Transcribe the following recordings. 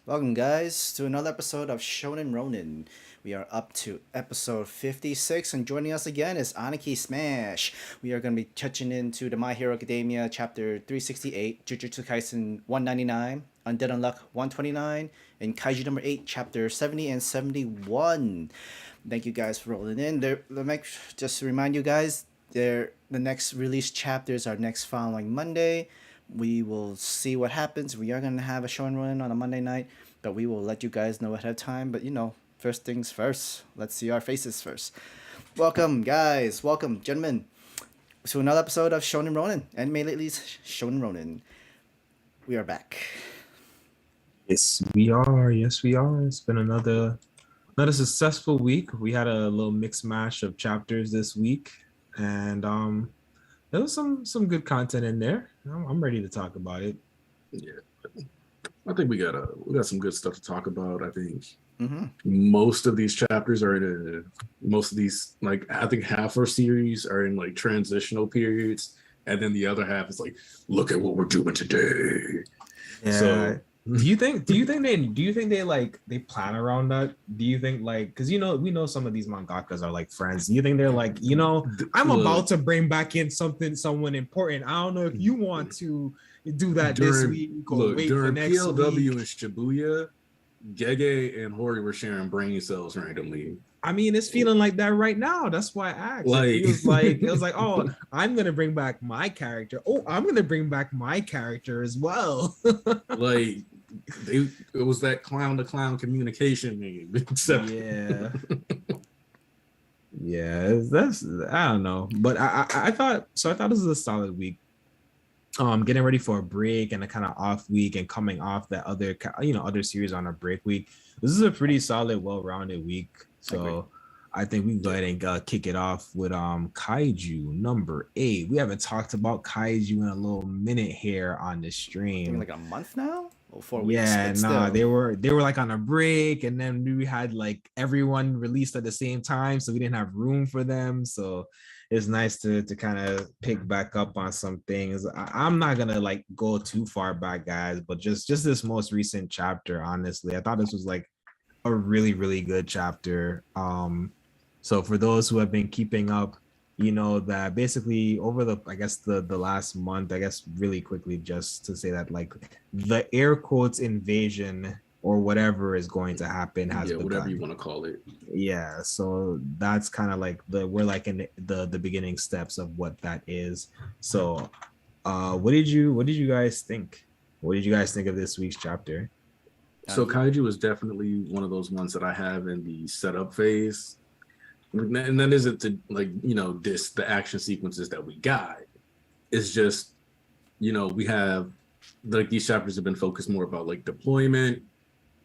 Welcome, guys, to another episode of Shonen Ronin. We are up to episode 56, and joining us again is Aniki Smash. We are going to be touching into the My Hero Academia chapter 368, Jujutsu Kaisen 199, Undead Unluck 129, and Kaiju number 8, chapter 70 and 71. Thank you guys for rolling in. Just to remind you guys, the next release chapters are next following Monday. We will see what happens. We are going to have a show and run on a Monday night, but we will let you guys know ahead of time. But first things first. Let's see our faces first. Welcome, guys. Welcome, gentlemen, to another episode of Shonen Ronin. Anime Lately's Shonen Ronin. We are back. Yes, we are. Yes, we are. It's been another successful week. We had a little mixed mash of chapters this week, and there was some good content in there. I'm ready to talk about it. Yeah, I think we got some good stuff to talk about. I think most of these chapters are most of these, like, I think half our series are in like transitional periods, and then the other half is like, look at what we're doing today. Yeah. So do you think they plan around that? Do you think, like, because we know some of these mangakas are like friends. Do you think they're like, I'm about to bring back in someone important. I don't know if you want to do that this week or wait for next PLW week. and Shibuya, Gege and Hori were sharing brain cells randomly. I mean, it's feeling like that right now. That's why I asked. It was like, oh, I'm gonna bring back my character. Oh, I'm gonna bring back my character as well. Like, it was that clown to clown communication meme. Except that's I don't know, but I thought this was a solid week. Getting ready for a break and a kind of off week, and coming off that other series on a break week. This is a pretty solid, well-rounded week. So I think we can go ahead and kick it off with Kaiju number 8. We haven't talked about Kaiju in a little minute here on the stream. Like a month now? Or 4 weeks? Yeah, they were like on a break, and then we had like everyone released at the same time, so we didn't have room for them. So it's nice to kind of pick back up on some things. I'm not gonna like go too far back, guys, but just this most recent chapter, honestly, I thought this was like a really, really good chapter. So for those who have been keeping up, that basically over the last month, really quickly, just to say that, like, the air quotes invasion or whatever is going to happen has begun. Whatever you want to call it. Yeah, so that's kind of like we're like in the beginning steps of what that is. So what did you guys think? What did you guys think of this week's chapter? So Kaiju is definitely one of those ones that I have in the setup phase. And that isn't to, like, diss the action sequences that we got. It's just, we have, like, these chapters have been focused more about like deployment,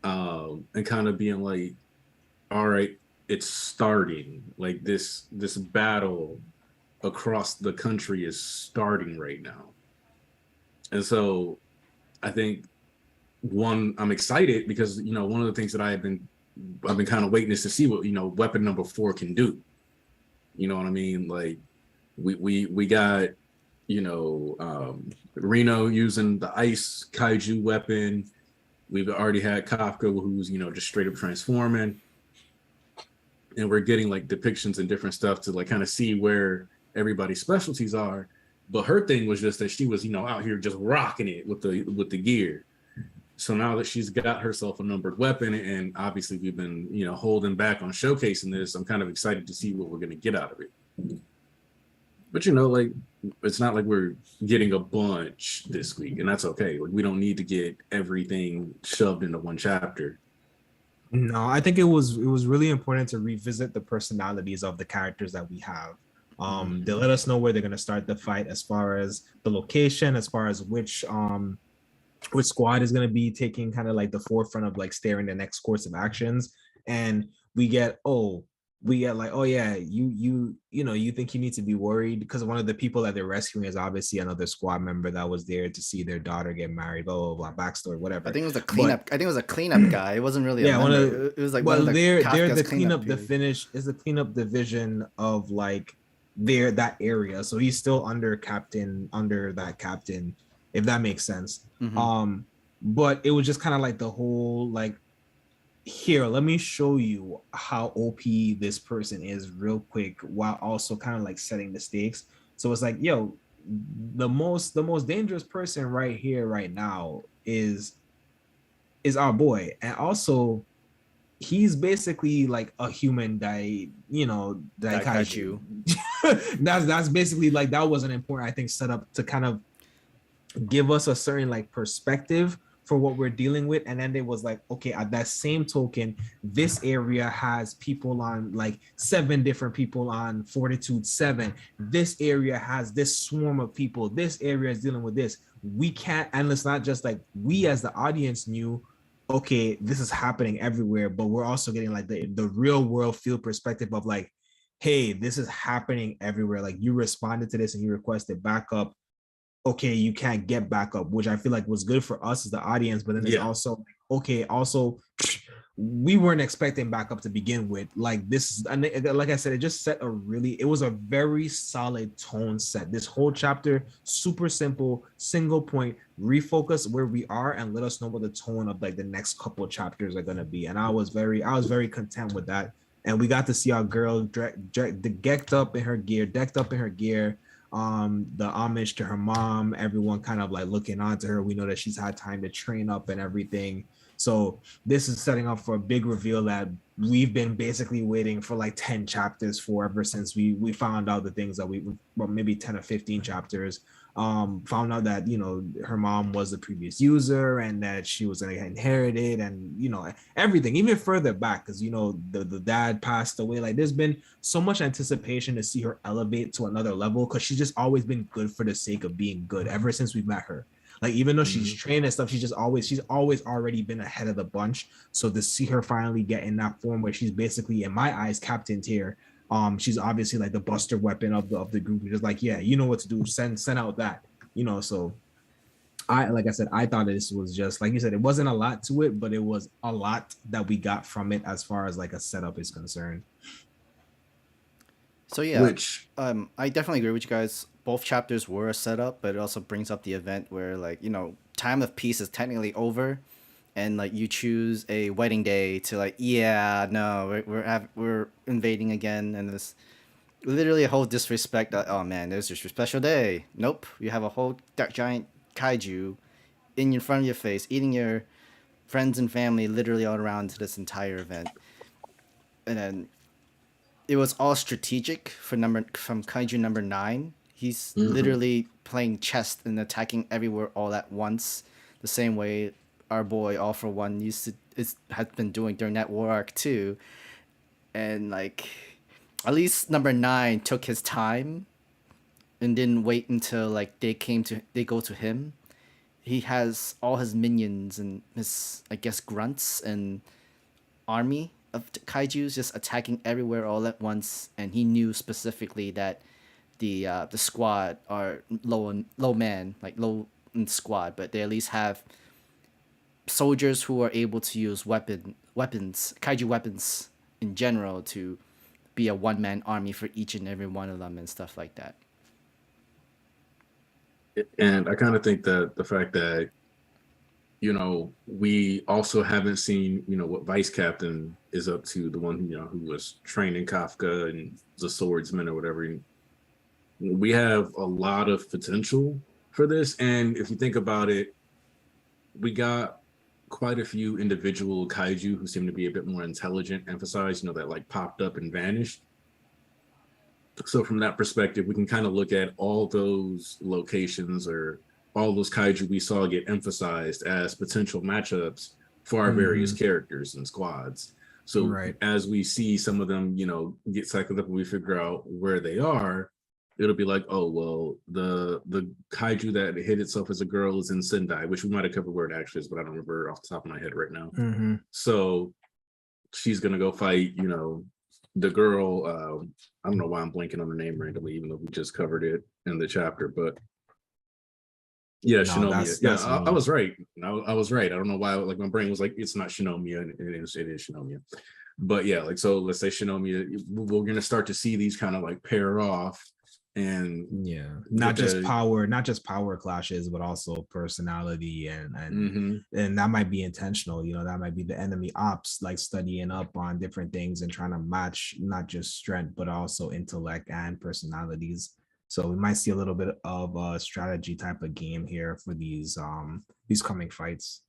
and kind of being like, all right, it's starting. Like, this battle across the country is starting right now. And so I think, one, I'm excited because, one of the things that I've been kind of waiting is to see what, weapon number 4 can do. You know what I mean? Like, we got, Reno using the ice kaiju weapon. We've already had Kafka, who's, just straight up transforming. And we're getting like depictions and different stuff to like kind of see where everybody's specialties are. But her thing was just that she was, out here just rocking it with the gear. So now that she's got herself a numbered weapon, and obviously we've been, holding back on showcasing this, I'm kind of excited to see what we're going to get out of it. But, like, it's not like we're getting a bunch this week, and that's okay. Like, we don't need to get everything shoved into one chapter. No, I think it was really important to revisit the personalities of the characters that we have. They let us know where they're going to start the fight, as far as the location, as far as which squad is going to be taking kind of like the forefront of like steering the next course of actions. And we get like, oh yeah, you think you need to be worried because one of the people that they're rescuing is obviously another squad member that was there to see their daughter get married, blah blah blah, backstory, whatever. I think it was a cleanup guy. It wasn't really it was like, well, they're the cleanup is the cleanup division of like that area, so he's still under that captain, if that makes sense. but it was just kind of like the whole like, here, let me show you how OP this person is real quick, while also kind of like setting the stakes. So it's like, yo, the most dangerous person right here right now is our boy, and also he's basically like a human daikaiju. That's basically like, that was an important, I think, setup to kind of give us a certain like perspective for what we're dealing with. And then it was like, okay, at that same token, this area has people on like 7 different people on Fortitude 7. This area has this swarm of people. This area is dealing with this. We can't, and it's not just like we as the audience knew, okay, this is happening everywhere, but we're also getting like the real world field perspective of like, hey, this is happening everywhere. Like, you responded to this and you requested backup. Okay, you can't get back up, which I feel like was good for us as the audience. But then it's also, okay, also we weren't expecting backup to begin with. Like, this, like I said, it just set it was a very solid tone set. This whole chapter, super simple, single point, refocus where we are and let us know what the tone of like the next couple of chapters are gonna be. And I was very content with that. And we got to see our girl decked up in her gear, the homage to her mom, everyone kind of like looking on to her. We know that she's had time to train up and everything. So this is setting up for a big reveal that we've been basically waiting for like 10 chapters for, ever since we found out the things that well, maybe 10 or 15 chapters, found out that, you know, her mom was the previous user and that she was going to inherit it, and, you know, everything even further back, because, you know, the dad passed away. Like, there's been so much anticipation to see her elevate to another level, because she's just always been good for the sake of being good ever since we met her. Like, even though she's trained and stuff, she's always already been ahead of the bunch. So to see her finally get in that form where she's basically, in my eyes, captain tier, she's obviously like the buster weapon of the group. Just like, yeah, you know what to do. Send out that, you know. So like I said, I thought this was just, like you said, it wasn't a lot to it, but it was a lot that we got from it as far as like a setup is concerned. So yeah, I definitely agree with you guys. Both chapters were a setup, but it also brings up the event where, like, you know, time of peace is technically over, and like you choose a wedding day to, like, yeah, no, we're invading again, and this literally a whole disrespect. Oh man, there's just your special day. Nope, you have a whole giant kaiju in front of your face, eating your friends and family literally all around this entire event, and then it was all strategic from kaiju number 9. He's literally playing chess and attacking everywhere all at once, the same way our boy All For One has been doing during that war arc too. And like, at least number 9 took his time and didn't wait until like they go to him. He has all his minions and his, I guess, grunts and army of kaijus just attacking everywhere all at once, and he knew specifically that the squad are low in squad, but they at least have soldiers who are able to use weapons, kaiju weapons in general, to be a one-man army for each and every one of them and stuff like that. And I kind of think that the fact that, you know, we also haven't seen, you know, what Vice Captain is up to, the one, you know, who was training Kafka and the swordsman or whatever. We have a lot of potential for this. And if you think about it, we got quite a few individual kaiju who seem to be a bit more intelligent, emphasized, you know, that like popped up and vanished. So from that perspective, we can kind of look at all those locations or all those kaiju we saw get emphasized as potential matchups for our various characters and squads. So as we see some of them, you know, get cycled up and we figure out where they are, it'll be like, oh, well, the kaiju that hid itself as a girl is in Sendai, which we might have covered where it actually is, but I don't remember off the top of my head right now. So she's going to go fight, you know, the girl. I don't know why I'm blanking on the name randomly, even though we just covered it in the chapter, but yeah, Shinomiya. I was right. I was right. I don't know why, like, my brain was like, it's not Shinomiya, and it is Shinomiya. But yeah, like, so let's say Shinomiya, we're going to start to see these kind of like pair off. And not just power clashes, but also personality and that might be intentional. That might be the enemy ops like studying up on different things and trying to match not just strength but also intellect and personalities. So we might see a little bit of a strategy type of game here for these coming fights.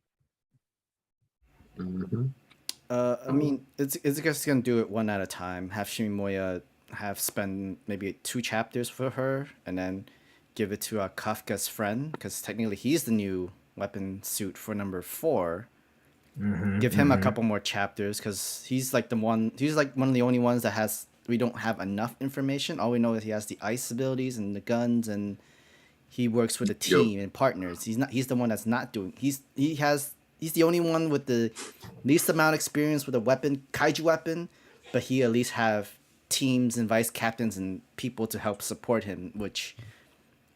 I mean, it's just gonna do it one at a time. Have Shimoya spend maybe 2 chapters for her, and then give it to Kafka's friend, because technically he's the new weapon suit for number 4. Give him a couple more chapters, because he's like one of the only ones that we don't have enough information. All we know is he has the ice abilities and the guns, and he works with a team and partners. He's the one that's not doing. He's the only one with the least amount of experience with a weapon, kaiju weapon, but he at least have teams and vice captains and people to help support him, which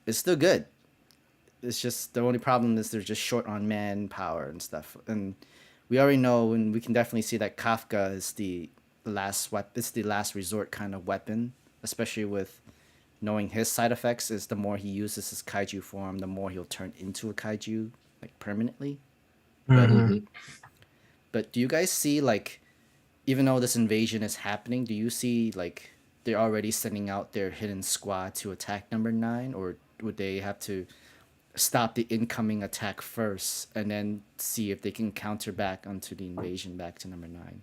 is still good. It's just the only problem is they're just short on manpower and stuff. And we already know, and we can definitely see that Kafka is the last it's the last resort kind of weapon, especially with knowing his side effects. Is the more he uses his kaiju form, the more he'll turn into a kaiju like permanently. But do you guys see, like, even though this invasion is happening, do you see like they're already sending out their hidden squad to attack number 9, or would they have to stop the incoming attack first and then see if they can counter back onto the invasion back to number 9?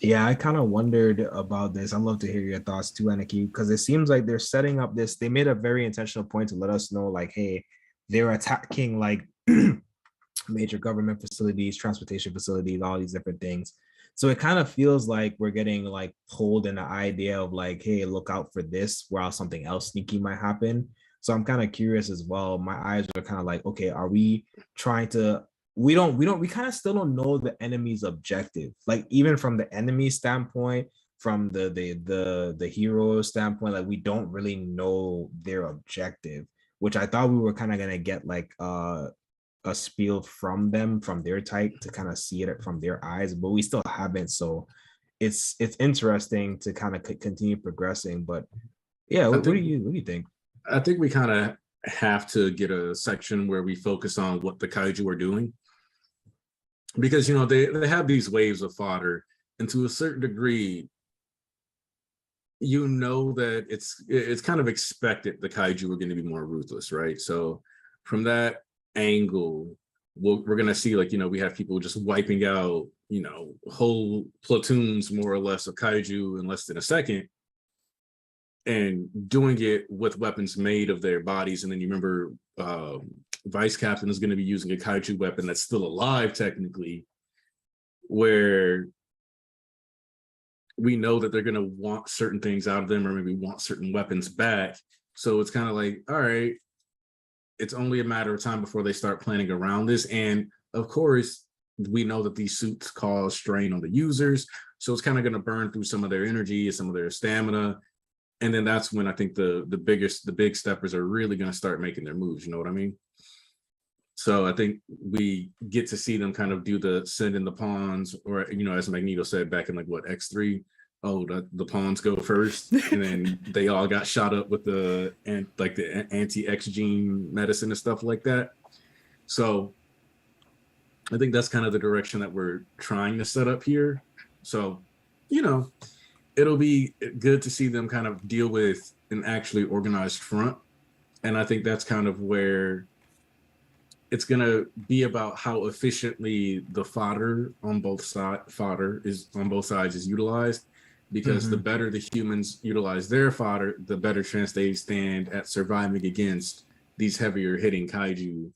Yeah, I kind of wondered about this. I'd love to hear your thoughts too, Aniki, because it seems like they're setting up this. They made a very intentional point to let us know, like, hey, they're attacking like major government facilities, transportation facilities, all these different things. So it kind of feels like we're getting like pulled in the idea of like, hey, look out for this, while something else sneaky might happen. So I'm kind of curious as well. My eyes are kind of like, okay, are we trying to? We kind of still don't know the enemy's objective. Like even from the enemy standpoint, from the hero standpoint, like we don't really know their objective, which I thought we were kind of gonna get like a spiel from them, from their type, to kind of see it from their eyes, but we still haven't. So it's interesting to kind of continue progressing. But yeah, what do you think? I think we kind of have to get a section where we focus on what the kaiju are doing, because they have these waves of fodder, and to a certain degree that it's kind of expected the kaiju are going to be more ruthless, right? So from that angle, we're gonna see, like, we have people just wiping out whole platoons more or less of kaiju in less than a second, and doing it with weapons made of their bodies. And then you remember Vice Captain is going to be using a kaiju weapon that's still alive technically, where we know that they're going to want certain things out of them, or maybe want certain weapons back. So it's kind of like, all right, it's only a matter of time before they start planning around this. And of course, we know that these suits cause strain on the users. So it's kind of going to burn through some of their energy, some of their stamina. And then that's when I think the big steppers are really going to start making their moves. You know what I mean? So I think we get to see them kind of do the send in the pawns, or, as Magneto said back in like X3, the pawns go first, and then they all got shot up with the anti-X gene medicine and stuff like that. So I think that's kind of the direction that we're trying to set up here. So, it'll be good to see them kind of deal with an actually organized front. And I think that's kind of where it's going to be about how efficiently the fodder on both sides is utilized. Because the better the humans utilize their fodder, the better chance they stand at surviving against these heavier hitting kaiju,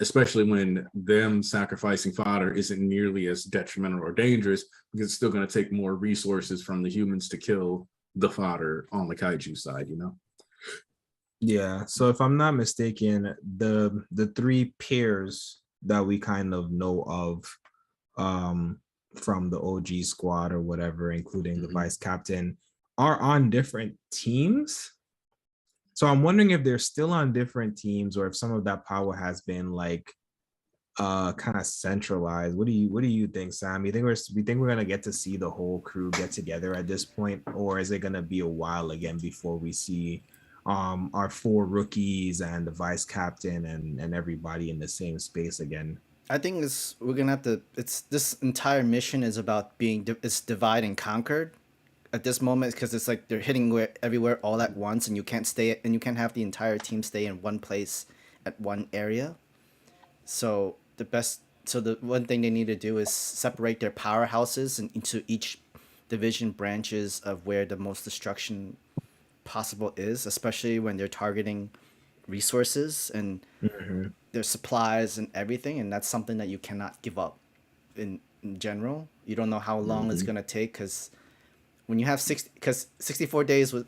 especially when them sacrificing fodder isn't nearly as detrimental or dangerous, because it's still going to take more resources from the humans to kill the fodder on the kaiju side, Yeah, so if I'm not mistaken, the 3 pairs that we kind of know of from the OG squad or whatever, including the vice captain, are on different teams. So I'm wondering if they're still on different teams, or if some of that power has been like kind of centralized. What do you think, Sam? You think we're gonna get to see the whole crew get together at this point, or is it gonna be a while again before we see our 4 rookies and the vice captain and everybody in the same space again? I think we're gonna have to. It's this entire mission is about it's divide and conquered at this moment because it's like they're hitting everywhere all at once, and you can't have the entire team stay in one place at one area. So the one thing they need to do is separate their powerhouses into each division branches of where the most destruction possible is, especially when they're targeting resources and their supplies and everything, and that's something that you cannot give up in general. You don't know how long it's gonna take because when you have 64 days was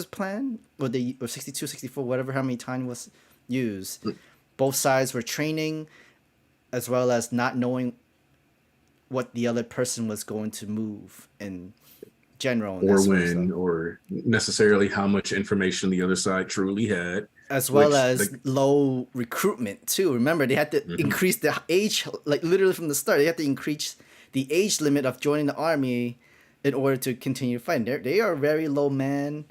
planned, or 62, 64, whatever, how many time was used. Both sides were training as well as not knowing what the other person was going to move in general, and or when, or necessarily how much information the other side truly had, as well as low recruitment too. Remember, they had to increase the age, like literally from the start. They had to increase the age limit of joining the army in order to continue fighting. They are very low, man.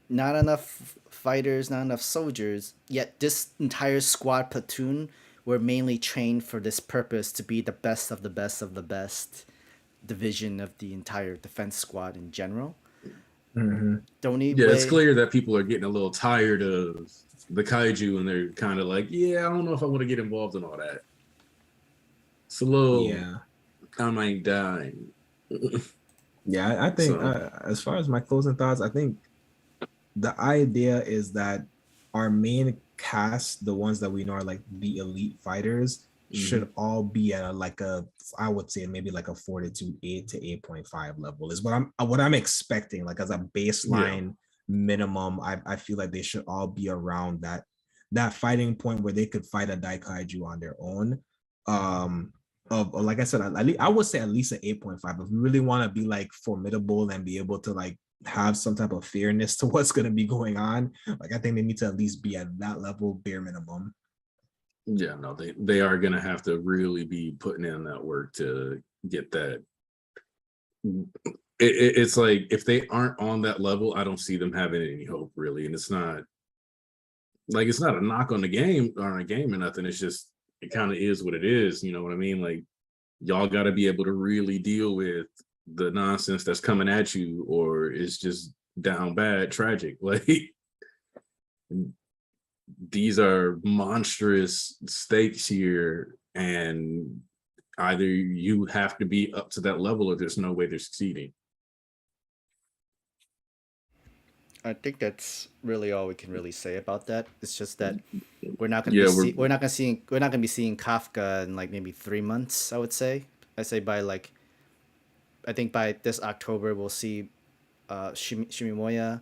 Not enough fighters, not enough soldiers. Yet this entire squad platoon were mainly trained for this purpose, to be the best of the best of the best division of the entire defense squad in general. It's clear that people are getting a little tired of the kaiju, and they're kind of like, I don't know if I want to get involved in all that. It's a little, I might die. I think as far as my closing thoughts, I think the idea is that our main cast, the ones that we know are like the elite fighters, should all be at I would say maybe like a fortitude 8 to 8.5 level is what I'm expecting, like as a baseline minimum. I feel like they should all be around that fighting point where they could fight a Daikaiju on their own. Like I said, I would say at least an 8.5 if we really want to be like formidable and be able to like have some type of fairness to what's going to be going on. Like I think they need to at least be at that level, bare minimum. Yeah, no, they are going to have to really be putting in that work to get that. It's like if they aren't on that level, I don't see them having any hope really. And it's not a knock on the game or a game or nothing. It's just, it kind of is what it is. You know what I mean? Like y'all got to be able to really deal with the nonsense that's coming at you, or it's just down bad, tragic. Like these are monstrous stakes here, and either you have to be up to that level or there's no way they're succeeding. I think that's really all we can really say about that. It's just that we're not gonna we're not gonna be seeing Kafka in like maybe 3 months. I would say. I say I think by this October we'll see Shimimoya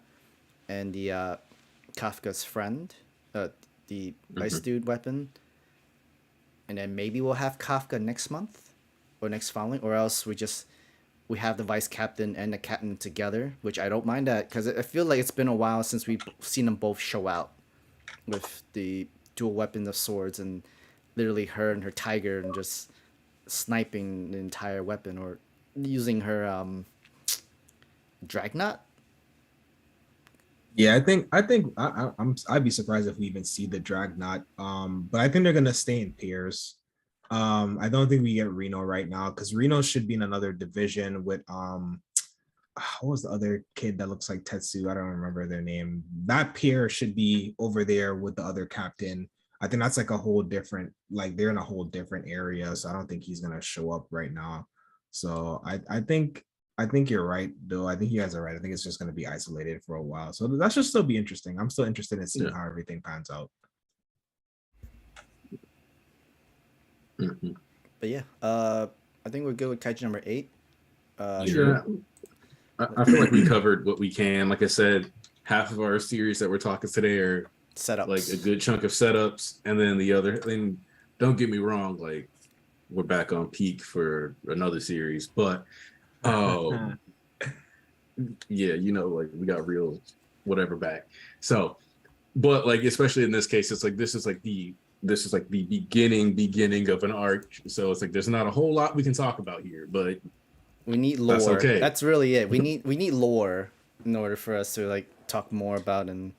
and the Kafka's friend, the ice dude weapon, and then maybe we'll have Kafka next month or next following, or else we have the vice captain and the captain together, which I don't mind that because I feel like it's been a while since we've seen them both show out with the dual weapons of swords, and literally her and her tiger and just sniping the entire weapon, or using her Dragnot. Yeah, I'd be surprised if we even see the Dragnot. But I think they're gonna stay in pairs. I don't think we get Reno right now because Reno should be in another division with what was the other kid that looks like Tetsu? I don't remember their name. That pair should be over there with the other captain. I think that's like a whole different, like they're in a whole different area. So I don't think he's gonna show up right now. So I think you're right, though. I think you guys are right. I think it's just gonna be isolated for a while. So that should still be interesting. I'm still interested in seeing how everything pans out. But yeah, I think we're good with Kaiju number 8. Sure. I feel like we covered what we can. Like I said, half of our series that we're talking today are setups, like a good chunk of setups, and then the other thing, don't get me wrong, like we're back on peak for another series, but yeah, you know, like we got real whatever back. So, but like especially in this case, it's like this is like the this is like the beginning of an arc. So it's like there's not a whole lot we can talk about here, but we need lore. That's okay. That's really it. We need lore in order for us to like talk more about, and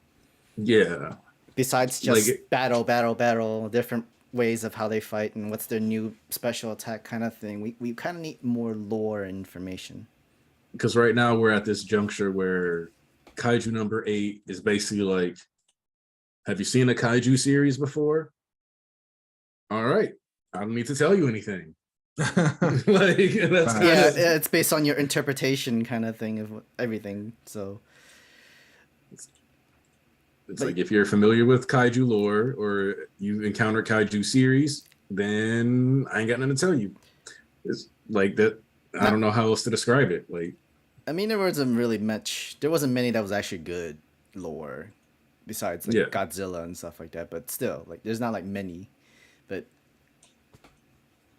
yeah. besides just Like battle, different ways of how they fight and what's their new special attack kind of thing. We kind of need more lore information. Because right now we're at this juncture where Kaiju number 8 is basically like, have you seen a Kaiju series before? All right, I don't need to tell you anything. Like that's it's based on your interpretation kind of thing of everything. So it's like if you're familiar with Kaiju lore or you encounter Kaiju series, then I ain't got nothing to tell you. It's like that. I don't know how else to describe it. Like, I mean, there wasn't really much. There wasn't many that was actually good lore, besides like Godzilla and stuff like that. But still, like, there's not like many. But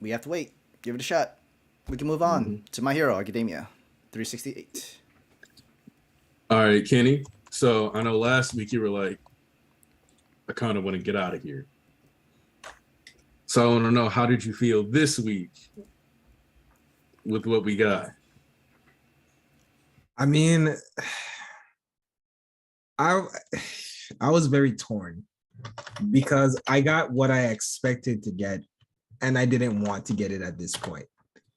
we have to wait. Give it a shot. We can move on to My Hero Academia 368. All right, Kenny. So I know last week you were like, I kind of want to get out of here. So I want to know, how did you feel this week with what we got? I mean, I was very torn because I got what I expected to get and I didn't want to get it at this point.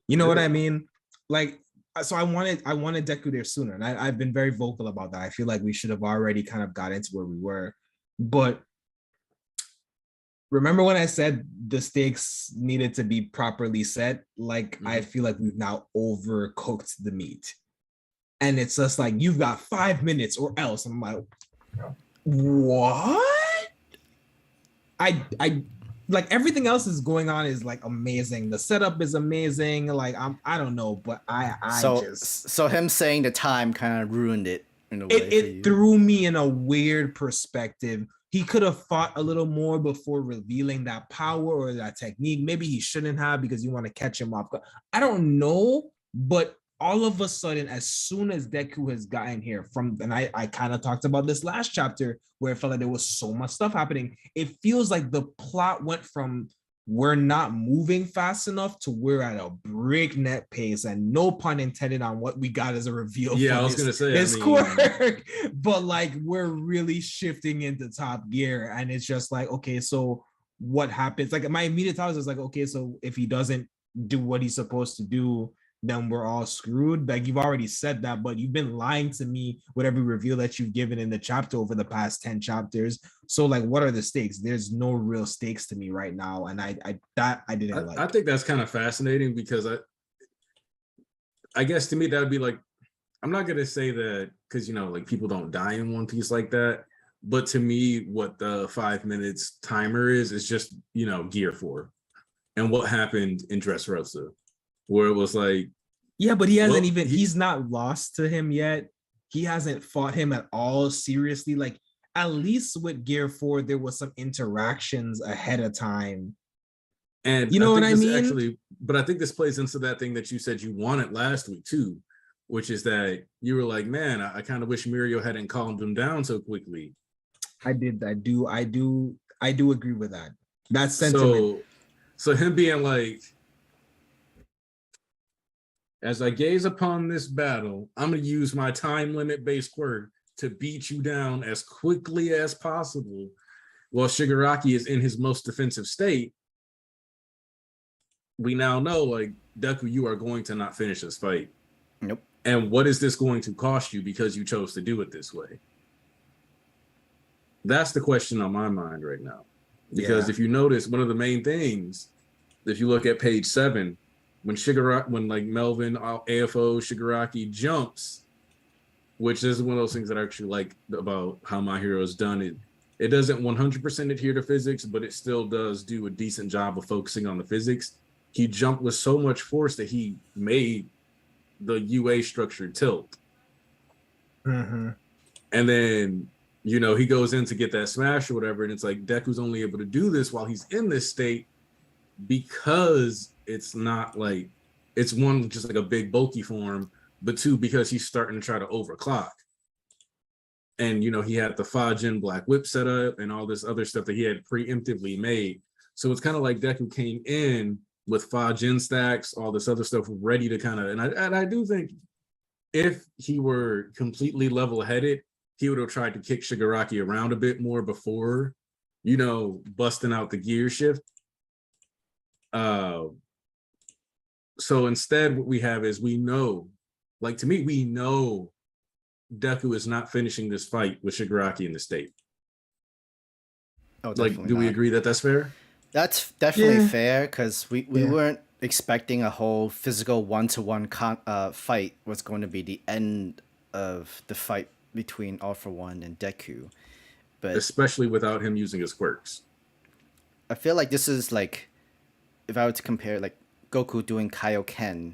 You know what I mean? Like, so I wanted Deku there sooner, and I've been very vocal about that. I feel like we should have already kind of got into where we were. But remember when I said the stakes needed to be properly set? Like, I feel like we've now overcooked the meat. And it's just like, you've got 5 minutes or else. And I'm like, what? I like, everything else is going on is like amazing. The setup is amazing. Like, I don't know, but so him saying the time kind of ruined it in a way. It threw me in a weird perspective. He could have fought a little more before revealing that power or that technique. Maybe he shouldn't have, because you want to catch him off. I don't know, but all of a sudden, as soon as Deku has gotten here and I kind of talked about this last chapter where it felt like there was so much stuff happening. It feels like the plot went from we're not moving fast enough to we're at a breakneck pace, and no pun intended on what we got as a reveal. Yeah, I was going to say this quirk, but like we're really shifting into top gear, and it's just like, okay, so what happens? Like, my immediate thought was like, okay, so if he doesn't do what he's supposed to do, then we're all screwed. Like, you've already said that, but you've been lying to me with every reveal that you've given in the chapter over the past 10 chapters. So like, what are the stakes? There's no real stakes to me right now. And I didn't like. I think that's kind of fascinating, because I guess to me that would be like, I'm not going to say that because, you know, like, people don't die in One Piece like that. But to me, what the 5 minutes timer is just, you know, Gear 4 and what happened in Dressrosa, where it was like, yeah, but he hasn't he's not lost to him yet. He hasn't fought him at all seriously. Like, at least with Gear 4, there was some interactions ahead of time. And you know what I mean? But I think this plays into that thing that you said you wanted last week too, which is that you were like, man, I kind of wish Mirio hadn't calmed him down so quickly. I do agree with that. That sentiment. So him being like, as I gaze upon this battle, I'm going to use my time limit based quirk to beat you down as quickly as possible while Shigaraki is in his most defensive state. We now know, like, Deku, you are going to not finish this fight. Nope. And what is this going to cost you because you chose to do it this way? That's the question on my mind right now. Because if you notice, one of the main things, if you look at page 7, when like Melvin, AFO, Shigaraki jumps, which is one of those things that I actually like about how My Hero is done. It doesn't 100% adhere to physics, but it still does do a decent job of focusing on the physics. He jumped with so much force that he made the UA structure tilt. Mm-hmm. And then, you know, he goes in to get that smash or whatever, and it's like Deku's only able to do this while he's in this state because it's not like, it's one, just like a big bulky form, but two, because he's starting to try to overclock. And he had the Fajin Black Whip set up and all this other stuff that he had preemptively made. So it's kind of like Deku came in with Fajin stacks, all this other stuff ready to kind of, and I do think if he were completely level-headed, he would have tried to kick Shigaraki around a bit more before, busting out the gear shift. So instead, what we have is we know Deku is not finishing this fight with Shigaraki in the state. Oh, do we agree that that's fair? That's definitely fair, because we weren't expecting a whole physical one-to-one fight was going to be the end of the fight between All For One and Deku. But especially without him using his quirks. I feel like this is like, if I were to compare like Goku doing Kaioken,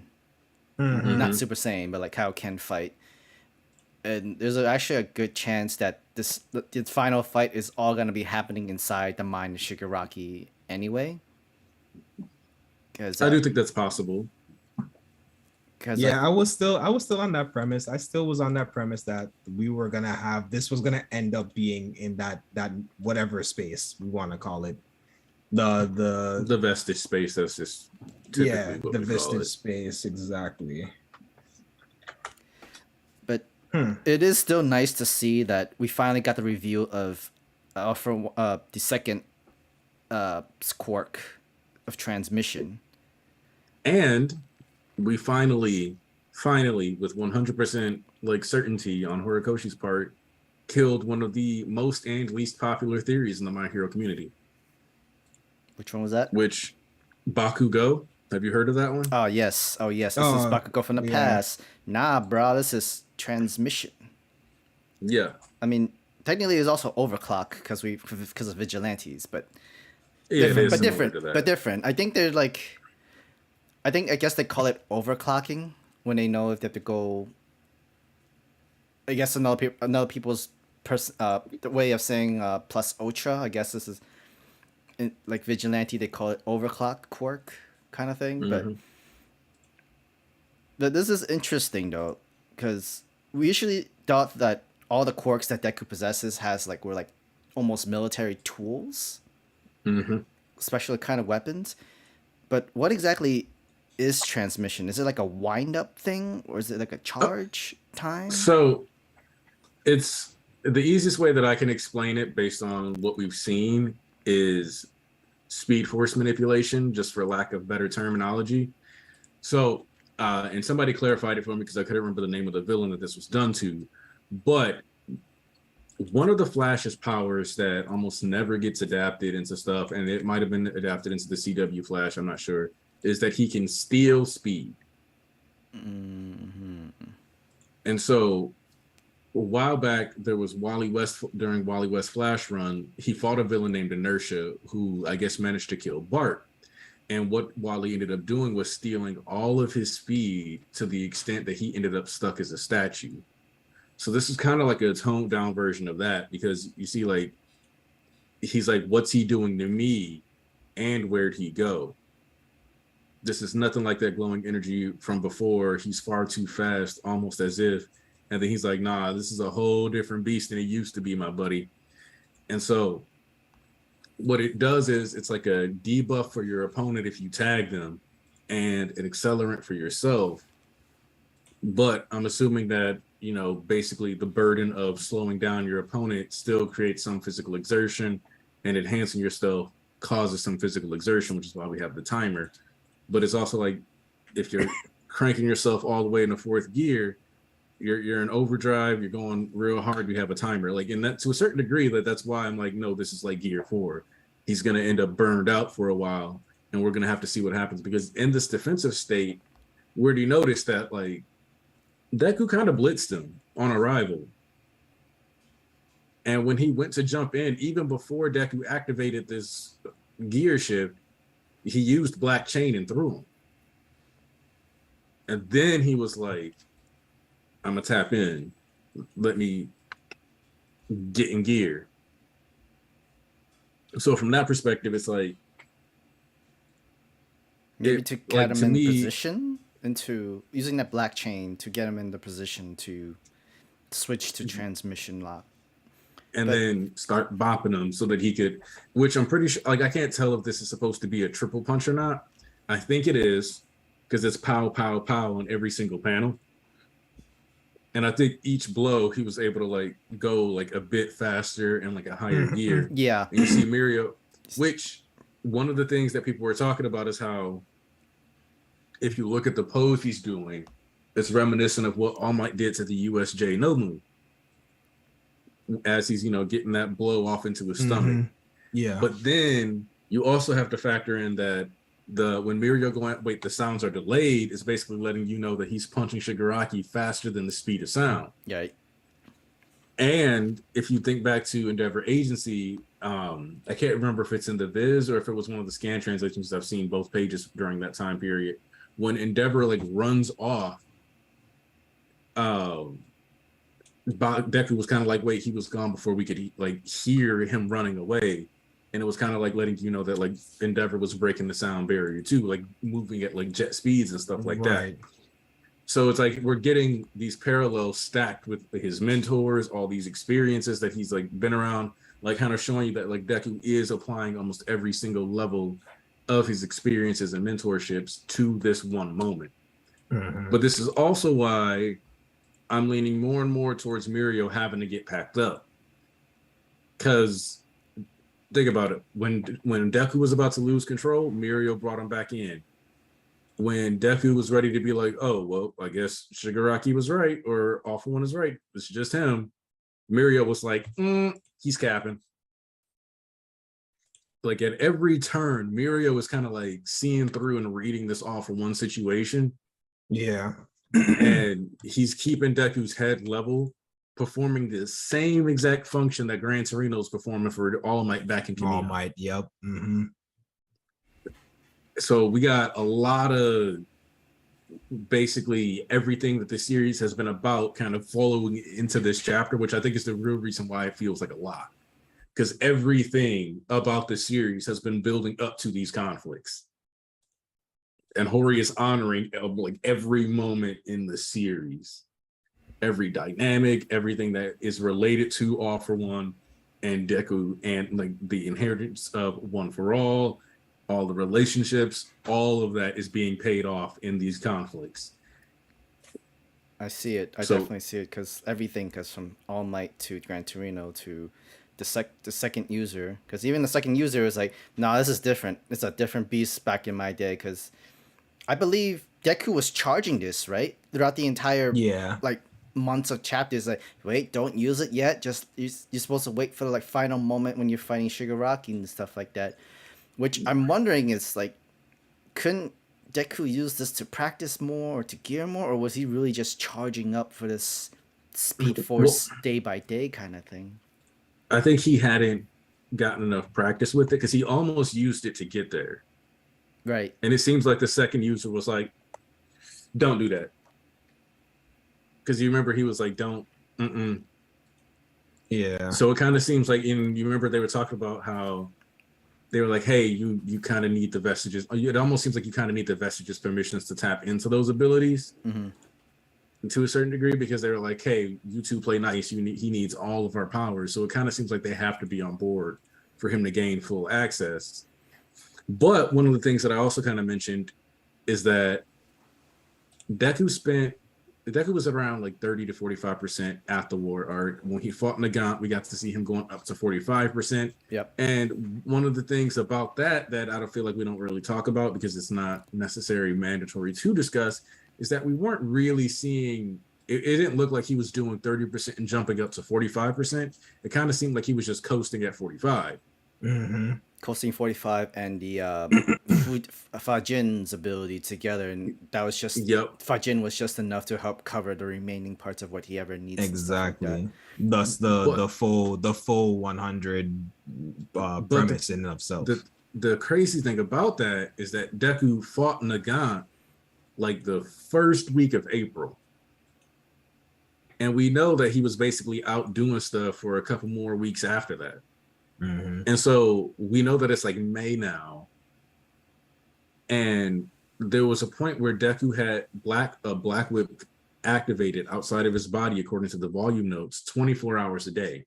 not Super Saiyan, but like Kaioken fight. And there's actually a good chance that the final fight is all going to be happening inside the mind of Shigaraki anyway. I do think that's possible. I was still on that premise. I still was on that premise that we were gonna have this was gonna end up being in that whatever space we want to call it, the vestige space. That's just typically what the we vestige call it. space, exactly. But it is still nice to see that we finally got the reveal of the second quirk of transmission. And we finally, with 100% like certainty on Horikoshi's part, killed one of the most and least popular theories in the My Hero community. Which one was that? Which, Bakugo. Have you heard of that one? Oh yes. This is Bakugo from the past. Nah, bro, this is transmission. Yeah. I mean, technically, it's also overclock because of vigilantes, but different. I think they're like, I guess they call it overclocking when they know if they have to go. I guess another people's the way of saying plus ultra. I guess this is like vigilante. They call it overclock quirk kind of thing. But this is interesting though, because we usually thought that all the quirks that Deku possesses were like almost military tools, special kind of weapons. But what exactly is transmission? Is it like a wind up thing, or is it like a charge time? So it's the easiest way that I can explain it based on what we've seen is speed force manipulation, just for lack of better terminology. So and somebody clarified it for me because I couldn't remember the name of the villain that this was done to, but one of the Flash's powers that almost never gets adapted into stuff, and it might have been adapted into the CW Flash, I'm not sure, is that he can steal speed. And so a while back, there was Wally West, during Wally West Flash run, he fought a villain named Inertia, who I guess managed to kill Bart. And what Wally ended up doing was stealing all of his speed to the extent that he ended up stuck as a statue. So this is kind of like a toned down version of that, because you see, like, he's like, what's he doing to me and where'd he go? This is nothing like that glowing energy from before. He's far too fast, almost as if. And then he's like, nah, this is a whole different beast than it used to be, my buddy. And so what it does is it's like a debuff for your opponent if you tag them, and an accelerant for yourself. But I'm assuming that, you know, basically the burden of slowing down your opponent still creates some physical exertion, and enhancing yourself causes some physical exertion, which is why we have the timer. But it's also like, if you're cranking yourself all the way in the fourth gear, you're in overdrive, you're going real hard, you have a timer. Like, and that to a certain degree, that's why I'm like, no, this is like gear 4. He's going to end up burned out for a while, and we're going to have to see what happens, because in this defensive state, where do you notice that, like, Deku kind of blitzed him on arrival. And when he went to jump in, even before Deku activated this gear shift, he used Black Chain and threw him. And then he was like, I'm going to tap in. Let me get in gear. So from that perspective, it's like, maybe to get him in position, into using that Black Chain to get him in the position to switch to transmission lock. and then start bopping them so that he could, which I'm pretty sure, like, I can't tell if this is supposed to be a triple punch or not. I think it is, because it's pow, pow, pow on every single panel. And I think each blow, he was able to like go like a bit faster and like a higher gear. Yeah. And you see Mirio, which one of the things that people were talking about is how if you look at the pose he's doing, it's reminiscent of what All Might did to the USJ Nomu as he's, you know, getting that blow off into his stomach. Yeah. But then you also have to factor in that when Mirio the sounds are delayed, it's basically letting you know that he's punching Shigaraki faster than the speed of sound. Yeah. And if you think back to Endeavor Agency, I can't remember if it's in the Viz or if it was one of the scan translations. I've seen both pages during that time period. When Endeavor like runs off, Deku was kind of like, wait, he was gone before we could like hear him running away. And it was kind of like letting you know that like Endeavor was breaking the sound barrier too, like moving at like jet speeds and stuff like that. So it's like we're getting these parallels stacked with his mentors, all these experiences that he's like been around, like kind of showing you that like Deku is applying almost every single level of his experiences and mentorships to this one moment. But this is also why I'm leaning more and more towards Mirio having to get packed up. Because think about it. When Deku was about to lose control, Mirio brought him back in. When Deku was ready to be like, oh, well, I guess Shigaraki was right, or Awful One is right, it's just him, Mirio was like, he's capping. Like at every turn, Mirio was kind of like seeing through and reading this Awful One situation. Yeah. And he's keeping Deku's head level, performing the same exact function that Gran Torino's performing for All Might back in Kamino. All Might, yep. So we got a lot of basically everything that the series has been about kind of following into this chapter, which I think is the real reason why it feels like a lot. Because everything about the series has been building up to these conflicts. And Hori is honoring like every moment in the series, every dynamic, everything that is related to All for One and Deku, and like the inheritance of One for All the relationships, all of that is being paid off in these conflicts. I see it. I definitely see it, because everything goes from All Might to Gran Torino to the second user. Because even the second user is like, nah, this is different. It's a different beast back in my day, because I believe Deku was charging this, right? Throughout the entire like months of chapters, like, wait, don't use it yet. Just you're supposed to wait for the like final moment when you're fighting Shigaraki and stuff like that. Which I'm wondering is like, couldn't Deku use this to practice more or to gear more, or was he really just charging up for this Speed Force day by day kind of thing? I think he hadn't gotten enough practice with it, because he almost used it to get there. Right. And it seems like the second user was like, don't do that. Because you remember he was like, don't, Yeah. So it kind of seems like, you remember they were talking about how they were like, hey, you kind of need the vestiges. It almost seems like you kind of need the vestiges permissions to tap into those abilities to a certain degree, because they were like, hey, you two play nice. He needs all of our powers. So it kind of seems like they have to be on board for him to gain full access. But one of the things that I also kind of mentioned is that Deku was around like 30 to 45% at the war arc. When he fought Nagant, we got to see him going up to 45%. Yep. And one of the things about that I don't feel like we don't really talk about, because it's not necessarily mandatory to discuss, is that we weren't really seeing, it didn't look like he was doing 30% and jumping up to 45%. It kind of seemed like he was just coasting at 45. Coasting 45 and the Fajin's ability together, and that was just Fajin was just enough to help cover the remaining parts of what he ever needs. Exactly. Like thus the full 100 premise in and of itself. The crazy thing about that is that Deku fought Nagant like the first week of April. And we know that he was basically out doing stuff for a couple more weeks after that. And so we know that it's like May now. And there was a point where Deku had a Black Whip activated outside of his body, according to the volume notes, 24 hours a day.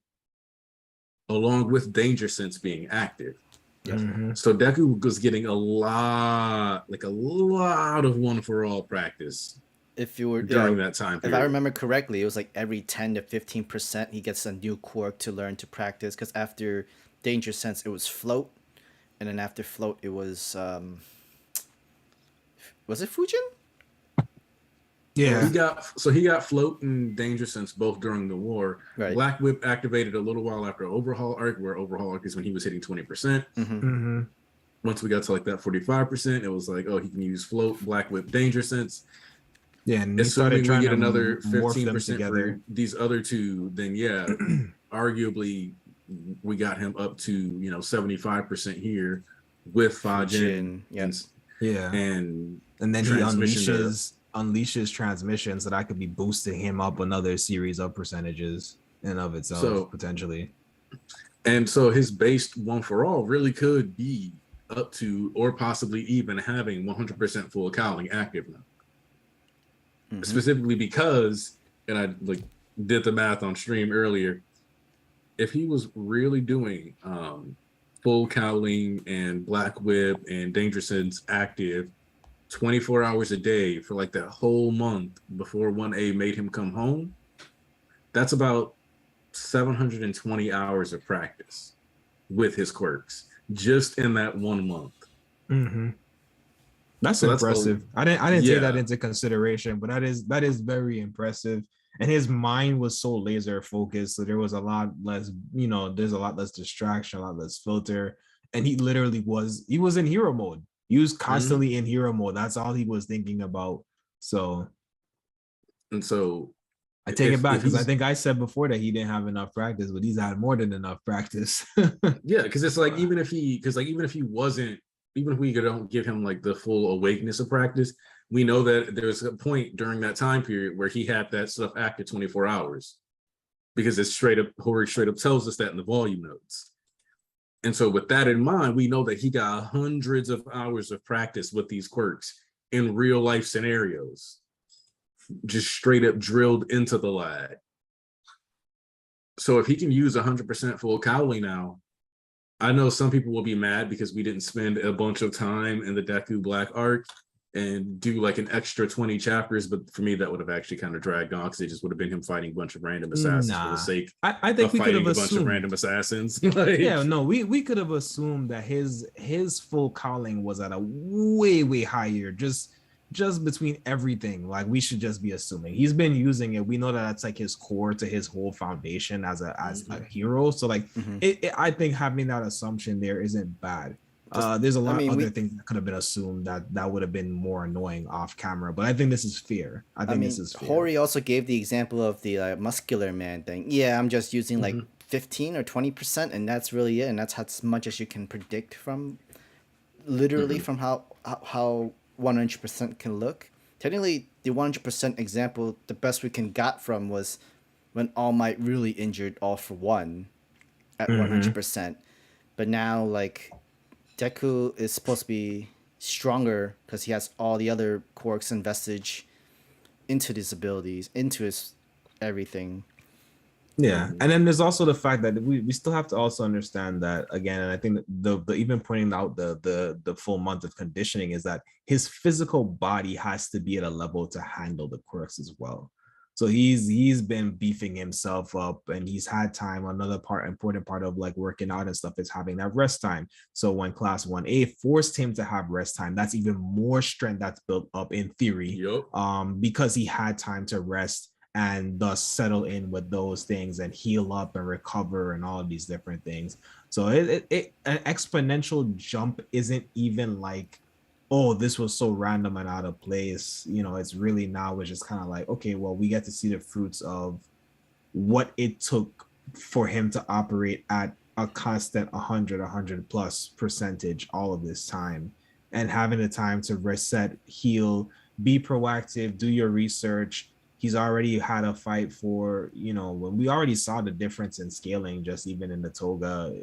along with danger sense being active. Yes. So Deku was getting a lot of one for all practice. If you were during that time period. If I remember correctly, it was like every 10 to 15% he gets a new quirk to learn to practice. Because after Danger Sense, it was Float, and then after Float, it was it Fujin? Yeah. He got Float and Danger Sense both during the war. Right. Black Whip activated a little while after Overhaul Arc, where Overhaul Arc is when he was hitting 20%. Once we got to like that 45%, it was like, oh, he can use Float, Black Whip, Danger Sense. Yeah, and assuming we get another 15% for these other two, then yeah, arguably we got him up to 75% here with Fajin. And then he unleashes transmissions so that could be boosting him up another series of percentages in of itself, potentially. And so his base one for all really could be up to or possibly even having 100% full cowling active now. Specifically because, and I did the math on stream earlier, if he was really doing full cowling and Black Whip and Danger Sense active 24 hours a day for like that whole month before 1A made him come home, that's about 720 hours of practice with his quirks just in that 1 month. That's impressive. I didn't take that into consideration, but that is very impressive. And his mind was so laser focused, so there was a lot less, there's a lot less distraction, a lot less filter. And he literally was in hero mode. He was constantly in hero mode. That's all he was thinking about. So I take it back because I think I said before that he didn't have enough practice, but he's had more than enough practice. Yeah, because it's like even if we don't give him like the full awakeness of practice, we know that there's a point during that time period where he had that stuff active 24 hours because it's Hori straight up tells us that in the volume notes. And so with that in mind, we know that he got hundreds of hours of practice with these quirks in real life scenarios, just straight up drilled into the lad. So if he can use 100% full cowling now, I know some people will be mad because we didn't spend a bunch of time in the Deku Black arc and do like an extra 20 chapters, but for me that would have actually kind of dragged on because it just would have been him fighting a bunch of random assassins for the sake I think of we could fighting have a bunch of random assassins. We could have assumed that his full calling was at a way higher, just between everything. Like we should just be assuming he's been using it. We know that that's like his core to his whole foundation as a hero. So like I think having that assumption there isn't bad. There's a lot of other things that could have been assumed that would have been more annoying off camera, but I think this is fair. This is fair. Hori also gave the example of the muscular man thing. Yeah, I'm just using like 15 or 20%, and that's really it, and that's as much as you can predict from literally from how 100% can look. Technically, the 100% example, the best we can got from was when All Might really injured All for One at 100%. But now, like, Deku is supposed to be stronger because he has all the other quirks and vestige into his abilities, into his everything. Yeah, and then there's also the fact that we still have to also understand that again, and I think the even pointing out the full month of conditioning is that his physical body has to be at a level to handle the quirks as well. So he's been beefing himself up, and he's had time. Another important part of like working out and stuff is having that rest time. So when class 1A forced him to have rest time, that's even more strength that's built up in theory. Because he had time to rest and thus settle in with those things and heal up and recover and all of these different things. So it an exponential jump isn't even like, oh, this was so random and out of place. It's really now it's just kind of like, okay, well, we get to see the fruits of what it took for him to operate at a constant 100 plus percentage all of this time, and having the time to reset, heal, be proactive, do your research. He's already had a fight for, when we already saw the difference in scaling, just even in the Toga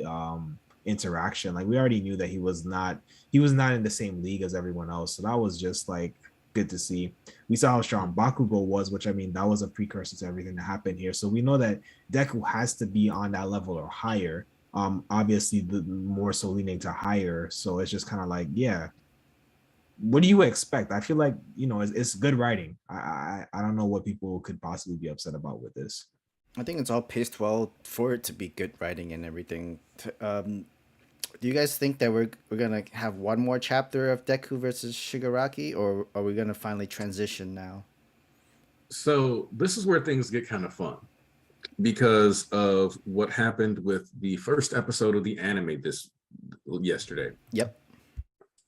interaction. Like we already knew that he was not in the same league as everyone else. So that was just like good to see. We saw how strong Bakugo was, which that was a precursor to everything that happened here. So we know that Deku has to be on that level or higher. Obviously the more so leaning to higher. So it's just kind of like, yeah, what do you expect? I feel like, it's good writing. I don't know what people could possibly be upset about with this. I think it's all paced well for it to be good writing and everything. Do you guys think that we're gonna have one more chapter of Deku versus Shigaraki, or are we gonna finally transition now? So this is where things get kind of fun because of what happened with the first episode of the anime yesterday. Yep.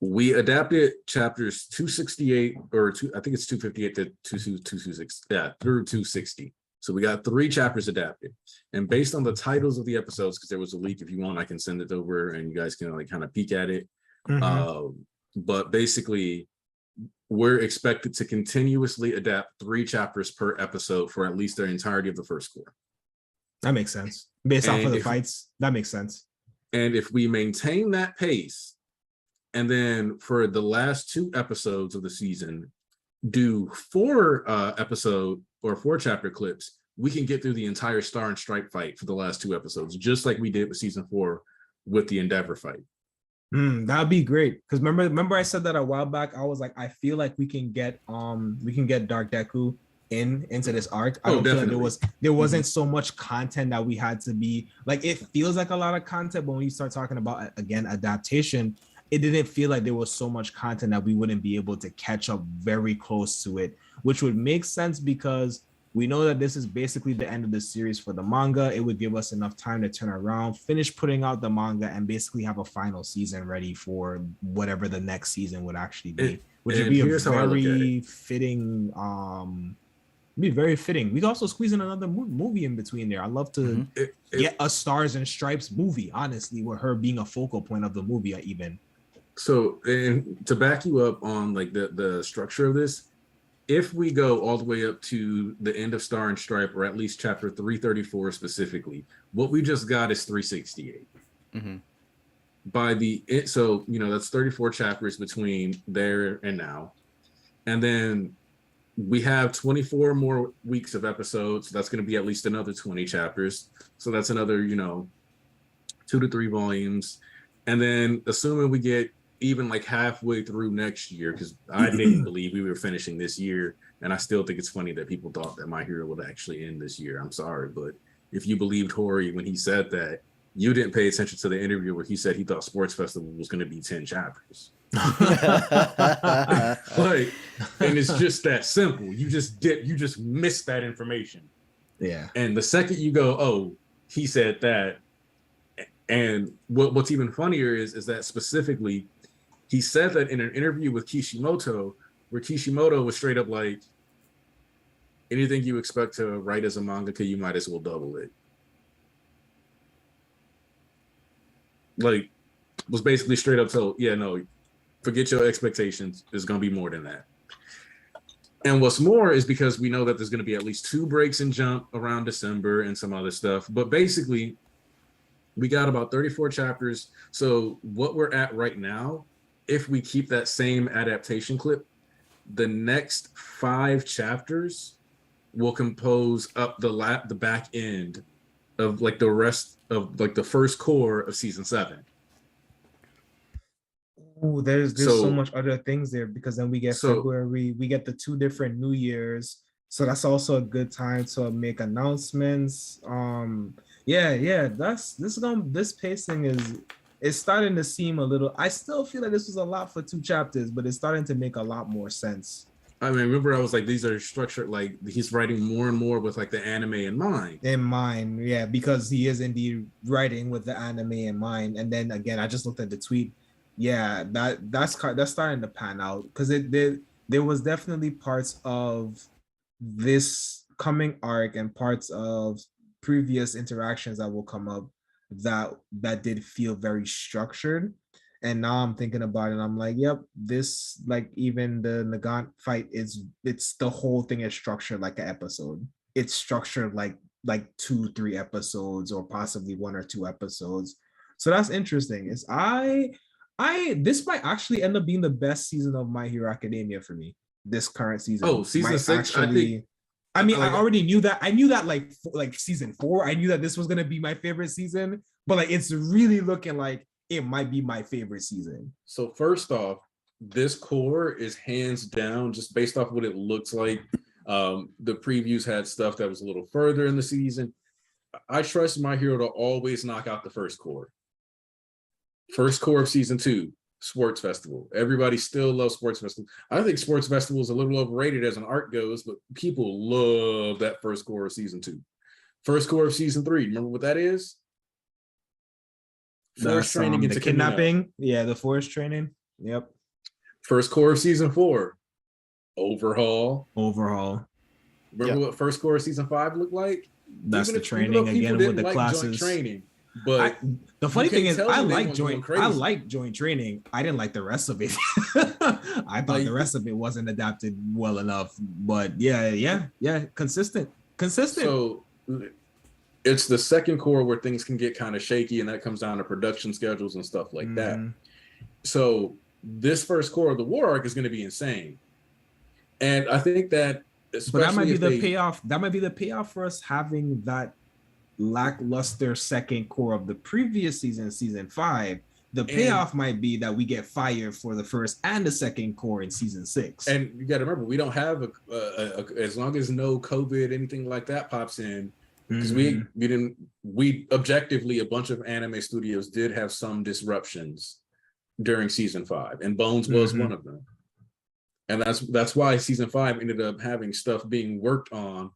We adapted chapters 268 or I think it's 258 to 226, through 260. So we got 3 chapters adapted, and based on the titles of the episodes, because there was a leak. If you want, I can send it over, and you guys can like kind of peek at it. But basically, we're expected to continuously adapt 3 chapters per episode for at least the entirety of the first core. That makes sense. Based off of the fights, that makes sense. And if we maintain that pace, and then for the last 2 episodes of the season, do 4 episode or 4 chapter clips, we can get through the entire Star and Stripe fight for the last 2 episodes, just like we did with season 4 with the Endeavor fight. That would be great. Because remember I said that a while back. I was like, I feel like we can get Dark Deku into this arc. I don't feel like there wasn't so much content that we had to be like, it feels like a lot of content, but when you start talking about again adaptation, it didn't feel like there was so much content that we wouldn't be able to catch up very close to it, which would make sense because we know that this is basically the end of the series for the manga. It would give us enough time to turn around, finish putting out the manga, and basically have a final season ready for whatever the next season would actually be, which would be a very fitting. Be very fitting. We could also squeeze in another movie in between there. I'd love to get a Stars and Stripes movie, honestly, with her being a focal point of the movie, even. So, and to back you up on like the structure of this, if we go all the way up to the end of Star and Stripe, or at least chapter 334 specifically, what we just got is 368. So that's 34 chapters between there and now, and then we have 24 more weeks of episodes. That's going to be at least another 20 chapters. So that's another 2 to 3 volumes, and then assuming we get even like halfway through next year, because I didn't believe we were finishing this year, and I still think it's funny that people thought that My Hero would actually end this year. I'm sorry, but if you believed Hori when he said that, you didn't pay attention to the interview where he said he thought Sports Festival was going to be 10 chapters. Like, and it's just that simple. You just missed that information. Yeah. And the second you go, oh, he said that, and what's even funnier is that specifically, he said that in an interview with Kishimoto, where Kishimoto was straight up like, anything you expect to write as a mangaka, you might as well double it. Like, was basically straight up told, yeah, no, forget your expectations. There's going to be more than that. And what's more is because we know that there's going to be at least 2 breaks in Jump around December and some other stuff. But basically, we got about 34 chapters. So what we're at right now, if we keep that same adaptation clip, the next 5 chapters will compose up the back end of like the rest of like the first core of season 7. Oh, there's so much other things there, because then we get February, we get the 2 different New Years. So that's also a good time to make announcements. This pacing is starting to seem a little. I still feel like this was a lot for 2 chapters, but it's starting to make a lot more sense. I mean, remember I was like, these are structured like he's writing more and more with like the anime in mind. Yeah, because he is indeed writing with the anime in mind. And then again, I just looked at the tweet. Yeah, that's starting to pan out, because there was definitely parts of this coming arc and parts of previous interactions that will come up that did feel very structured. And now I'm thinking about it, I'm like, yep, this, like, even the Nagant fight it's the whole thing is structured like an episode. It's structured like 2-3 episodes, or possibly 1 or 2 episodes. So that's interesting. This might actually end up being the best season of My Hero Academia for me. This current season. Oh, season 6. I already knew that. I knew that like season 4. I knew that this was gonna be my favorite season. but like it's really looking like it might be my favorite season. So first off, this core is hands down just based off what it looks like. The previews had stuff that was a little further in the season. I trust My Hero to always knock out the first core. First core of season 2, Sports Festival. Everybody still loves Sports Festival. I think Sports Festival is a little overrated as an art goes, but people love that first core of season 2. First core of season 3, remember what that is? Forced training into the kidnapping. Yeah, the forced training. Yep. First core of season 4, Overhaul. Remember what first core of season 5 looked like? That's the training again with the classes. Training, but the funny thing is, I like joint training. I didn't like the rest of it. I thought the rest of it wasn't adapted well enough. But yeah, consistent. So it's the second core where things can get kind of shaky, and that comes down to production schedules and stuff like that. So this first core of the war arc is going to be insane, and I think that. But that might be the payoff. That might be the payoff for us having that lackluster second core of the previous season, season 5. The payoff might be that we get fired for the first and the second core in season 6. And you got to remember, we don't have as long as no COVID, anything like that pops in, because we objectively, a bunch of anime studios did have some disruptions during season 5, and Bones was one of them. And that's why season 5 ended up having stuff being worked on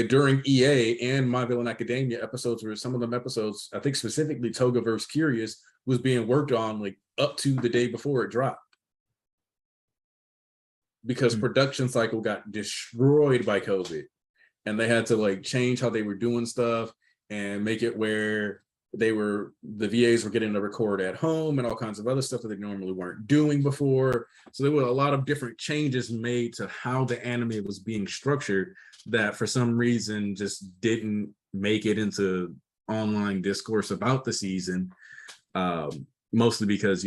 during EA and My Villain Academia episodes, where some of them episodes, I think specifically Toga vs. Curious, was being worked on like up to the day before it dropped. Because production cycle got destroyed by COVID. And they had to like change how they were doing stuff and make it where the VAs were getting to record at home and all kinds of other stuff that they normally weren't doing before. So there were a lot of different changes made to how the anime was being structured that for some reason just didn't make it into online discourse about the season. Mostly because,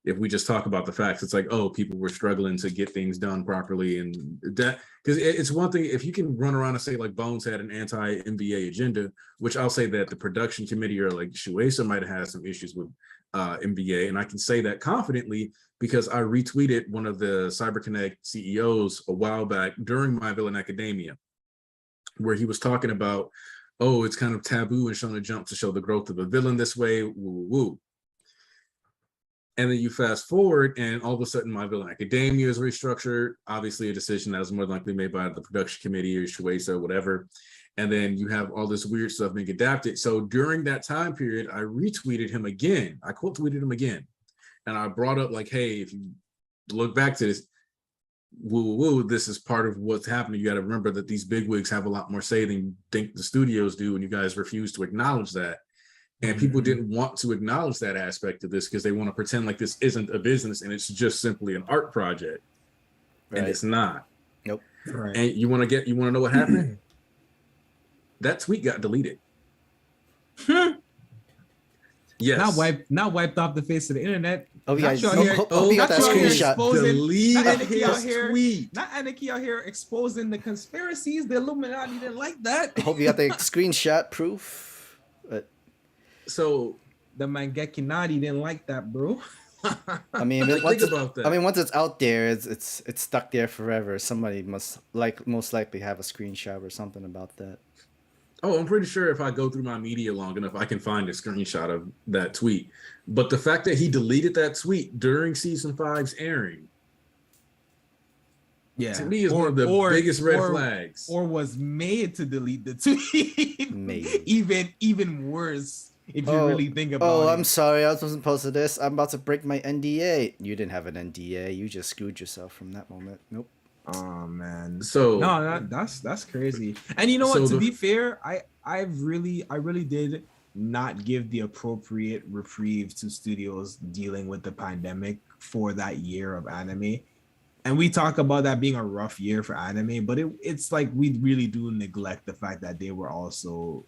if we just talk about the facts, it's like, oh, people were struggling to get things done properly. And that, because it's one thing, if you can run around and say like Bones had an anti-MBA agenda, which I'll say that the production committee or like Shueisha might have had some issues with MBA. And I can say that confidently because I retweeted one of the CyberConnect CEOs a while back during My Villain Academia, where he was talking about, oh, it's kind of taboo in Shonen Jump to show the growth of a villain this way, woo, woo, woo. And then you fast forward and all of a sudden My Villain Academia is restructured, obviously a decision that was more likely made by the production committee or Shueisha or whatever. And then you have all this weird stuff being adapted. So during that time period, I retweeted him again. I quote tweeted him again. And I brought up like, hey, if you look back to this, woo, woo, this is part of what's happening. You got to remember that these bigwigs have a lot more say than you think the studios do, and you guys refuse to acknowledge that. And people didn't want to acknowledge that aspect of this because they want to pretend like this isn't a business and it's just simply an art project. Right. And it's not. Nope. Right. And you want to know what happened? That tweet got deleted. Yes. Not wiped off the face of the internet. Oh, yeah. Hope you got that screenshot. Deleted his tweet. Not Aniki out here exposing the conspiracies. The Illuminati didn't like that. Hope you got the screenshot proof. So the Mangeki Nadi didn't like that, bro. I mean, once it's out there, it's stuck there forever. Somebody most likely have a screenshot or something about that. Oh, I'm pretty sure if I go through my media long enough, I can find a screenshot of that tweet. But the fact that he deleted that tweet during season 5's airing, to me is one of the biggest red flags. Or was made to delete the tweet. Even worse. If you really think about it. Oh, I'm sorry. I wasn't supposed to this. I'm about to break my NDA. You didn't have an NDA. You just screwed yourself from that moment. Nope. Oh man. So no, that's crazy. And you know what? To be fair, I really did not give the appropriate reprieve to studios dealing with the pandemic for that year of anime. And we talk about that being a rough year for anime, but it's like we really do neglect the fact that they were also,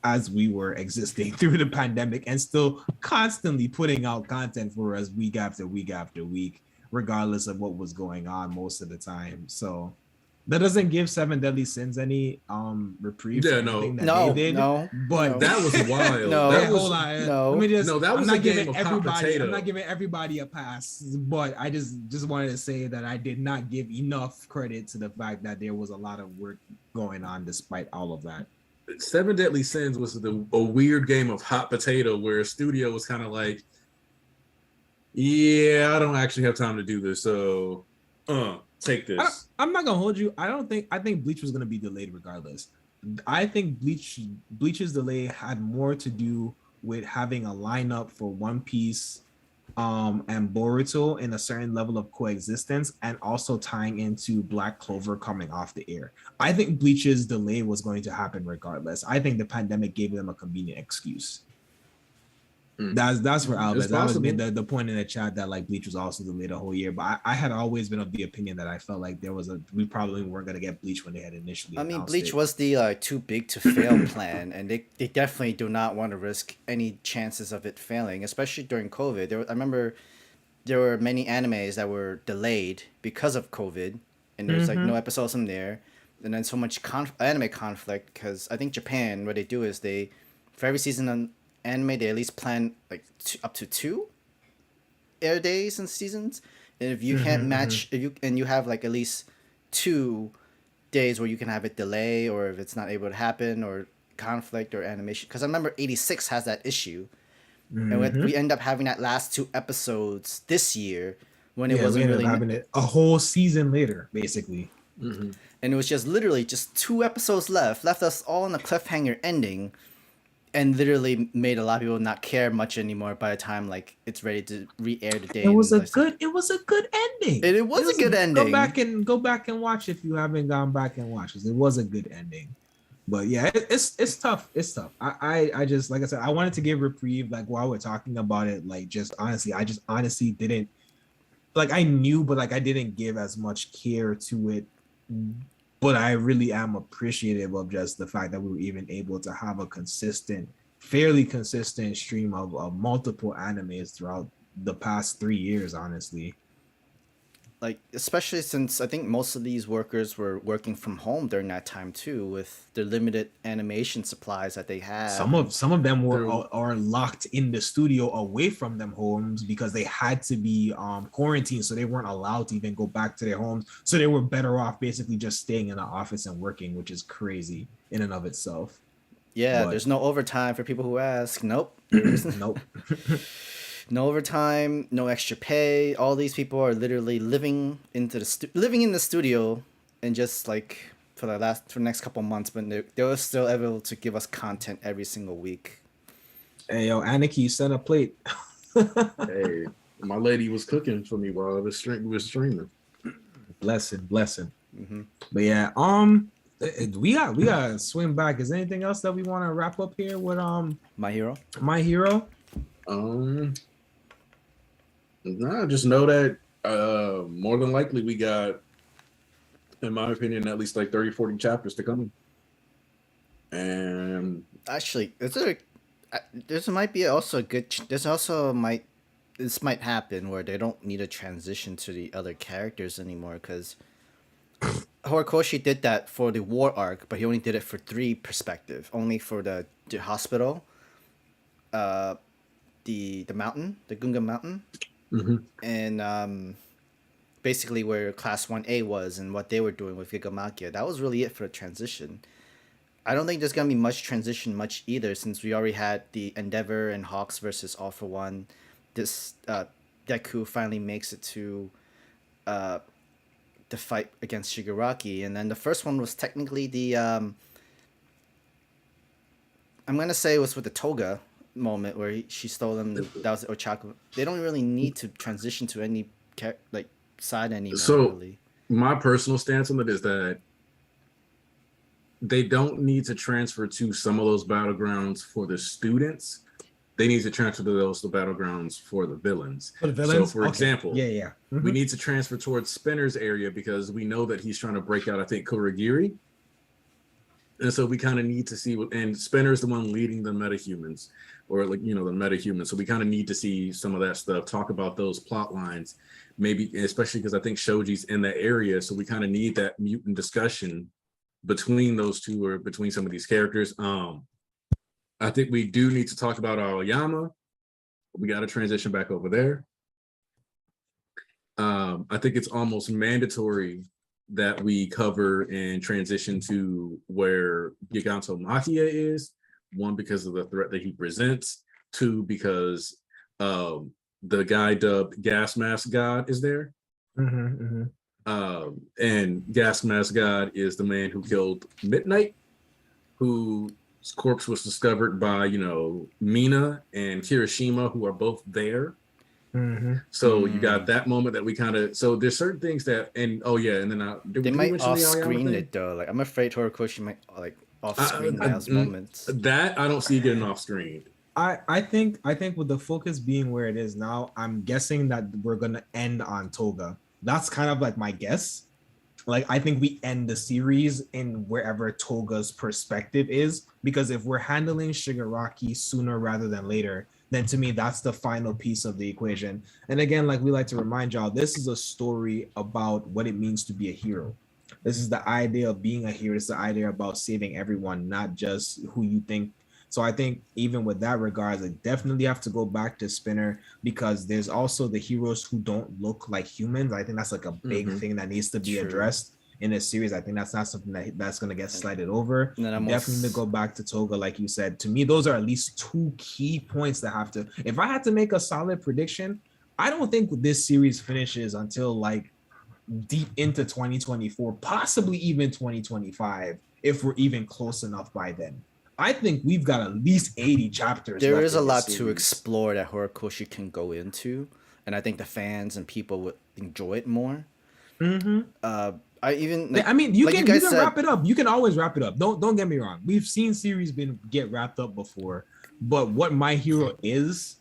as we were existing through the pandemic and still constantly putting out content for us week after week after week, regardless of what was going on most of the time. So that doesn't give Seven Deadly Sins any reprieve. Yeah, for no. anything that No, they did. no, But no. That was wild. No. That yeah, was hold on. no. Let me just. No, that was I'm a not game giving of hot everybody. potato. I'm not giving everybody a pass, but I just wanted to say that I did not give enough credit to the fact that there was a lot of work going on despite all of that. Seven Deadly Sins was a weird game of hot potato where a studio was kind of like, yeah, I don't actually have time to do this, so take this. I'm not gonna hold you. I think Bleach was gonna be delayed regardless. I think Bleach's delay had more to do with having a lineup for One Piece and Boruto in a certain level of coexistence, and also tying into Black Clover coming off the air. I think Bleach's delay was going to happen regardless. I think the pandemic gave them a convenient excuse. That's where Albert. That was the point in the chat that like Bleach was also delayed a whole year. But I had always been of the opinion that I felt like we probably weren't gonna get Bleach when they had initially. I mean, Bleach was the too big to fail plan, and they definitely do not want to risk any chances of it failing, especially during COVID. I remember there were many animes that were delayed because of COVID, and there's like no episodes in there, and then so much anime conflict because I think Japan, what they do is for every season on anime, they at least plan like up to 2 air days and seasons, and if you can't match, if you have like at least 2 days where you can have it delay, or if it's not able to happen, or conflict or animation, because I remember 86 has that issue, and we end up having that last 2 episodes this year when it wasn't really having it a whole season later basically, and it was just literally just 2 episodes left us all on a cliffhanger ending. And literally made a lot of people not care much anymore by the time like it's ready to re-air the day. It was a good ending. It was a good ending. Go back and watch if you haven't gone back and watched, because it was a good ending. But yeah, it's tough. It's tough. I just, like I said, I wanted to give reprieve like while we're talking about it. Like just honestly, I just honestly didn't like, I knew, but like I didn't give as much care to it. But I really am appreciative of just the fact that we were even able to have a fairly consistent stream of multiple animes throughout the past 3 years, honestly. Like, especially since I think most of these workers were working from home during that time too, with the limited animation supplies that they had. Some of them are locked in the studio away from them homes because they had to be quarantined, so they weren't allowed to even go back to their homes. So they were better off basically just staying in the office and working, which is crazy in and of itself. Yeah, there's no overtime for people who ask. Nope. Nope. No overtime, no extra pay. All these people are literally living in the studio, and just like for the next couple of months, but they were still able to give us content every single week. Hey yo, Aniki, send a plate. Hey, my lady was cooking for me while I was streaming. Blessing. But yeah, we got swim back. Is there anything else that we want to wrap up here with My Hero? No, just know that more than likely we got, in my opinion, at least like 30-40 chapters to come. And actually, this might happen where they don't need to transition to the other characters anymore, because Horikoshi did that for the war arc, but he only did it for 3 perspective, only for the hospital, the mountain, the Gunga Mountain, and basically where Class 1A was and what they were doing with Gigamakia. That was really it for the transition. I don't think there's going to be much transition either, since we already had the Endeavor and Hawks versus All for One. This Deku finally makes it to the fight against Shigaraki, and then the first one was technically the I'm going to say it was with the Toga moment where she stole them. That was Ochako. They don't really need to transition to any side anymore. So really. My personal stance on it is that they don't need to transfer to some of those battlegrounds for the students. They need to transfer to the battlegrounds for the villains. So, for example, we need to transfer towards Spinner's area because we know that he's trying to break out, I think, Kurogiri. And so we kind of need to see what, and Spinner is the one leading the metahumans, or like, you know, the metahumans. So we kind of need to see some of that stuff, talk about those plot lines, maybe, especially because I think Shoji's in that area. So we kind of need that mutant discussion between those two, or between some of these characters. I think we do need to talk about Aoyama. We got to transition back over there. I think it's almost mandatory that we cover and transition to where Giganto Machia is. One, because of the threat that he presents. Two, because the guy dubbed Gas Mask God is there. And Gas Mask God is the man who killed Midnight, whose corpse was discovered by, you know, Mina and Kirishima, who are both there. So you got that moment that we kind of, so there's certain things that, and oh yeah, and then they might off-screen it though. Like I'm afraid Horikoshi might like off-screen those moments. That I don't see getting off-screen. I think with the focus being where it is now, I'm guessing that we're gonna end on Toga. That's kind of like my guess. Like I think we end the series in wherever Toga's perspective is, because if we're handling Shigaraki sooner rather than later, then to me that's the final piece of the equation. And again, like we like to remind y'all, this is a story about what it means to be a hero. This is the idea of being a hero. It's the idea about saving everyone, not just who you think. So I think even with that regards, I definitely have to go back to Spinner, because there's also the heroes who don't look like humans. I think that's like a big thing that needs to be addressed in a series. I think that's not something that's going to get slighted over. Definitely go back to Toga, like you said. To me, those are at least two key points that have to, if I had to make a solid prediction, I don't think this series finishes until like deep into 2024, possibly even 2025, if we're even close enough by then. I think we've got at least 80 chapters. There is a lot to explore that Horikoshi can go into, and I think the fans and people would enjoy it more. I even like, I mean, you can said, wrap it up. You can always wrap it up. Don't get me wrong. We've seen series get wrapped up before, but what My Hero is,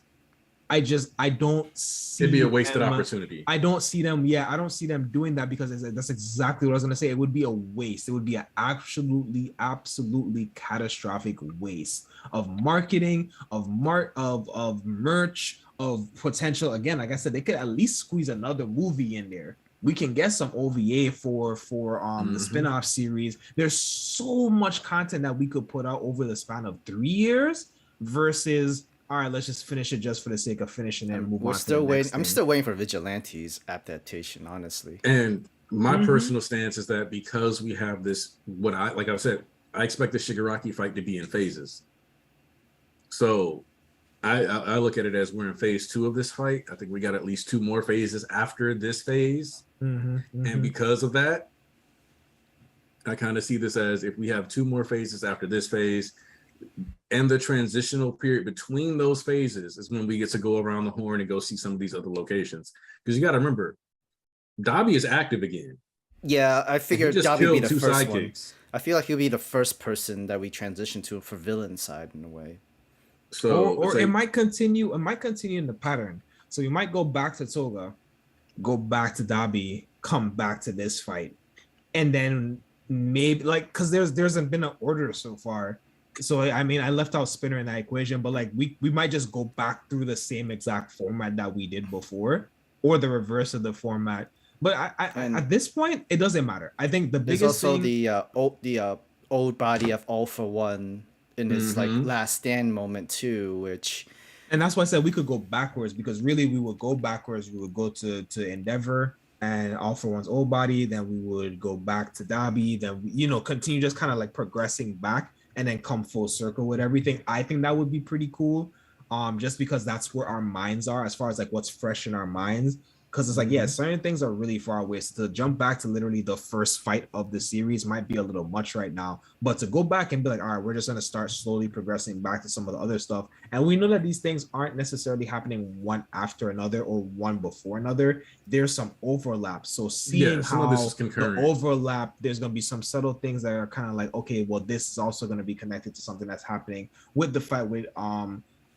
I don't see. It'd be a wasted opportunity. I don't see them. Yeah, I don't see them doing that, because that's exactly what I was gonna say. It would be a waste. It would be an absolutely catastrophic waste of marketing, of merch, of potential. Again, like I said, they could at least squeeze another movie in there. We can get some OVA for the spin-off series. There's so much content that we could put out over the span of 3 years versus, all right, let's just finish it just for the sake of finishing and move on. I'm still waiting for Vigilante's adaptation, honestly. And my personal stance is that because we have this, like I said, I expect the Shigaraki fight to be in phases. So I look at it as we're in phase 2 of this fight. I think we got at least 2 more phases after this phase. And because of that, I kind of see this as, if we have 2 more phases after this phase, and the transitional period between those phases is when we get to go around the horn and go see some of these other locations. Because you got to remember, Dabi is active again. Yeah, I figured Dabi would be the first one. I feel like he'll be the first person that we transition to for villain side in a way. So or it might continue. It might continue in the pattern. So you might go back to Toga, go back to Dabi, come back to this fight, and then maybe like, because there hasn't been an order so far. So I mean, I left out Spinner in that equation, but like we might just go back through the same exact format that we did before, or the reverse of the format. But I at this point, it doesn't matter. I think the biggest thing. There's also the old body of All For One in his like last stand moment too, which. And that's why I said we could go backwards, because really we would go backwards. We would go to Endeavor and All For One's old body. Then we would go back to Dabi. Then continue just kind of like progressing back, and then come full circle with everything. I think that would be pretty cool. Just because that's where our minds are as far as like what's fresh in our minds. Because it's like, yeah, certain things are really far away. So to jump back to literally the first fight of the series might be a little much right now. But to go back and be like, all right, we're just going to start slowly progressing back to some of the other stuff. And we know that these things aren't necessarily happening one after another or one before another. There's some overlap. So seeing how the overlap, there's going to be some subtle things that are kind of like, okay, well, this is also going to be connected to something that's happening with the fight with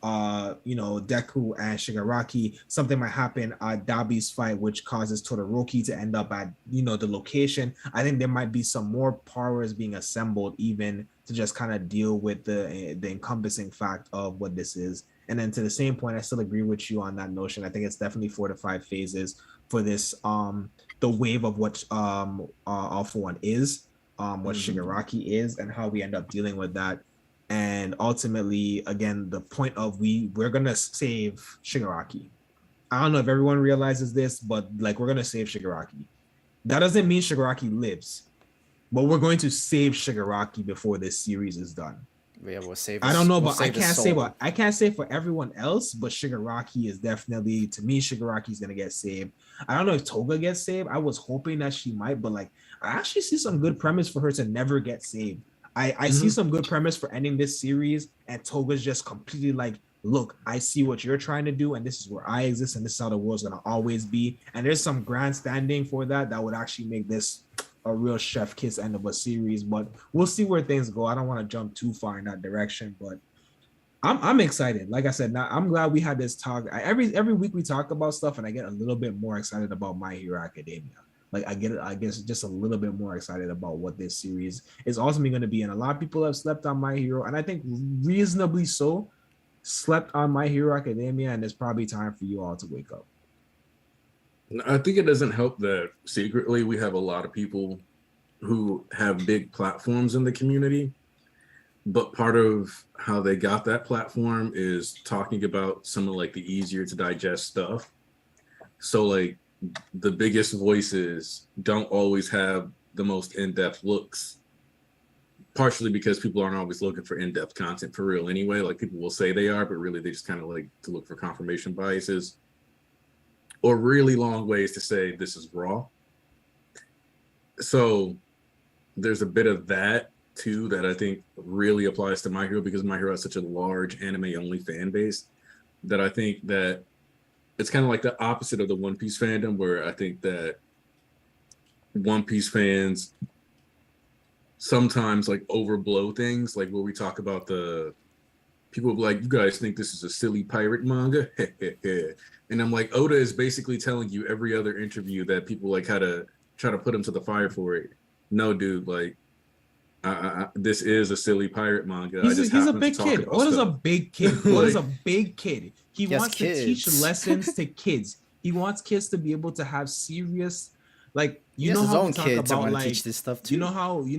Deku and Shigaraki, something might happen at Dabi's fight, which causes Todoroki to end up at, the location. I think there might be some more powers being assembled even to just kind of deal with the encompassing fact of what this is. And then to the same point, I still agree with you on that notion. I think it's definitely 4 to 5 phases for this, the wave of what All For One is, what Shigaraki is, and how we end up dealing with that. And ultimately, again, the point of we're gonna save Shigaraki. I don't know if everyone realizes this, but like we're gonna save Shigaraki. That doesn't mean Shigaraki lives, but we're going to save Shigaraki before this series is done. Yeah, we'll save. I don't know, but I can't say for everyone else, but Shigaraki is definitely, to me, Shigaraki's gonna get saved. I don't know if Toga gets saved. I was hoping that she might, but like I actually see some good premise for her to never get saved. I see some good premise for ending this series, and Toga's just completely like, look, I see what you're trying to do, and this is where I exist, and this is how the world's gonna always be. And there's some grandstanding for that would actually make this a real chef kiss end of a series. But we'll see where things go. I don't want to jump too far in that direction, but I'm excited. Like I said, now I'm glad we had this talk. Every week we talk about stuff, and I get a little bit more excited about My Hero Academia. Like I guess just a little bit more excited about what this series is ultimately going to be. And a lot of people have slept on My Hero, and I think reasonably so, slept on My Hero Academia, and it's probably time for you all to wake up. I think it doesn't help that secretly we have a lot of people who have big platforms in the community, but part of how they got that platform is talking about some of like the easier to digest stuff. So like the biggest voices don't always have the most in-depth looks, partially because people aren't always looking for in-depth content for real anyway. Like people will say they are, but really they just kind of like to look for confirmation biases or really long ways to say this is raw. So there's a bit of that too that I think really applies to My Hero, because My Hero has such a large anime only fan base that I think that it's kind of like the opposite of the One Piece fandom, where I think that One Piece fans sometimes like overblow things, like where we talk about the people like, you guys think this is a silly pirate manga? And I'm like, Oda is basically telling you every other interview that people like how to try to put him to the fire for it. No, dude, like this is a silly pirate manga. He's a big kid. Oda's a big kid. Oda's a big kid. He wants to teach lessons to kids. He wants kids to be able to have serious, like, you know how we talk about like teach this stuff too. You know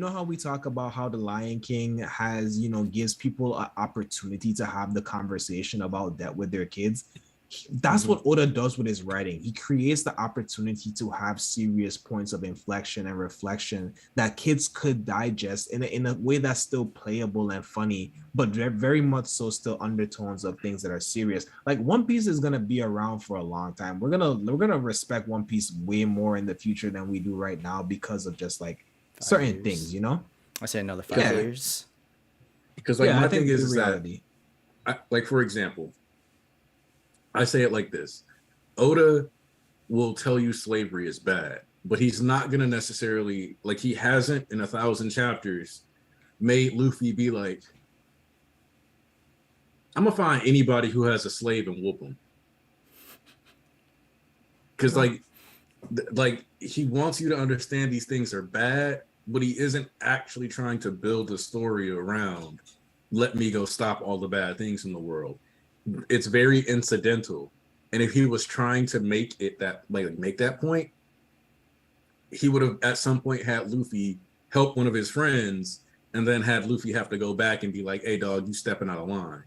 how we talk about how the Lion King has, gives people an opportunity to have the conversation about that with their kids. That's what Oda does with his writing. He creates the opportunity to have serious points of inflection and reflection that kids could digest in a way that's still playable and funny, but very much so still undertones of things that are serious. Like One Piece is gonna be around for a long time. We're gonna respect One Piece way more in the future than we do right now because of just like 5 certain years. Things, I say another 5 years. Because like my thing is reality. Like for example, I say it like this: Oda will tell you slavery is bad, but he's not gonna necessarily, like, he hasn't in 1,000 chapters made Luffy be like, I'm gonna find anybody who has a slave and whoop him. Because like he wants you to understand these things are bad, but he isn't actually trying to build a story around, let me go stop all the bad things in the world. It's very incidental, and if he was trying to make it that make that point, he would have at some point had Luffy help one of his friends, and then had Luffy have to go back and be like, "Hey, dog, you stepping out of line."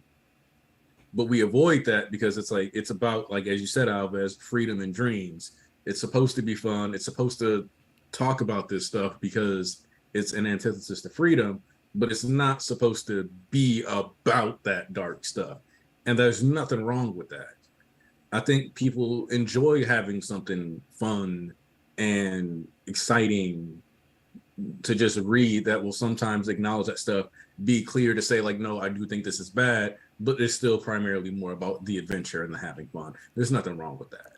But we avoid that because it's about, like as you said, Alves, freedom and dreams. It's supposed to be fun. It's supposed to talk about this stuff because it's an antithesis to freedom, but it's not supposed to be about that dark stuff. And there's nothing wrong with that. I think people enjoy having something fun and exciting to just read that will sometimes acknowledge that stuff, be clear to say like, no, I do think this is bad, but it's still primarily more about the adventure and the having fun. There's nothing wrong with that.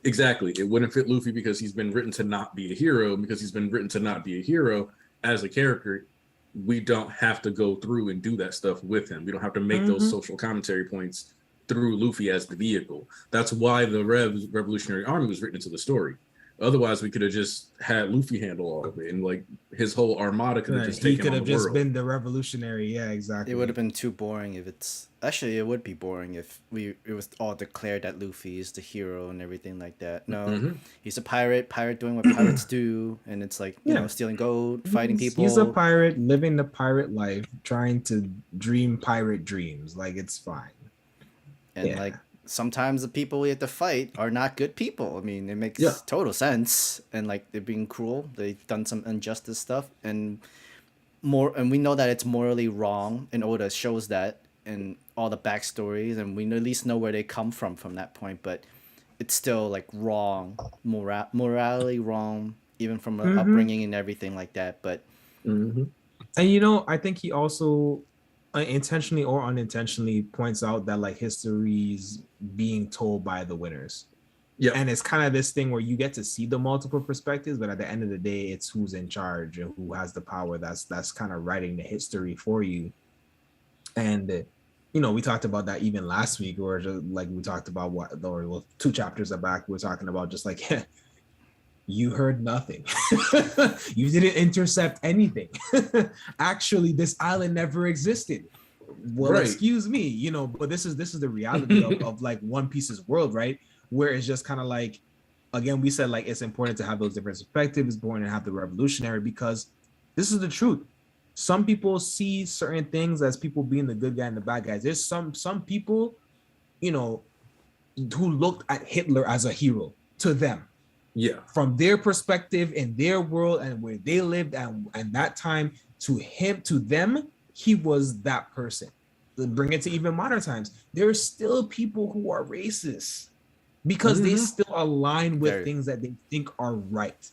Exactly. It wouldn't fit Luffy because he's been written to not be a hero, because he's been written to not be a hero as a character. we don't have to go through and do that stuff with him. We don't have to make those social commentary points through Luffy as the vehicle. That's why the Revolutionary Army was written into the story. Otherwise, we could have just had Luffy handle all of it, and like his whole armada could have just taken on the world. He could have just been the revolutionary. Yeah, exactly. It would have been too boring if it's actually. It would be boring if it was all declared that Luffy is the hero and everything like that. No, he's a pirate doing what pirates do, and it's like you know, stealing gold, fighting people. He's a pirate living the pirate life, trying to dream pirate dreams. Like it's fine. And like sometimes the people we have to fight are not good people. I mean, it makes total sense. And like they're being cruel. They've done some injustice stuff, and we know that it's morally wrong. And Oda shows that in all the backstories, and we at least know where they come from that point. But it's still like wrong, morally wrong, even from an upbringing and everything like that. But and you know, I think he also intentionally or unintentionally points out that like history's being told by the winners. Yeah. And it's kind of this thing where you get to see the multiple perspectives, but at the end of the day, it's who's in charge and who has the power that's kind of writing the history for you. And you know, we talked about that even last week, or just like we talked about or 2 chapters back, we were talking about just like you heard nothing. You didn't intercept anything. Actually, this island never existed. Well, excuse me, you know, but this is the reality of like One Piece's world, right? Where it's just kind of like, again, we said like it's important to have those different perspectives, it's important to have the revolutionary, because this is the truth. Some people see certain things as people being the good guy and the bad guys. There's some people, you know, who looked at Hitler as a hero to them. Yeah, from their perspective in their world and where they lived and that time, to them, he was that person. Bring it to even modern times. There are still people who are racist because they still align with things that they think are right.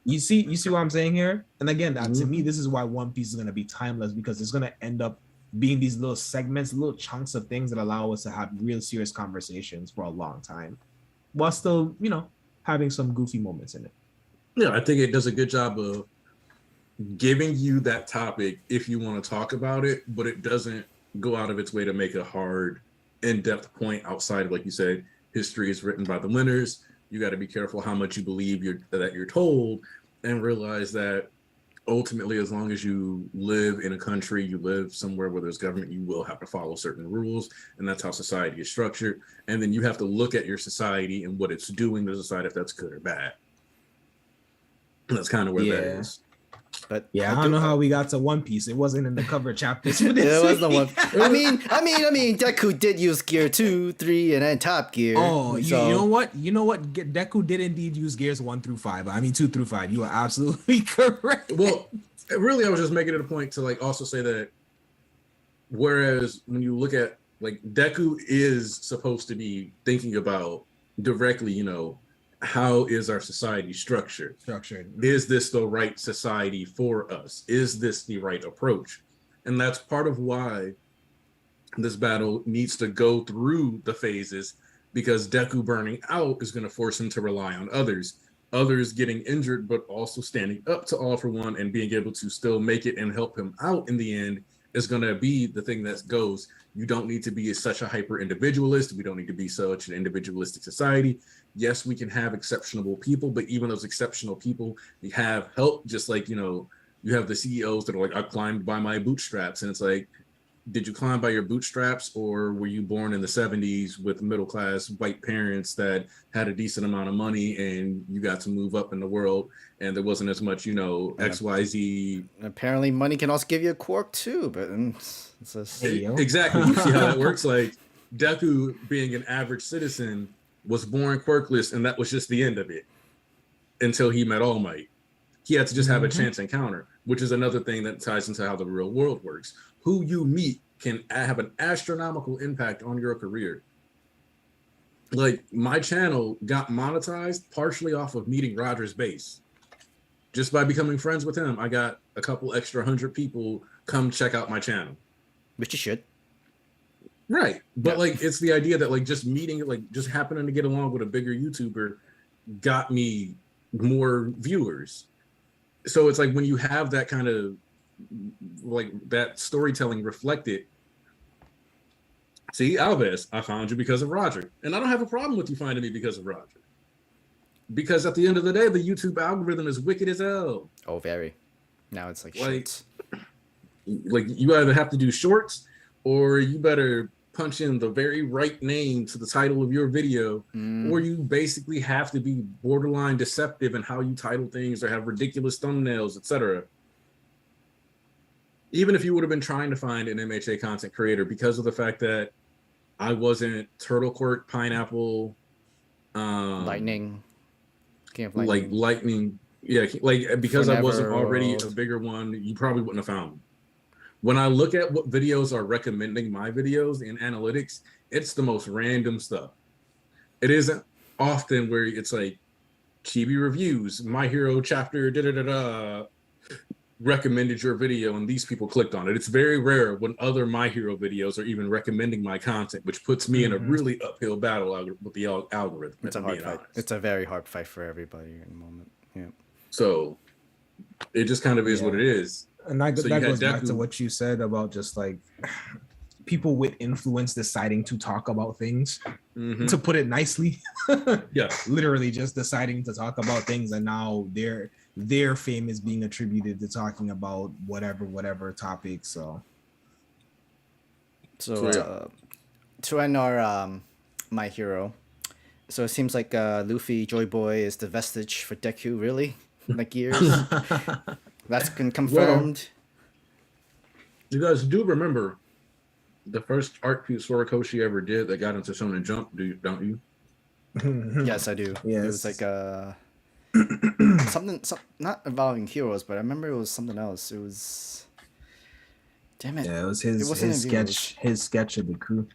You see what I'm saying here? And again, to me, this is why One Piece is going to be timeless, because it's going to end up being these little segments, little chunks of things that allow us to have real serious conversations for a long time, while still, you know, having some goofy moments in it. Yeah, I think it does a good job of giving you that topic if you want to talk about it, but it doesn't go out of its way to make a hard, in-depth point outside of, like you said, history is written by the winners. You got to be careful how much you believe that you're told, and realize that ultimately, as long as you live in a country, you live somewhere where there's government, you will have to follow certain rules, and that's how society is structured. And then you have to look at your society and what it's doing to decide if that's good or bad. And that's kind of where that is. But yeah, I don't know how we got to One Piece. It wasn't in the cover chapters. It was the one. I mean, Deku did use Gear 2, 3, and then Top Gear. Oh, so. You know what? Deku did indeed use Gears 1 through 5. I mean, 2 through 5. You are absolutely correct. Well, really, I was just making it a point to like also say that, whereas when you look at like Deku is supposed to be thinking about directly, you know, how is our society structured? Is this the right society for us? Is this the right approach? And that's part of why this battle needs to go through the phases, because Deku burning out is going to force him to rely on others getting injured, but also standing up to All for One and being able to still make it and help him out in the end is going to be the thing that goes. You don't need to be such a hyper individualist. We don't need to be such an individualistic society. Yes, we can have exceptional people, but even those exceptional people, we have help. Just like, you know, you have the CEOs that are like, I climbed by my bootstraps. And it's like, did you climb by your bootstraps, or were you born in the 70s with middle-class white parents that had a decent amount of money and you got to move up in the world and there wasn't as much, you know, XYZ. Apparently money can also give you a quirk too, but exactly. You see how that works? Like Deku, being an average citizen, was born quirkless, and that was just the end of it until he met All Might. He had to just have a chance encounter, which is another thing that ties into how the real world works. Who you meet can have an astronomical impact on your career. Like my channel got monetized partially off of meeting Roger's base. Just by becoming friends with him, I got a couple extra 100 people come check out my channel. Which you should. Right. But like, it's the idea that like just meeting, like just happening to get along with a bigger YouTuber got me more viewers. So it's like when you have that kind of like that storytelling reflected. See, Alves, I found you because of Roger. And I don't have a problem with you finding me because of Roger. Because at the end of the day, the YouTube algorithm is wicked as hell. Oh, very. Now it's like Like, shorts. like you either have to do shorts or you better punch in the very right name to the title of your video, or you basically have to be borderline deceptive in how you title things or have ridiculous thumbnails, etc. Even if you would have been trying to find an MHA content creator, because of the fact that I wasn't Turtle Quirk, Pineapple, Lightning. King of like Lightning. Lightning, yeah, like because I wasn't Forever already World. a bigger one, you probably wouldn't have found me. When I look at what videos are recommending my videos in analytics, it's the most random stuff. It isn't often where it's like Chibi Reviews, My Hero chapter, recommended your video and these people clicked on it. It's very rare when other My Hero videos are even recommending my content, which puts me in a really uphill battle with the algorithm. It's a hard fight. It's a very hard fight for everybody in the moment. Yeah. So it just kind of is what it is. And that So goes back Deku. to what you said about just like people with influence deciding to talk about things, to put it nicely. Yeah. Literally just deciding to talk about things, and now their fame is being attributed to talking about whatever topic. So to end our My Hero, so it seems like Luffy Joy Boy is the vestige for Deku, really? Like years? That's been confirmed. Well, you guys do remember the first art piece Horikoshi ever did that got into Shonen Jump, don't you? Yes, I do. Yes. It was like something not involving heroes, but I remember it was something else. It was, damn it. Yeah, it was his sketch of the crew.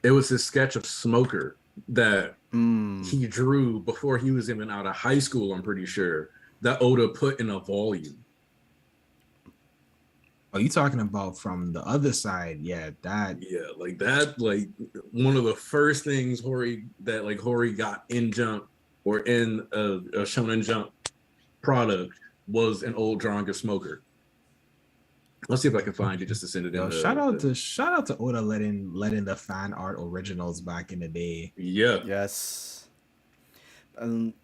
It was his sketch of Smoker that he drew before he was even out of high school, I'm pretty sure, that Oda put in a volume. Oh, you talking about from the other side? Yeah, like one of the first things Hori got in Jump or in a Shonen Jump product was an old drawing of Smoker. Let's see if I can find it just to send it in. Shout out to Oda letting the fan art originals back in the day. Yeah. Yes.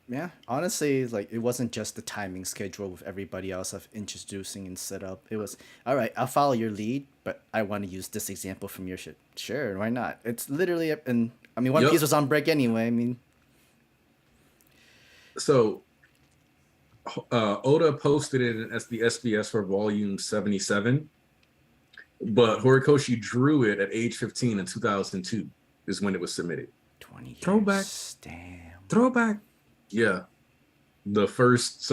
Yeah, honestly, like it wasn't just the timing schedule with everybody else of introducing and set up. It was, all right, I'll follow your lead, but I want to use this example from your shit. Sure, why not? It's literally, and I mean, One Piece was on break anyway. I mean, so Oda posted it as the SBS for volume 77, but Horikoshi drew it at age 15 in 2002 is when it was submitted. 20 years. Throwback. Damn. Throwback. Yeah. The first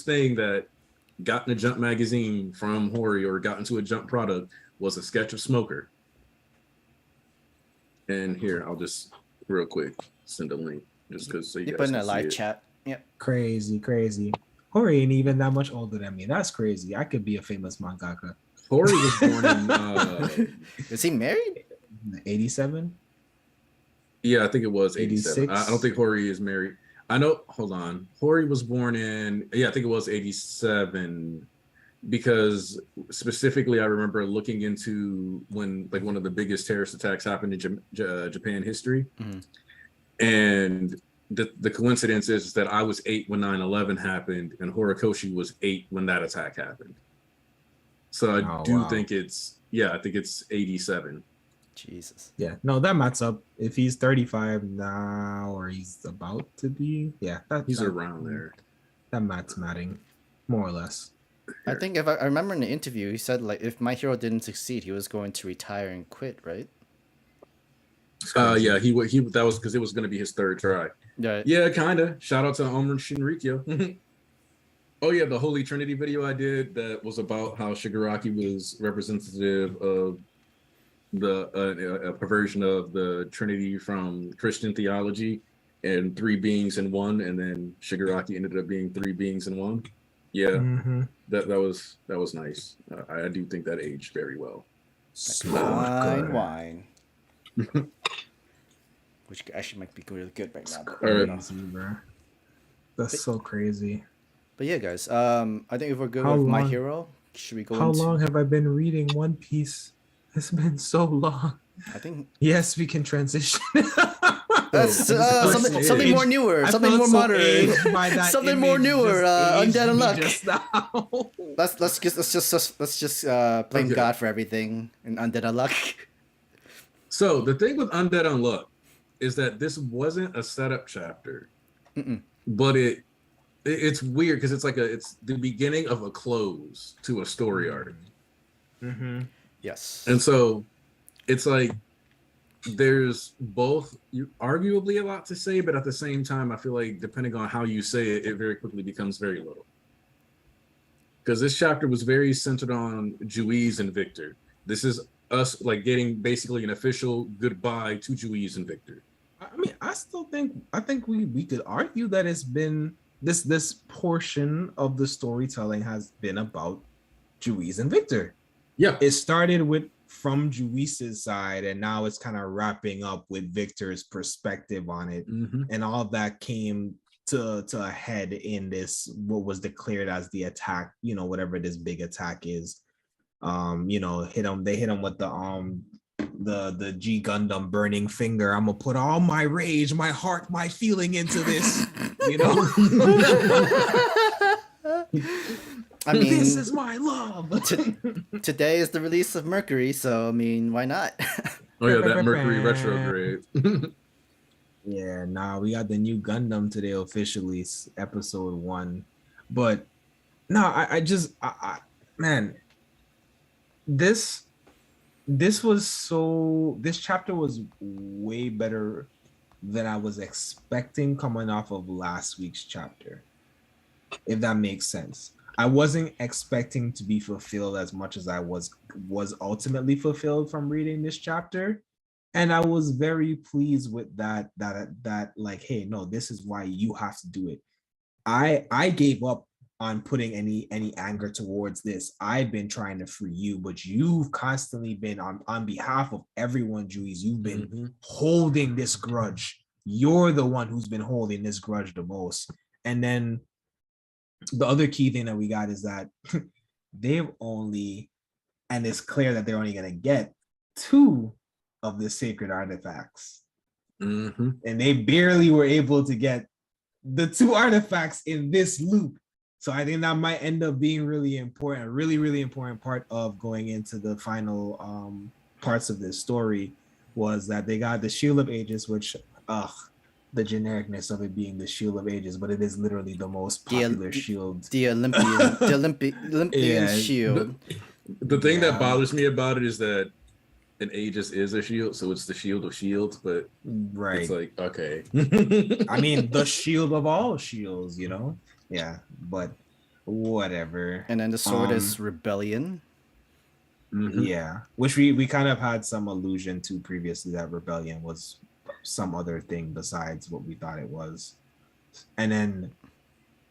thing that got in a Jump magazine from Hori or got into a Jump product was a sketch of Smoker. And here, I'll just real quick send a link just because so you put guys in can a live see chat. Yep. Crazy. Hori ain't even that much older than me. That's crazy. I could be a famous mangaka. Hori was born in Is he married? 87? Yeah, I think it was 87. 86? I don't think Hori is married. I know, hold on. Hori was born in, I think it was 87 because specifically I remember looking into when like one of the biggest terrorist attacks happened in Japan history. And the coincidence is that I was 8 when 9/11 happened and Horikoshi was 8 when that attack happened. So I think it's 87. Jesus. Yeah, no, that matches up. If he's 35 now, or he's about to be, he's around there. That matching, more or less. I think if I remember in the interview, he said like if My Hero didn't succeed, he was going to retire and quit, right? Yeah, he that was because it was going to be his third try. Yeah, kind of. Shout out to Omer Shinrikyo. Oh yeah, the Holy Trinity video I did that was about how Shigaraki was representative of a perversion of the Trinity from Christian theology and 3 beings in one, and then Shigaraki ended up being 3 beings in one. Yeah, that was nice. I do think that aged very well. Wine. Which actually might be really good right now. Crazy, bro. That's so crazy. But yeah, guys. I think if we're good How with My long? Hero, should we go How into? long have I been reading One Piece? It's been so long. I think Yes, we can transition. that's So, the something question something more is- newer, I something felt more so modern, aged by that something more image, newer. just aged Undead me Unluck. just now. Let's just blame Okay. God for everything in Undead Unluck. So the thing with Undead Unluck is that this wasn't a setup chapter, but it's weird because it's the beginning of a close to a story arc. Mm-hmm. Yes. And so it's like there's both arguably a lot to say, but at the same time, I feel like depending on how you say it, it very quickly becomes very little. Because this chapter was very centered on Juiz and Victor. This is us like getting basically an official goodbye to Juiz and Victor. I mean, I think we could argue that it's been this portion of the storytelling has been about Juiz and Victor. Yeah. It started with from Juiz's side, and now it's kind of wrapping up with Victor's perspective on it, and all of that came to a head in this what was declared as the attack, whatever this big attack is. They hit him with the G Gundam burning finger. I'm gonna put all my rage, my heart, my feeling into this. I mean, this is my love. Today is the release of Mercury, so I mean, why not? Oh yeah, that Mercury retrograde. Yeah, we got the new Gundam today officially, episode 1. But no, I man, this chapter was way better than I was expecting coming off of last week's chapter, if that makes sense. I wasn't expecting to be fulfilled as much as I was ultimately fulfilled from reading this chapter. And I was very pleased with that like, hey, no, this is why you have to do it. I gave up on putting any anger towards this. I've been trying to free you, but you've constantly been on behalf of everyone, Juiz. You've been holding this grudge. You're the one who's been holding this grudge the most. And then the other key thing that we got is that and it's clear that they're only going to get 2 of the sacred artifacts. And they barely were able to get the 2 artifacts in this loop. So I think that might end up being really important, a really, really important part of going into the final parts of this story was that they got the Shield of Ages, which, the genericness of it being the Shield of Ages, but it is literally the most popular shield. The Olympian shield. The thing that bothers me about it is that an Aegis is a shield, so it's the shield of shields, but it's like, okay. I mean, the shield of all shields, Yeah, but whatever. And then the sword is rebellion. Yeah, which we kind of had some allusion to previously, that rebellion was some other thing besides what we thought it was. And then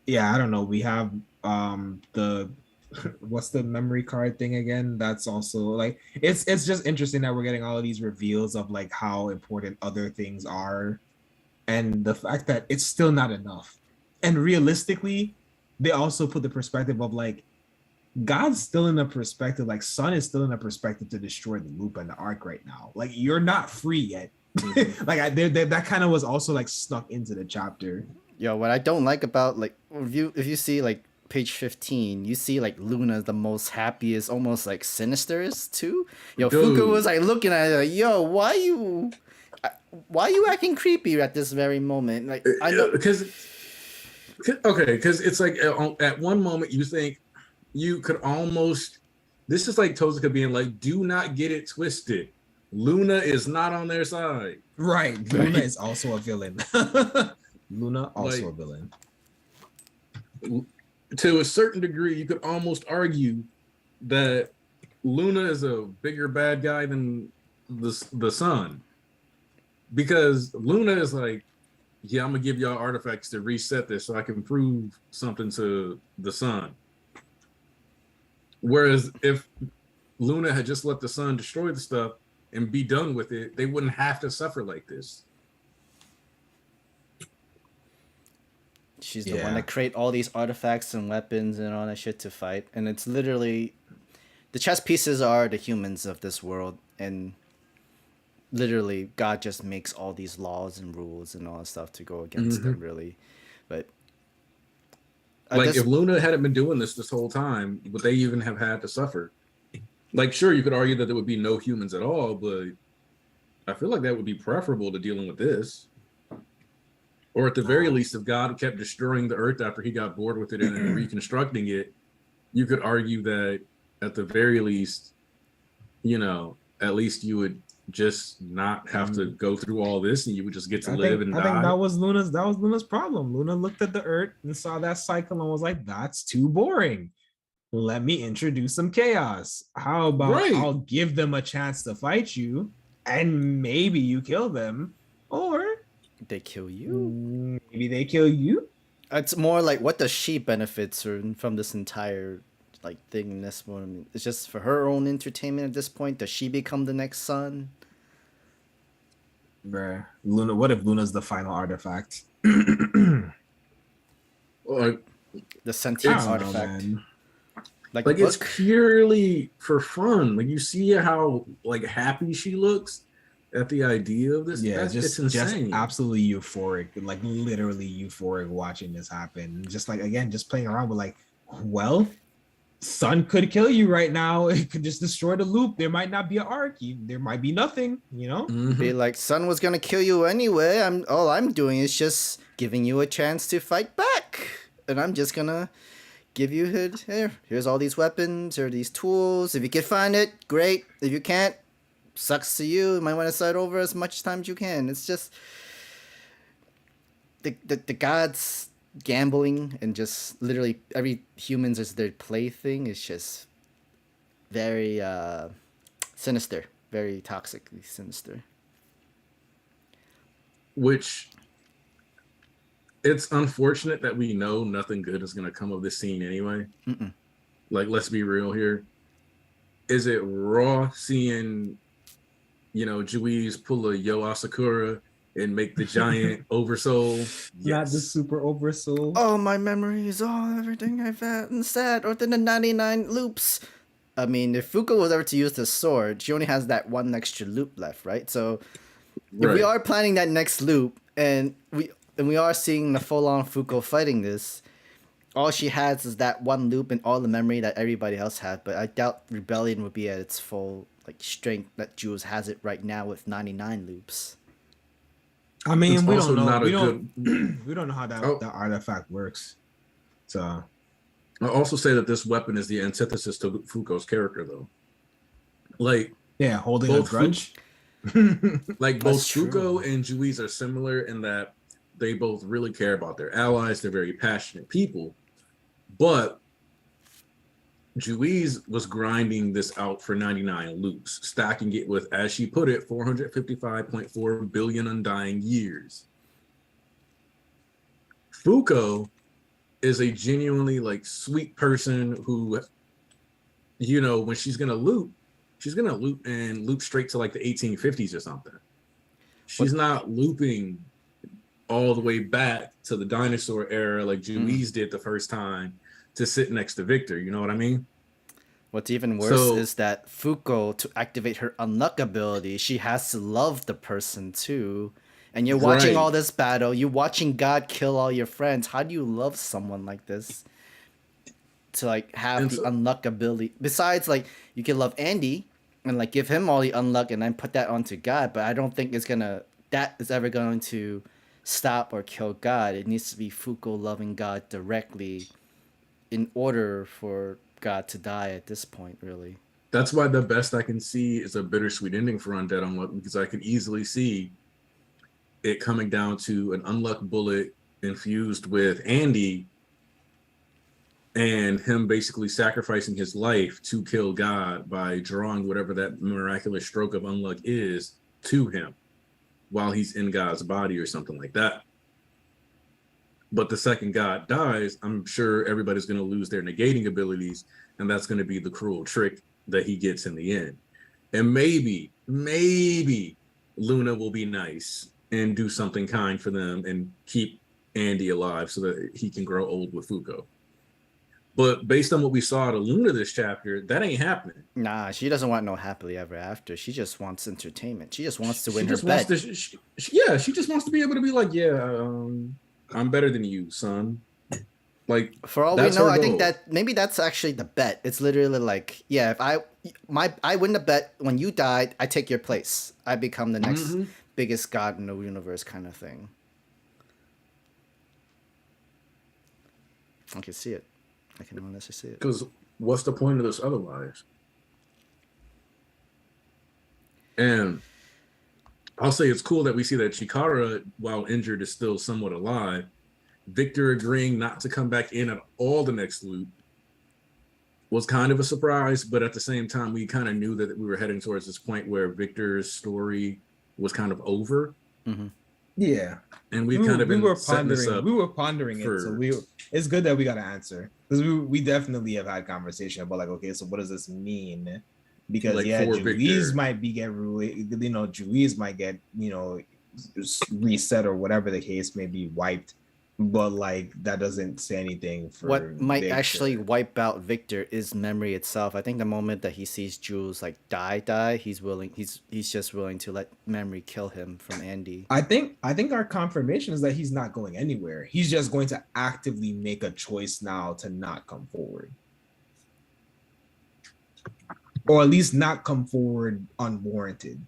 I don't know, we have the what's the memory card thing again? That's also like it's just interesting that we're getting all of these reveals of like how important other things are, and the fact that it's still not enough. And realistically, they also put the perspective of like God's still in a perspective, like Sun is still in a perspective to destroy the loop and the arc right now. Like you're not free yet. Like that kind of was also like snuck into the chapter. Yo, what I don't like about like if you see like page 15, you see like Luna the most happiest, almost like sinisterest too. Yo, Dude. Fuku was like looking at it like, yo, why you acting creepy at this very moment? Like I know because it's like at one moment you think you could almost, this is like Tozuka being like, do not get it twisted. Luna is not on their side. Right. Luna is also a villain. Luna also a villain. To a certain degree, you could almost argue that Luna is a bigger bad guy than the Sun. Because Luna is like, yeah, I'm gonna give y'all artifacts to reset this so I can prove something to the Sun. Whereas if Luna had just let the Sun destroy the stuff and be done with it, they wouldn't have to suffer like this. She's the one that create all these artifacts and weapons and all that shit to fight. And it's literally the chess pieces are the humans of this world, and literally God just makes all these laws and rules and all that stuff to go against them, really. But like if Luna hadn't been doing this whole time, would they even have had to suffer? Like, sure, you could argue that there would be no humans at all, but I feel like that would be preferable to dealing with this. Or at the very least, if God kept destroying the earth after he got bored with it and reconstructing it, you could argue that at the very least, you know, at least you would just not have to go through all this, and you would just get to live and die. I think that was Luna's problem. Luna looked at the earth and saw that cycle and was like, "That's too boring. Let me introduce some chaos. How about I'll give them a chance to fight you, and maybe you kill them, or they kill you. Maybe they kill you." It's more like, what does she benefit from this entire like thing in this one? I mean, it's just for her own entertainment at this point. Does she become the next sun? Bruh. Luna, what if Luna's the final artifact? Well, the sentient artifact. Like it's purely for fun. Like, you see how like happy she looks at the idea of this. Yeah, it's insane. Just absolutely euphoric, like literally euphoric watching this happen. Just like, again, just playing around with like, well, Sun could kill you right now. It could just destroy the loop. There might not be an arc. There might be nothing, you know? Be like, Sun was gonna kill you anyway. All I'm doing is just giving you a chance to fight back. And I'm just gonna give you here's all these weapons or these tools. If you can find it, great. If you can't, sucks to you. You might want to start over as much time as you can. It's just the gods gambling, and just literally every humans as their plaything is just very sinister, very toxically sinister. Which, it's unfortunate that we know nothing good is going to come of this scene anyway. Like, let's be real here. Is it raw seeing, you know, Juiz pull a Yo Asakura and make the giant oversoul? Not the super oversoul. Oh, my memories, everything I've had and said, or the 99 loops. I mean, if Fuko was ever to use the sword, she only has that one extra loop left, right? So if we are planning that next loop, and we are seeing the full-on Fuko fighting this, all she has is that one loop and all the memory that everybody else had. But I doubt Rebellion would be at its full like strength that Jules has it right now with 99 loops. I mean, we don't know. We don't know how that artifact works. So I'll also say that this weapon is the antithesis to Fuko's character, though. Like, yeah, holding a grudge. Like, both Fuko and Juiz are similar in that they both really care about their allies. They're very passionate people. But Juiz was grinding this out for 99 loops, stacking it with, as she put it, 455.4 billion undying years. Fuko is a genuinely like sweet person who, you know, when she's gonna loop and loop straight to like the 1850s or something. She's not looping all the way back to the dinosaur era like Juiz did the first time to sit next to Victor. You know what I mean? What's even worse is that Fuko, to activate her unluck ability, she has to love the person too. And you're watching all this battle, you're watching God kill all your friends. How do you love someone like this? To like have the unluck ability. Besides, like, you can love Andy and like give him all the unluck and then put that onto God, but I don't think that is ever going to stop or kill God. It needs to be Fuko loving God directly in order for God to die at this point, really. That's why the best I can see is a bittersweet ending for Undead Unluck, because I could easily see it coming down to an unluck bullet infused with Andy and him basically sacrificing his life to kill God by drawing whatever that miraculous stroke of unluck is to him while he's in God's body or something like that. But the second God dies, I'm sure everybody's going to lose their negating abilities, and that's going to be the cruel trick that he gets in the end. And maybe Luna will be nice and do something kind for them and keep Andy alive so that he can grow old with Fuko. But based on what we saw at Luna this chapter, that ain't happening. Nah, she doesn't want no happily ever after. She just wants entertainment. She just wants to win her just bet. Wants to, she just wants to be able to be like, I'm better than you, son. Like, for all we know, I think that maybe that's actually the bet. It's literally like, yeah, if I win the bet, when you died, I take your place. I become the next biggest god in the universe, kind of thing. I can see it. I can honestly see it. Because what's the point of this otherwise? And I'll say it's cool that we see that Chikara, while injured, is still somewhat alive. Victor agreeing not to come back in at all the next loop was kind of a surprise, but at the same time, we kind of knew that we were heading towards this point where Victor's story was kind of over. Mm-hmm. Yeah, and we were pondering it. So it's good that we got an answer, because we definitely have had conversation about like, okay, so what does this mean? Because like, Juiz might Juiz might get reset or whatever the case may be, wiped. But like that doesn't say anything for what might Victor. Actually wipe out Victor is memory itself. I think the moment that he sees Jules like die, he's just willing to let memory kill him from Andy. I think our confirmation is that he's not going anywhere. He's just going to actively make a choice now to not come forward. Or at least not come forward unwarranted.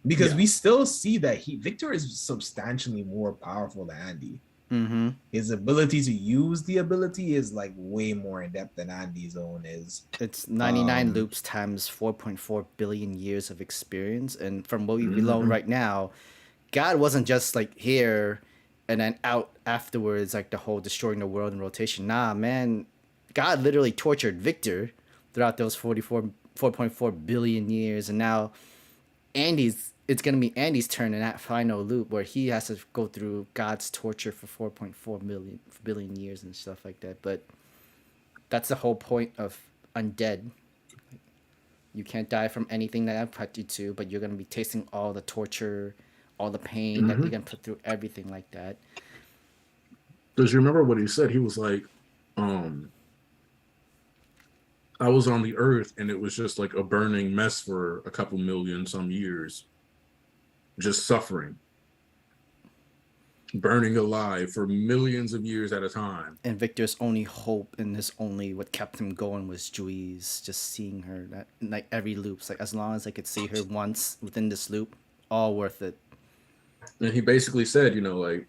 Because we still see that Victor is substantially more powerful than Andy. Mm-hmm. His ability to use the ability is like way more in depth than Andy's own is. It's 99 loops times 4.4 billion years of experience, and from what we learn right now, God wasn't just like here and then out afterwards, like the whole destroying the world in rotation. Nah, man, God literally tortured Victor throughout those 4.4 billion years, and now it's going to be Andy's turn in that final loop where he has to go through God's torture for 4.4 billion years and stuff like that. But that's the whole point of Undead. You can't die from anything that I've put you to, but you're going to be tasting all the torture, all the pain that you're going to put through, everything like that. Does you remember what he said? He was like, I was on the earth and it was just like a burning mess for a couple million some years. Just suffering, burning alive for millions of years at a time. And Victor's only hope and what kept him going was Juiz, just seeing her that like every loop's like, as long as I could see her once within this loop, all worth it. And he basically said, like,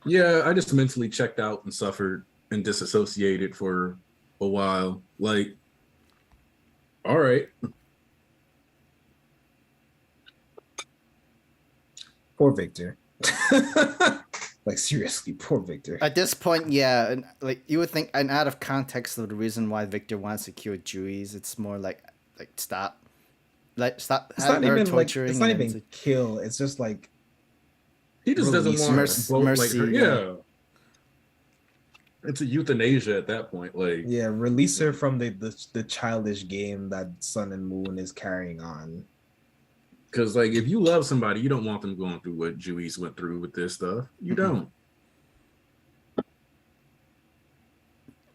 yeah, I just mentally checked out and suffered and disassociated for a while. Like, all right. Poor Victor. Like seriously, poor Victor. At this point, yeah, and like you would think, and out of context of the reason why Victor wants to cure Juiz, it's more like stop it's not even torturing. Like, it's not even kill. It's just like he just doesn't want mercy. Like her. Yeah, it's a euthanasia at that point. Like release her from the childish game that Sun and Moon is carrying on. Because, like, if you love somebody, you don't want them going through what Juiz went through with this stuff. You don't.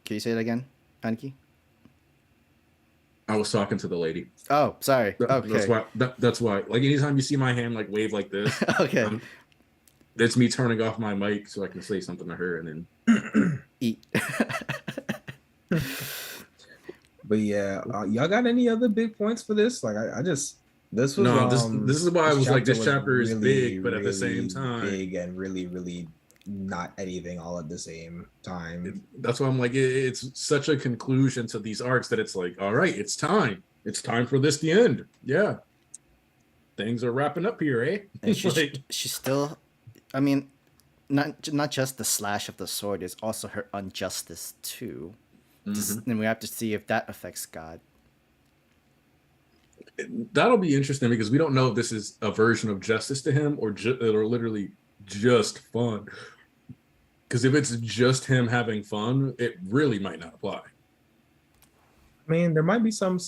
Can you say it again, Aniki? I was talking to the lady. Oh, sorry. Okay. That's why. Like, anytime you see my hand, like, wave like this. Okay. That's me turning off my mic so I can say something to her and then... Eat. But, yeah. Y'all got any other big points for this? Like, I just... This was this is why I was like, this chapter is big, but at the same time big and really, really not anything all at the same time. That's why I'm like, it's such a conclusion to these arcs that it's like, all right, it's time for this to end. Yeah, things are wrapping up here, eh? And she's still, I mean, not just the slash of the sword, it's also her injustice too. And we have to see if that affects God. That'll be interesting because we don't know if this is a version of justice to him or literally just fun. Because if it's just him having fun, it really might not apply. I mean, there might be some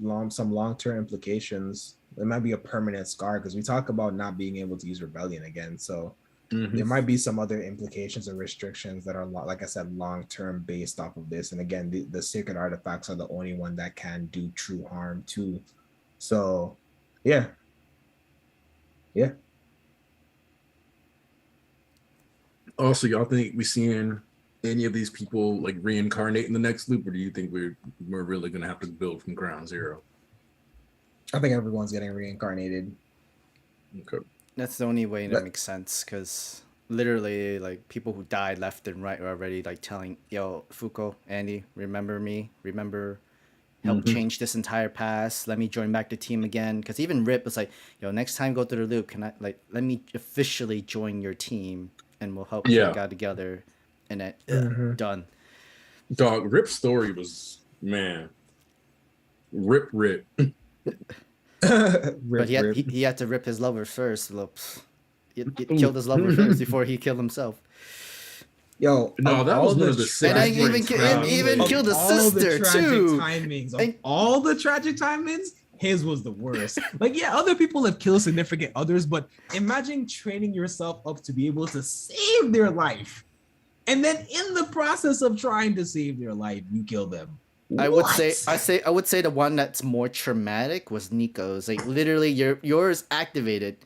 long-term implications. There might be a permanent scar because we talk about not being able to use rebellion again. So There might be some other implications or restrictions that are, like I said, long-term based off of this. And again, the sacred artifacts are the only one that can do true harm too. So, yeah. Also, y'all think we seeing any of these people like reincarnate in the next loop, or do you think we're really gonna have to build from ground zero? I think everyone's getting reincarnated. Okay. That's the only way that makes sense, because literally, like, people who died left and right are already like telling, yo, Fuko, Andy, remember me? Remember, help change this entire past. Let me join back the team again. Because even Rip was like, yo, next time go to the loop, can I, like, let me officially join your team and we'll help you out together. And then done. Dog, Rip's story was, man, Rip. But he had to rip his lover first. He killed his lover first before he killed himself. Yo, no, that was one of the and I even killed his sister too. All the tragic timings, his was the worst. Like, yeah, other people have killed significant others, but imagine training yourself up to be able to save their life, and then in the process of trying to save their life, you kill them. I would say the one that's more traumatic was Nico's. Like, literally, yours activated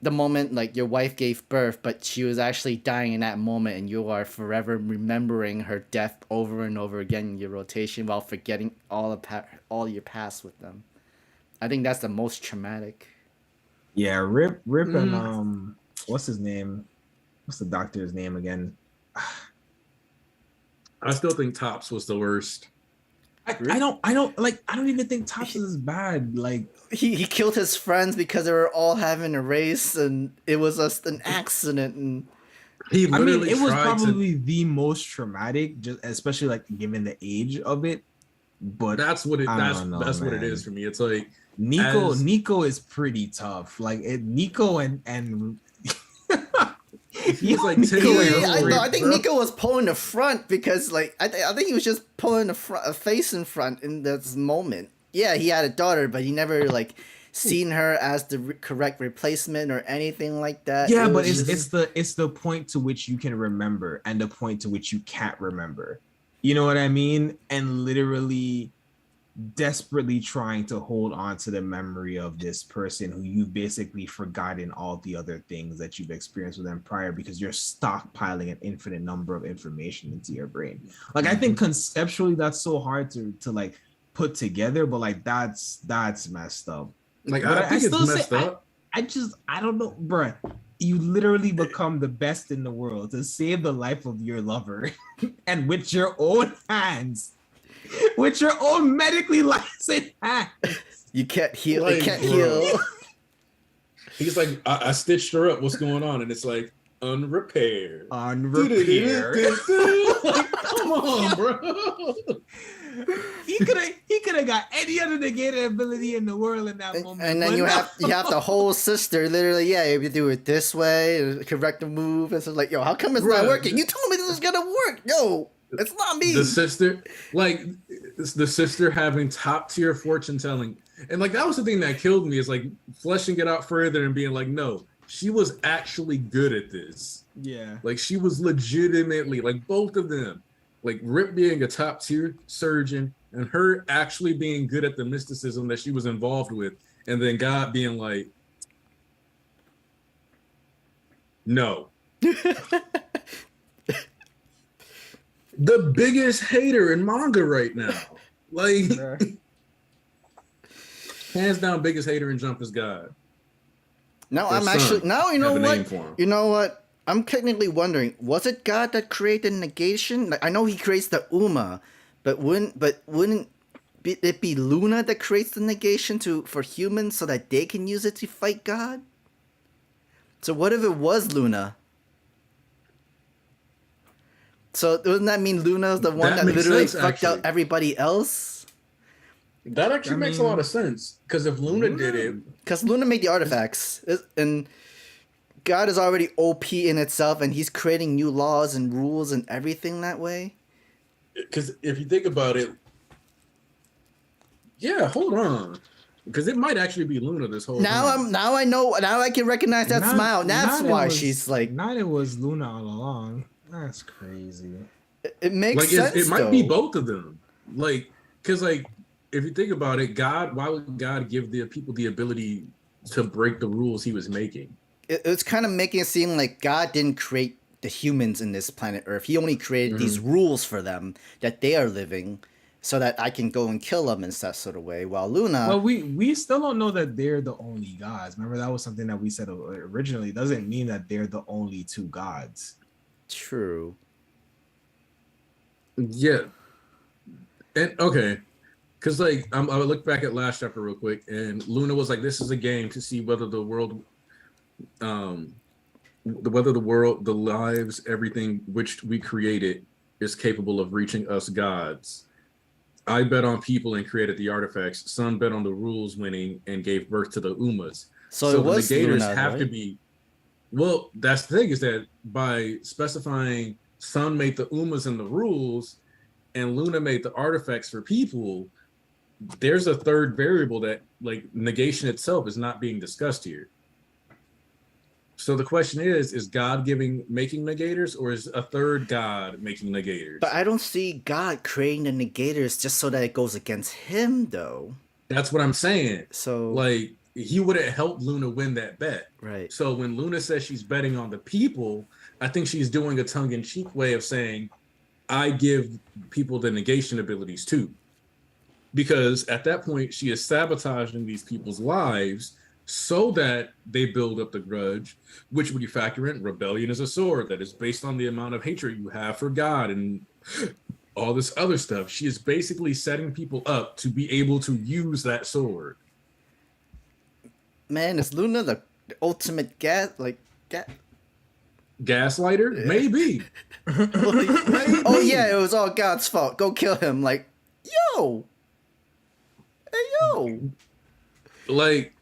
the moment like your wife gave birth, but she was actually dying in that moment, and you are forever remembering her death over and over again in your rotation while forgetting all your past with them. I think that's the most traumatic. Yeah, Rip and what's his name? What's the doctor's name again? I still think Tops was the worst. I don't even think Tops is bad. Like, he killed his friends because they were all having a race and it was just an accident. And it was probably the most traumatic, just especially like given the age of it. But that's what it is for me. It's like Nico is pretty tough. Like Nico and he's like I think Nico was pulling the front because like I think he was just pulling a face in front in this moment. Yeah, he had a daughter, but he never like seen her as the correct replacement or anything like that. Yeah, but it's the point to which you can remember and the point to which you can't remember. You know what I mean? And literally desperately trying to hold on to the memory of this person who you've basically forgotten all the other things that you've experienced with them prior because you're stockpiling an infinite number of information into your brain. Like, I think conceptually that's so hard to like put together, but like that's messed up. Like, I think it's messed up. I don't know, bruh. You literally become the best in the world to save the life of your lover and with your own hands. With your own medically licensed hands. You can't heal. Like, can't heal. He's like, I stitched her up. What's going on? And it's like, unrepaired. Unrepaired. Like, come on, bro. He could have got any other negated ability in the world in that moment. And then you have the whole sister literally, you do it this way, correct the move. And so like, yo, how come it's not working? You told me this was gonna work. Yo, it's not me. The sister having top tier fortune telling. And like, that was the thing that killed me, is like fleshing it out further and being like, no, she was actually good at this. Yeah. Like, she was legitimately, like, both of them. Like, Rip being a top tier surgeon and her actually being good at the mysticism that she was involved with. And then God being like, no. The biggest hater in manga right now. Like, hands down, biggest hater in Jump is God. No, I'm actually, now you know what? You know what? I'm technically wondering, was it God that created negation? Like, I know he creates the Uma, but wouldn't it be Luna that creates the negation for humans so that they can use it to fight God? So what if it was Luna? So doesn't that mean Luna's the one that literally fucked out everybody else? That actually makes a lot of sense. Because if Luna did it... Because Luna made the artifacts. And God is already OP in itself, and he's creating new laws and rules and everything that way. Because if you think about it... Yeah, hold on. Because it might actually be Luna this whole time. Now I know. Now I can recognize that smile. That's why she's like. Not it was Luna all along. That's crazy. It makes sense. It might be both of them. Because if you think about it, God, why would God give the people the ability to break the rules he was making? It's kind of making it seem like God didn't create the humans in this planet Earth. He only created these rules for them that they are living, so that I can go and kill them in that sort of way. While Luna, well, we still don't know that they're the only gods. Remember, that was something that we said originally. It doesn't mean that they're the only two gods. True. Yeah. And okay, because I look back at last chapter real quick, and Luna was like, "This is a game to see whether the world, the lives, everything which we created is capable of reaching us gods. I bet on people and created the artifacts. Sun bet on the rules winning and gave birth to the Umas. So the negators Luna, have to be. Well, that's the thing, is that by specifying Sun made the Umas and the rules, and Luna made the artifacts for people, there's a third variable that, like, negation itself is not being discussed here. So the question is God making negators, or is a third God making negators? But I don't see God creating the negators just so that it goes against him, though. That's what I'm saying. So, like, he wouldn't help Luna win that bet. Right. So when Luna says she's betting on the people, I think she's doing a tongue-in-cheek way of saying, I give people the negation abilities too. Because at that point, she is sabotaging these people's lives so that they build up the grudge, which when you factor in, rebellion is a sword that is based on the amount of hatred you have for God and all this other stuff. She is basically setting people up to be able to use that sword. Man, is Luna the ultimate gaslighter? Yeah. Maybe. Maybe. Oh yeah, it was all God's fault. Go kill him. Like, yo. Hey, yo. Like,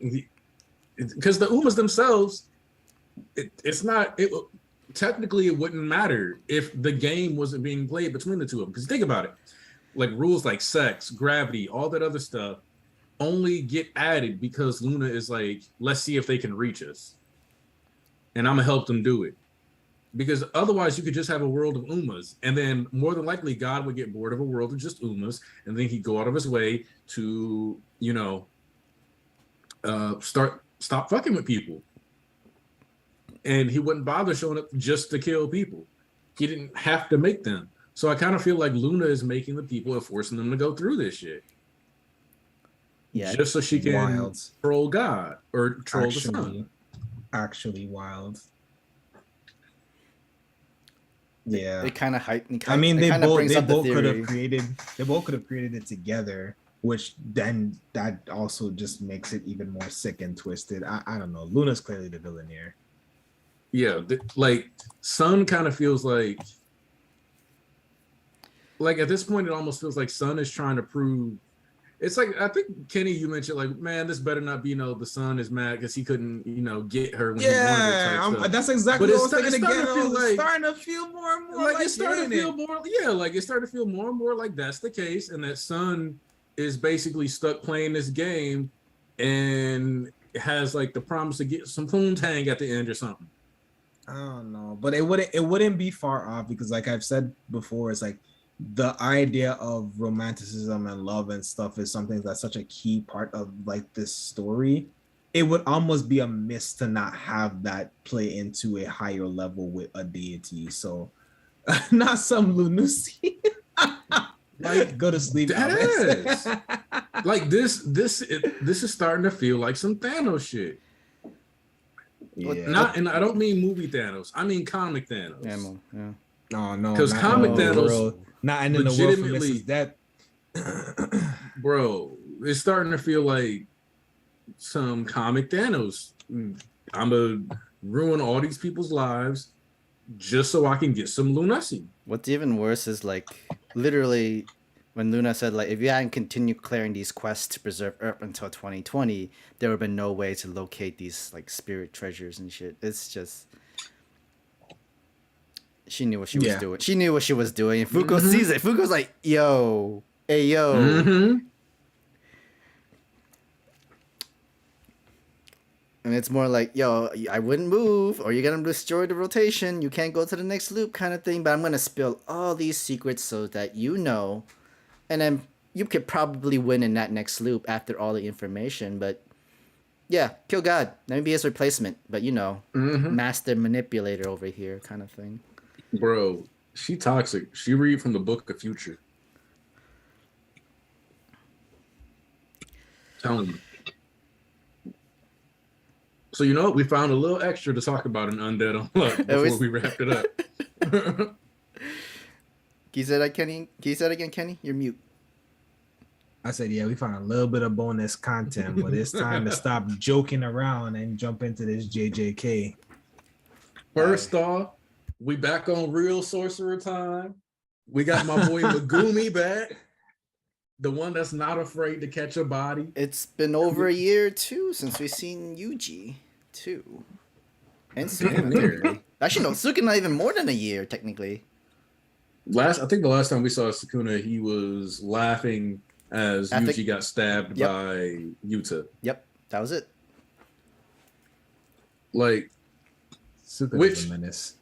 because the Umas themselves, technically it wouldn't matter if the game wasn't being played between the two of them. Because think about it, like rules like sex, gravity, all that other stuff only get added because Luna is like, let's see if they can reach us, and I'm gonna help them do it. Because otherwise you could just have a world of Umas, and then more than likely God would get bored of a world of just Umas, and then he'd go out of his way to, stop fucking with people. And he wouldn't bother showing up just to kill people. He didn't have to make them. So I kind of feel like Luna is making the people and forcing them to go through this shit. Yeah, just so she can troll God or troll the sun. Actually wild. Yeah, they kind of heighten. I mean, they both could have created it together, which then that also just makes it even more sick and twisted. I don't know. Luna's clearly the villain here. Yeah, like Sun kind of feels like at this point it almost feels like Sun is trying to prove. It's like, I think Kenny, you mentioned like, man, this better not be the Sun is mad because he couldn't get her when he wanted her. That's exactly what I was thinking again. It's starting to feel more and more like it's starting to feel more. Yeah, like it's starting to feel more and more like that's the case, and that Sun is basically stuck playing this game and has like the promise to get some poontang at the end or something. I don't know, but it wouldn't be far off, because like I've said before, it's like the idea of romanticism and love and stuff is something that's such a key part of like this story. It would almost be a miss to not have that play into a higher level with a deity. So not some lunacy. Like, go to sleep. That is like this is starting to feel like some Thanos shit. Yeah. And I don't mean movie Thanos. I mean comic Thanos. Yeah. Oh no, because comic Thanos, not ending the world for Mrs. Death. Bro, it's starting to feel like some comic Thanos. I'm gonna ruin all these people's lives just so I can get some lunacy. What's even worse is like literally when Luna said like, if you hadn't continued clearing these quests to preserve Earth until 2020, there would have been no way to locate these like spirit treasures and shit. It's just, she knew what she was doing. She knew what she was doing. And Fuko sees it. Fuko's like, yo, hey, yo. And it's more like, yo, I wouldn't move, or you're gonna destroy the rotation. You can't go to the next loop, kind of thing. But I'm gonna spill all these secrets so that you know, and then you could probably win in that next loop after all the information. But yeah, kill God. Let me be his replacement. But master manipulator over here, kind of thing. Bro, she toxic. She read from the book of future. Telling you. So you know what? We found a little extra to talk about in Undead Unluck before we wrapped it up. Can you say that, Kenny? Can you say that again, Kenny? You're mute. I said, yeah, we found a little bit of bonus content, but it's time to stop joking around and jump into this JJK. First off, we back on real sorcerer time. We got my boy Megumi back. The one that's not afraid to catch a body. It's been over a year, too, since we've seen Yuji, too. And Sukuna. Actually, no, Sukuna even more than a year, technically. I think the last time we saw Sukuna, he was laughing as Yuji got stabbed by Yuta. Yep, that was it. Like, Sukuna's a menace.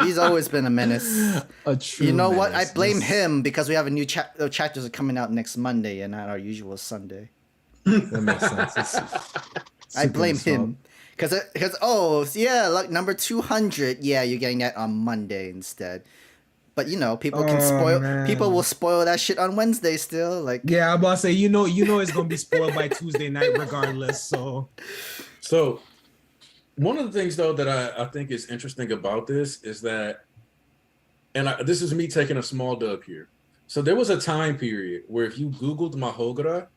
He's always been a menace. A true You know what? I menace. blame him because we have a new chapters are coming out next Monday and not our usual Sunday. That makes sense. I blame him. Because like number 200, yeah, you're getting that on Monday instead. But people can spoil. Man. People will spoil that shit on Wednesday still. Like, yeah, I'm about to say, you know, it's gonna be spoiled by Tuesday night regardless. So one of the things though that I think is interesting about this is that, and this is me taking a small dub here. So there was a time period where if you Googled Mahogara,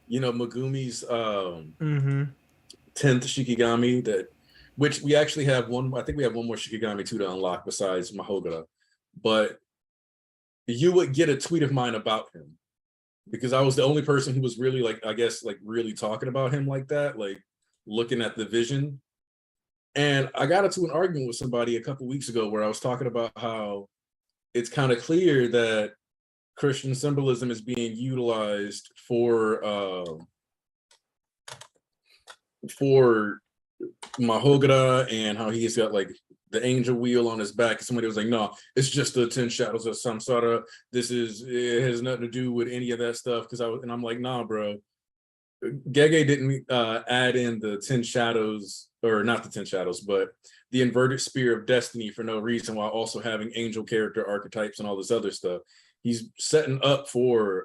Megumi's 10th Shikigami, which we actually have one. I think we have one more Shikigami too to unlock besides Mahogara. But you would get a tweet of mine about him because I was the only person who was really really talking about him like that, like looking at the vision. And I got into an argument with somebody a couple weeks ago where I was talking about how it's kind of clear that Christian symbolism is being utilized for Mahogara, and how he's got like the angel wheel on his back. And somebody was like, no, it's just the 10 shadows of Samsara. It has nothing to do with any of that stuff. I'm like, nah, bro. Gege didn't add in the 10 shadows, or not the 10 shadows, but the inverted spear of destiny for no reason, while also having angel character archetypes and all this other stuff. He's setting up for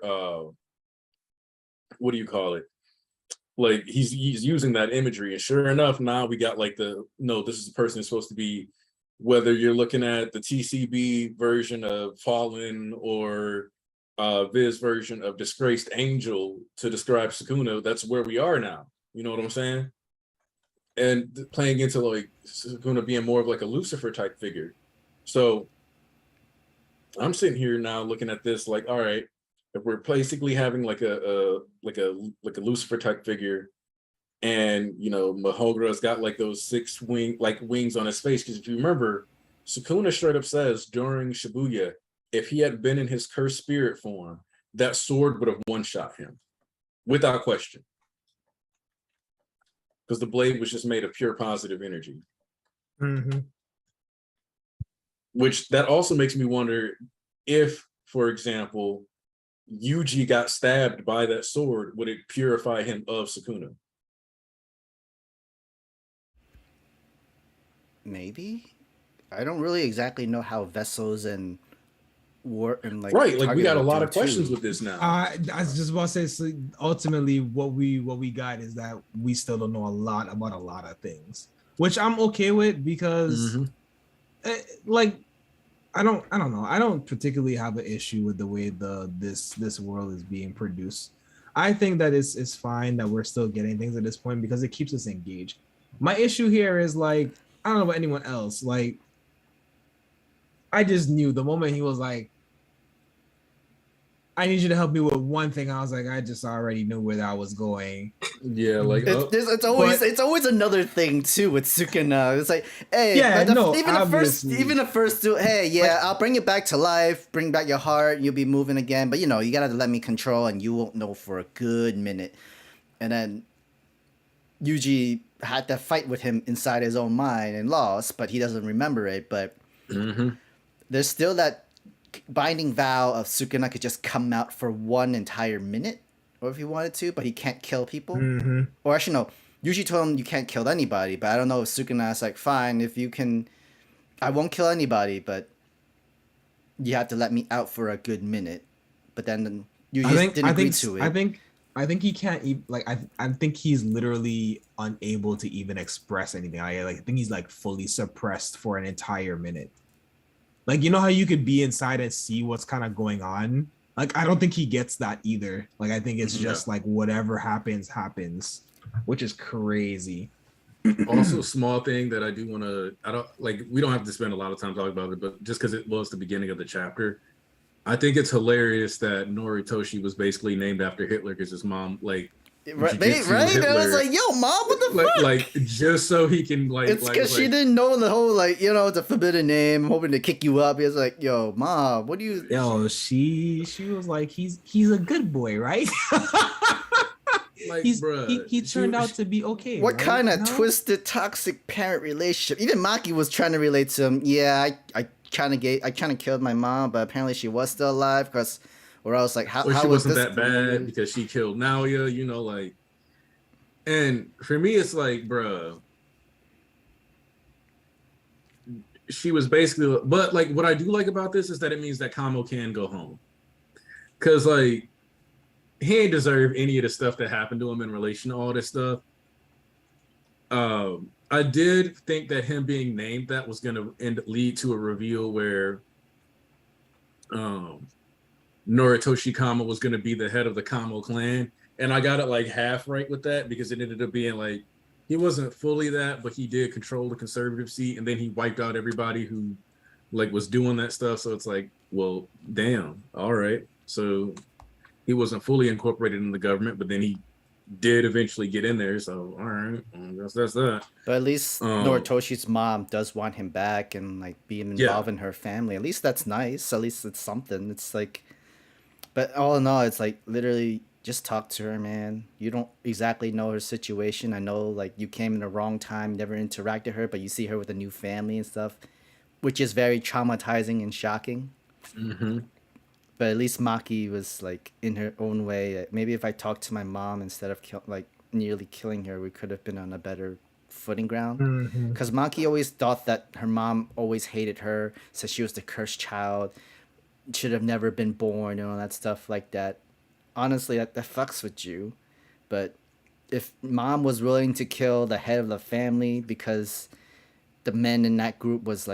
what do you call it? Like he's using that imagery, and sure enough, now we got like this is the person who's supposed to be, whether you're looking at the TCB version of Fallen or Viz version of Disgraced Angel to describe Sukuna, that's where we are now. You know what I'm saying? And playing into like Sukuna being more of like a Lucifer type figure. So I'm sitting here now looking at this like, all right, if we're basically having like a Lucifer type figure, and Mahogara's got like those 6 wings on his face, because if you remember, Sukuna straight up says during Shibuya, if he had been in his cursed spirit form, that sword would have one-shot him without question, because the blade was just made of pure positive energy. Mm-hmm. Which that also makes me wonder if, for example, Yuji got stabbed by that sword, would it purify him of Sukuna? Maybe. I don't really exactly know how vessels and war and like we got a lot of questions with this now. I was just about to say, so ultimately what we got is that we still don't know a lot about a lot of things, which I'm okay with, because I don't know. I don't particularly have an issue with the way this world is being produced. I think that it's fine that we're still getting things at this point because it keeps us engaged. My issue here is like, I don't know about anyone else. Like, I just knew the moment he was like, I need you to help me with one thing. I was like, I just already knew where that was going. Yeah, like it's always another thing too with Sukuna. It's like, hey, even the first two, hey, yeah, I'll bring it back to life, bring back your heart, you'll be moving again. But you gotta let me control, and you won't know for a good minute. And then Yuji had that fight with him inside his own mind and lost, but he doesn't remember it. But there's still that binding vow of Sukuna could just come out for 1 entire minute, or if he wanted to, but he can't kill people. Or actually, no. Yuji told him you can't kill anybody, but I don't know if Sukuna's like, fine, if you can, I won't kill anybody, but you have to let me out for a good minute. But then Yuji didn't agree to it. I think he can't even I think he's literally unable to even express anything. I think he's like fully suppressed for an entire minute. Like, you know how you could be inside and see what's kind of going on? Like, I don't think he gets that either. Like, I think it's just like whatever happens, which is crazy. Also, small thing that I do want to, we don't have to spend a lot of time talking about it, but just because it was the beginning of the chapter, I think it's hilarious that Noritoshi was basically named after Hitler because his mom, right? Hitler, I was like, yo, mom, what the fuck? Like, just so he can, it's because she didn't know the whole, it's a forbidden name. I'm hoping to kick you up. He was like, yo, mom, what do you... Yo, she was like, he's a good boy, right? He turned out to be okay. What kind of twisted, toxic parent relationship? Even Maki was trying to relate to him. Yeah, I kind of killed my mom, but apparently she was still alive because... Or I was like, how she was wasn't this that bad because she killed Naoya, and for me, it's like, bruh, she was basically, but like, what I do like about this is that it means that Kamo can go home. Cause like, he ain't deserve any of the stuff that happened to him in relation to all this stuff. I did think that him being named that was gonna lead to a reveal where, Noritoshi Kamo was going to be the head of the Kamo clan, and I got it like half right with that because it ended up being like he wasn't fully that, but he did control the conservative seat, and then he wiped out everybody who like was doing that stuff. So it's like, well, damn, all right. So he wasn't fully incorporated in the government, but then he did eventually get in there. So all right, that's that. But at least Noritoshi's mom does want him back and like being involved in her family. At least that's nice. At least it's something. It's like. But all in all, it's like literally just talk to her, man. You don't exactly know her situation. I know like you came in the wrong time, never interacted with her, but you see her with a new family and stuff, which is very traumatizing and shocking. But at least Maki was like in her own way. Maybe if I talked to my mom instead of nearly killing her, we could have been on a better footing ground. Because Maki always thought that her mom always hated her, said she was the cursed child. Should have never been born and all that stuff like that. Honestly, that fucks with you. But if mom was willing to kill the head of the family because the men in that group was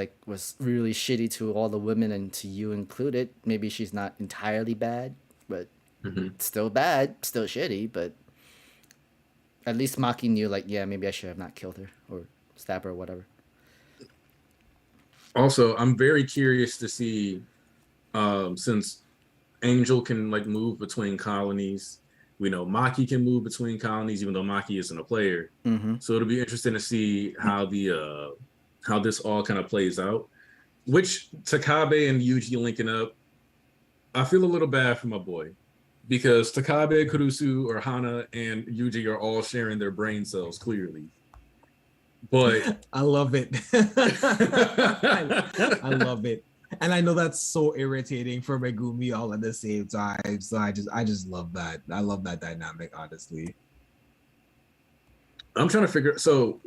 really shitty to all the women and to you included, maybe she's not entirely bad, but still bad, still shitty. But at least Maki knew, like, yeah, maybe I should have not killed her or stabbed her or whatever. Also, I'm very curious to see. Since Angel can like move between colonies, we know Maki can move between colonies, even though Maki isn't a player. So it'll be interesting to see how how this all kind of plays out. Which Takabe and Yuji linking up, I feel a little bad for my boy because Takabe, Kurusu, or Hana and Yuji are all sharing their brain cells clearly. But I love it. I love it. And I know that's so irritating for Megumi all at the same time. So I just love that. I love that dynamic, honestly. I'm trying to figure. So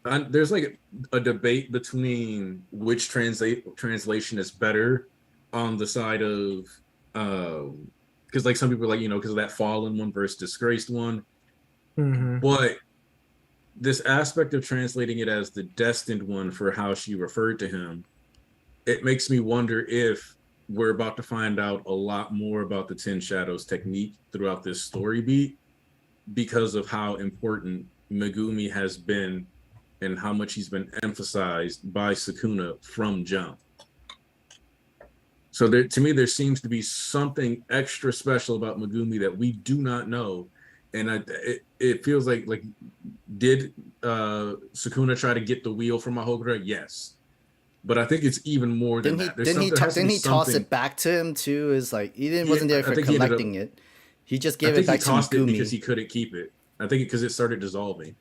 there's like a debate between which translation is better on the side of because like some people are like, because of that fallen one versus disgraced one. But this aspect of translating it as the destined one for how she referred to him, it makes me wonder if we're about to find out a lot more about the Ten Shadows technique throughout this story beat because of how important Megumi has been and how much he's been emphasized by Sukuna from jump. So to me, there seems to be something extra special about Megumi that we do not know. And it feels like did Sukuna try to get the wheel from Mahogura? Yes. But I think it's even more than that. Didn't he toss it back to him too? Is like wasn't there for collecting it. He just gave it back to Megumi. He tossed it because he couldn't keep it. I think because it started dissolving.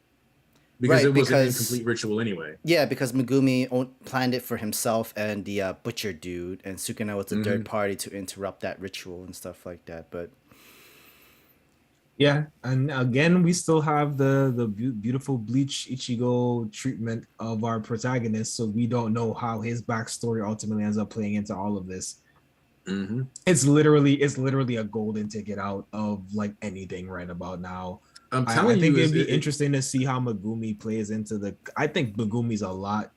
Because Right, it was an because- incomplete ritual anyway. Yeah, because Megumi planned it for himself and the butcher dude, and Sukuna was the third party to interrupt that ritual and stuff like that. But Yeah, and again, we still have the beautiful Bleach Ichigo treatment of our protagonist, so we don't know how his backstory ultimately ends up playing into all of this. It's literally a golden ticket out of like anything right about now. I'm telling I think you, it'd be interesting to see how Megumi plays into the. I think Megumi's a lot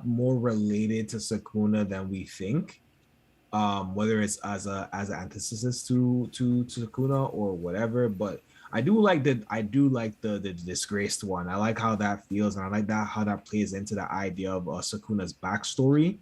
more related to Sukuna than we think. Whether it's as an antithesis to Sukuna or whatever, but I do like the disgraced one. I like how that feels, and I like how that plays into the idea of Sukuna's backstory,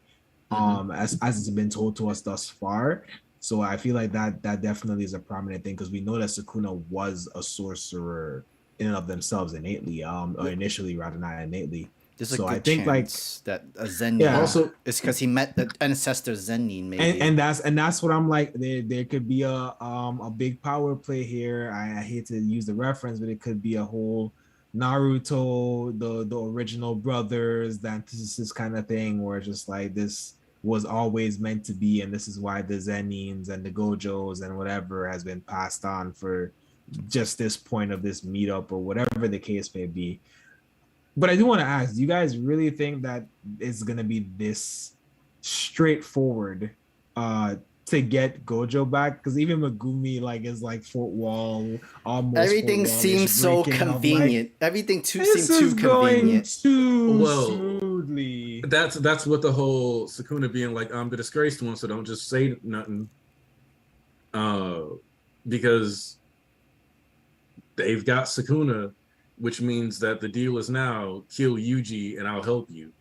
as it's been told to us thus far. So I feel like that definitely is a prominent thing, because we know that Sukuna was a sorcerer in and of themselves innately, or initially, rather, not innately. there's So a good I think chance that a Zenin. Yeah. Also, it's because he met the ancestor Zenin, maybe. and that's what I'm like. There could be a big power play here. I hate to use the reference, but it could be a whole Naruto, the original brothers, the antithesis kind of thing, where it's just like this was always meant to be, and this is why the Zenins and the Gojos and whatever has been passed on for just this point of this meetup or whatever the case may be. But I do want to ask, do you guys really think that it's gonna be this straightforward to get Gojo back? Because even Megumi is like Fort Wall, almost. Everything Fort seems so breaking of, convenient. Everything seems this too is going convenient. too Well, smoothly. that's what the whole Sukuna being like, I'm the disgraced one, so don't just say nothing. Because they've got Sukuna, which means that the deal is now kill Yuji and I'll help you.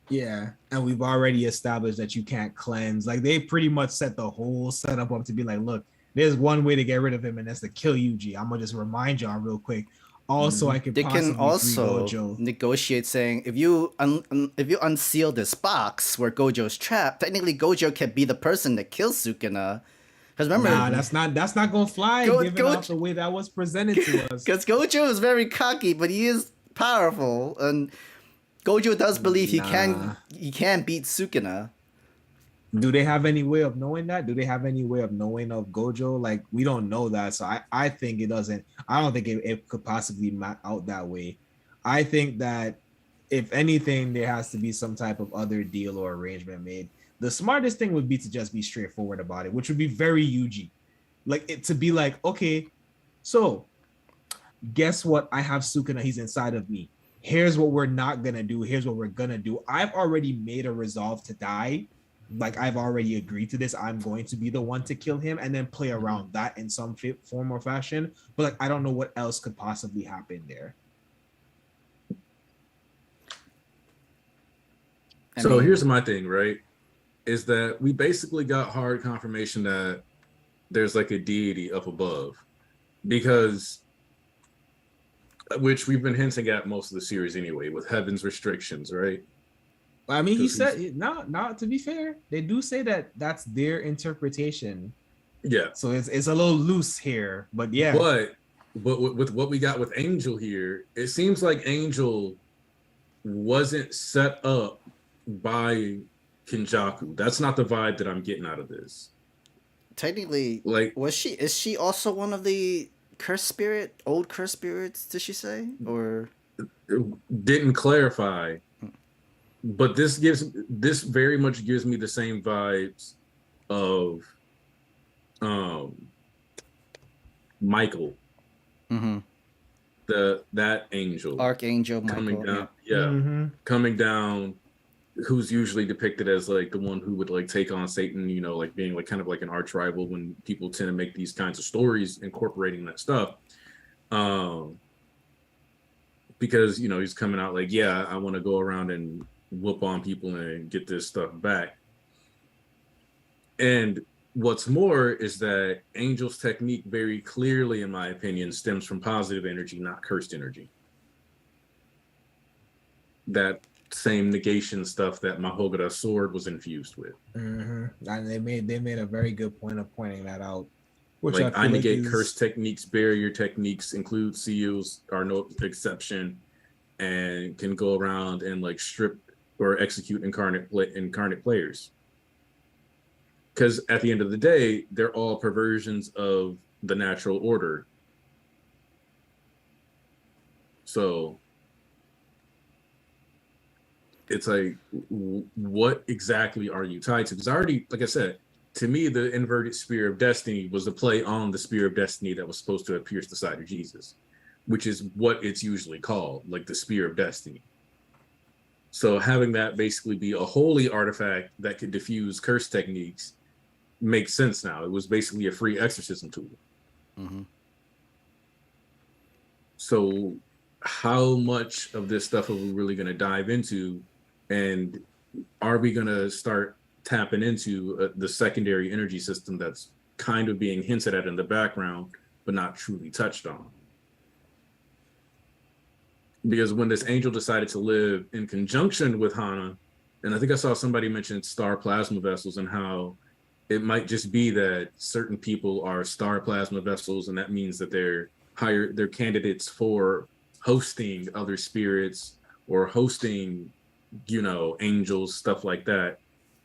Yeah, and we've already established that you can't cleanse. Like, they pretty much set the whole setup up to be like, look, there's one way to get rid of him, and that's to kill Yuji. I'm gonna just remind y'all real quick. Also, I could They possibly can also free Gojo. negotiate, saying if you unseal this box where Gojo's trapped, technically Gojo can be the person that kills Sukuna. Because remember, Nah, that's not gonna fly. Given off the way that was presented to us. because Gojo is very cocky, but he is powerful, and Gojo does believe he can beat Sukuna. Do they have any way of knowing that? Do they have any way of knowing of Gojo? Like, we don't know that. So I think it doesn't. I don't think it could possibly map out that way. I think that if anything, there has to be some type of other deal or arrangement made. The smartest thing would be to just be straightforward about it, which would be very Yuji. Like, it to be like, okay, so guess what? I have Sukuna. He's inside of me. Here's what we're not gonna do. Here's what we're gonna do. I've already made a resolve to die. Like, I've already agreed to this. I'm going to be the one to kill him, and then play around that in some form or fashion. But like, I don't know what else could possibly happen there. So here's my thing, right? Is that we basically got hard confirmation that there's like a deity up above, because which we've been hinting at most of the series anyway, with heaven's restrictions, right? I mean, he said, not to be fair, they do say that that's their interpretation. Yeah. So it's a little loose here, but yeah. But with what we got with Angel here, it seems like Angel wasn't set up by Kenjaku. That's not the vibe that I'm getting out of this. Technically, like, is she also one of the old curse spirits, did she say? Or didn't clarify. But this very much gives me the same vibes of Michael. Mm-hmm. That angel. Archangel coming Michael. down. Yeah. Coming down, who's usually depicted as like the one who would like take on Satan, you know, like being like kind of like an arch rival when people tend to make these kinds of stories incorporating that stuff. Because, you know, he's coming out like, yeah, I want to go around and whoop on people and get this stuff back. And what's more is that Angel's technique very clearly, in my opinion, stems from positive energy, not cursed energy. That same negation stuff that Mahogara's sword was infused with. And they made a very good point of pointing that out. Which like I feel like negate is... curse techniques, barrier techniques, include seals are no exception, and can go around and like strip or execute incarnate players. Because at the end of the day, they're all perversions of the natural order. So it's like, what exactly are you tied to? Because I already, like I said, to me, the inverted spear of destiny was a play on the spear of destiny that was supposed to have pierced the side of Jesus, which is what it's usually called, like the spear of destiny. So having that basically be a holy artifact that could diffuse curse techniques makes sense now. It was basically a free exorcism tool. Mm-hmm. So how much of this stuff are we really going to dive into? And are we going to start tapping into the secondary energy system that's kind of being hinted at in the background, but not truly touched on? Because when this angel decided to live in conjunction with Hana, and I think I saw somebody mention star plasma vessels and how it might just be that certain people are star plasma vessels, and that means that they're candidates for hosting other spirits or hosting, angels, stuff like that,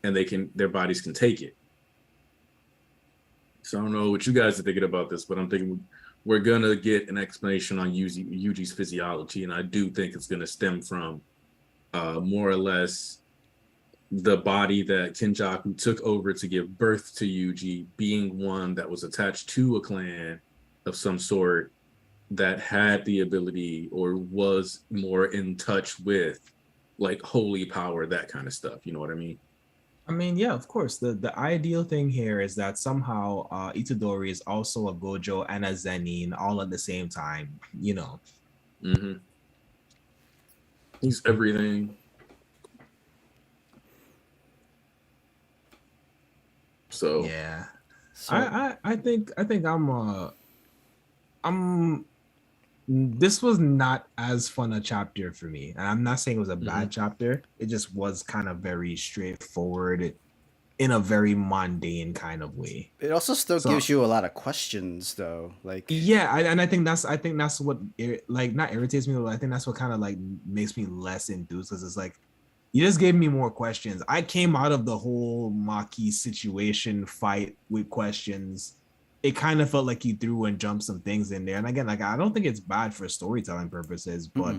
and their bodies can take it. So I don't know what you guys are thinking about this, but I'm thinking we're gonna get an explanation on Yuji's physiology, and I do think it's gonna stem from more or less the body that Kenjaku took over to give birth to Yuji being one that was attached to a clan of some sort that had the ability or was more in touch with like holy power, that kind of stuff. You know what I mean? I mean, yeah, of course. The ideal thing here is that somehow Itadori is also a Gojo and a Zenin all at the same time, Mm-hmm. He's everything. So yeah. So I think I'm this was not as fun a chapter for me. And I'm not saying it was a bad chapter. It just was kind of very straightforward in a very mundane kind of way. It also still gives you a lot of questions, though. Like, yeah, and I think that's what not irritates me, but I think that's what kind of like makes me less enthused, because it's like you just gave me more questions. I came out of the whole Maki situation fight with questions. It kind of felt like you threw and jumped some things in there. And again, like I don't think it's bad for storytelling purposes, but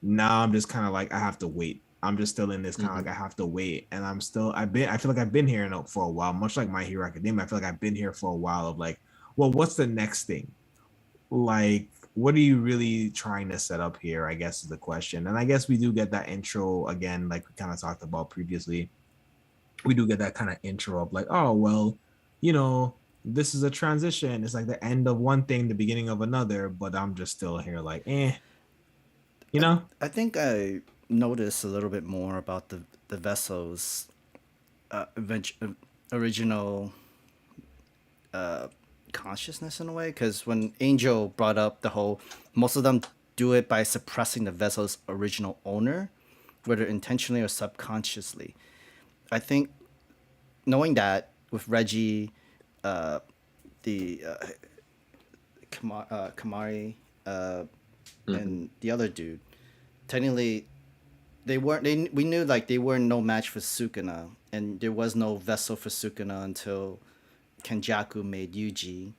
now I'm just kind of like I have to wait. I'm just still in this kind of like I have to wait, and I feel like I've been here for a while, much like My Hero Academia. I feel like I've been here for a while of like, well, what's the next thing? Like, what are you really trying to set up here, I guess is the question. And I guess we do get that intro again, like we kind of talked about previously. We do get that kind of intro of like, oh, well, this is a transition. It's like the end of one thing, the beginning of another, but I'm just still here like, I think I noticed a little bit more about the vessel's original consciousness in a way, because when Angel brought up the whole, most of them do it by suppressing the vessel's original owner, whether intentionally or subconsciously. I think knowing that with Reggie, the Kamari, and the other dude, technically we knew like they were no match for Sukuna, and there was no vessel for Sukuna until Kenjaku made Yuji.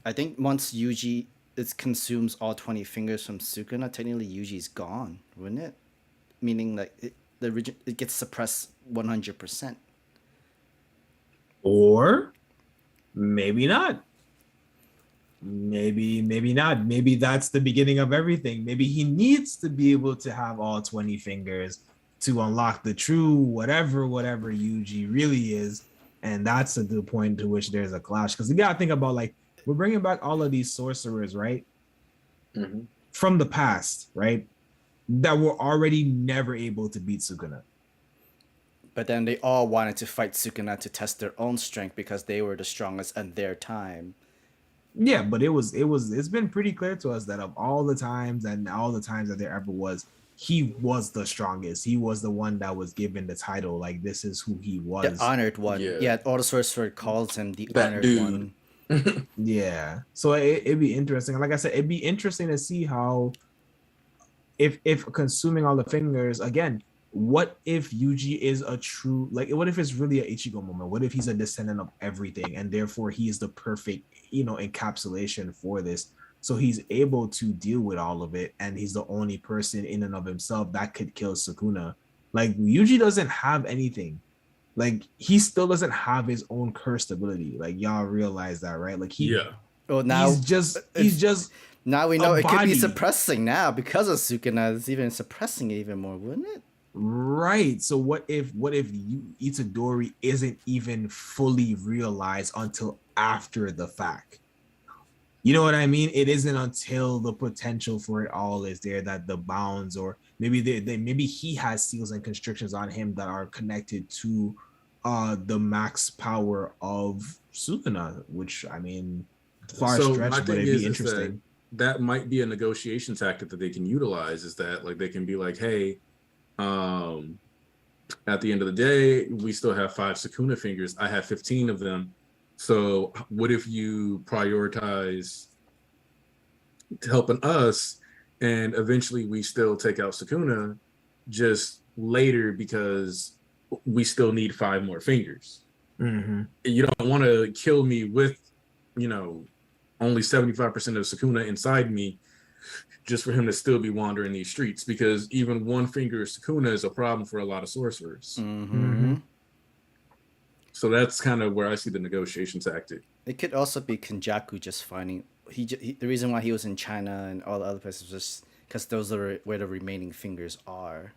I think once Yuji consumes all 20 fingers from Sukuna, technically Yuji's gone, wouldn't it? Meaning like it gets suppressed 100%. Or maybe not. Maybe not. Maybe that's the beginning of everything. Maybe he needs to be able to have all 20 fingers to unlock the true whatever Yuji really is. And that's the point to which there's a clash. Because you got to think about, like, we're bringing back all of these sorcerers, right? From the past, right? That were already never able to beat Sukuna. But then they all wanted to fight Sukuna to test their own strength because they were the strongest at their time. Yeah, but it's been pretty clear to us that of all the times that there ever was, he was the strongest. He was the one that was given the title. Like, this is who he was. The honored one. Yeah, all the sorcerer calls him the honored one. Yeah. So it'd be interesting. Like I said, it'd be interesting to see how if consuming all the fingers again. What if Yuji is a true like? What if it's really a Ichigo moment? What if he's a descendant of everything, and therefore he is the perfect, encapsulation for this? So he's able to deal with all of it, and he's the only person in and of himself that could kill Sukuna. Like Yuji doesn't have anything. Like he still doesn't have his own cursed ability. Like y'all realize that, right? Like Well, now he's just now we know a it could be body. suppressing now because of Sukuna. It's even suppressing it even more, wouldn't it? Right. So what if Itadori isn't even fully realized until after the fact? You know what I mean? It isn't until the potential for it all is there that the bounds, or maybe maybe he has seals and constrictions on him that are connected to the max power of Sukuna, which I mean, far stretched, but it'd be interesting. That might be a negotiation tactic that they can utilize. Is that like they can be like, hey, at the end of the day, we still have 5 Sukuna fingers. I have 15 of them. So what if you prioritize helping us, and eventually we still take out Sukuna just later because we still need 5 more fingers. Mm-hmm. You don't want to kill me with, only 75% of Sukuna inside me, just for him to still be wandering these streets, because even 1 finger of Sukuna is a problem for a lot of sorcerers. Mm-hmm. So that's kind of where I see the negotiation tactic. It could also be Kenjaku just finding the reason why he was in China and all the other places was just because those are where the remaining fingers are.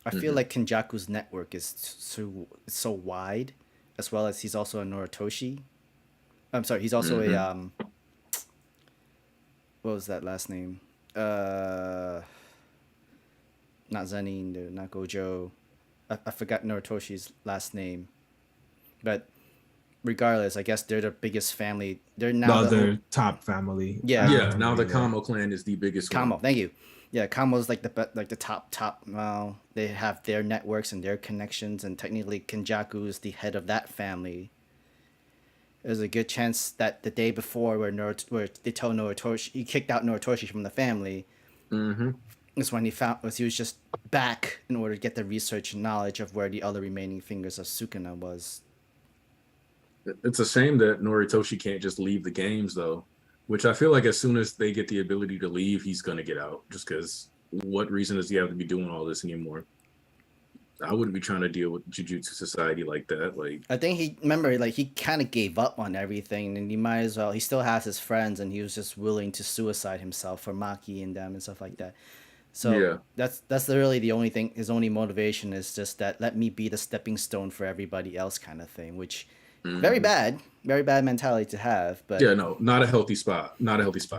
I feel like Kenjaku's network is so wide, as well as he's also a Noritoshi. I'm sorry, he's also a what was that last name? Not Zenin, not Gojo. I forgot Norotoshi's last name, but regardless, I guess they're the biggest family. They're now the top family. Yeah, now the Kamo clan is the biggest. Kamo, one. thank you. Yeah, Kamo's like the top. They have their networks and their connections, and technically Kenjaku is the head of that family. There's a good chance that the day before, where they told Noritoshi he kicked out Noritoshi from the family. Mm-hmm. Is when he was just back in order to get the research and knowledge of where the other remaining fingers of Sukuna was. It's a shame that Noritoshi can't just leave the games, though, which I feel like as soon as they get the ability to leave, he's going to get out, just because what reason does he have to be doing all this anymore? I wouldn't be trying to deal with Jujutsu Society like that. Like, I think he kind of gave up on everything, and he might as well. He still has his friends, and he was just willing to suicide himself for Maki and them and stuff like that. So yeah. that's really the only thing. His only motivation is just that let me be the stepping stone for everybody else kind of thing, which very bad mentality to have. But yeah, no, not a healthy spot.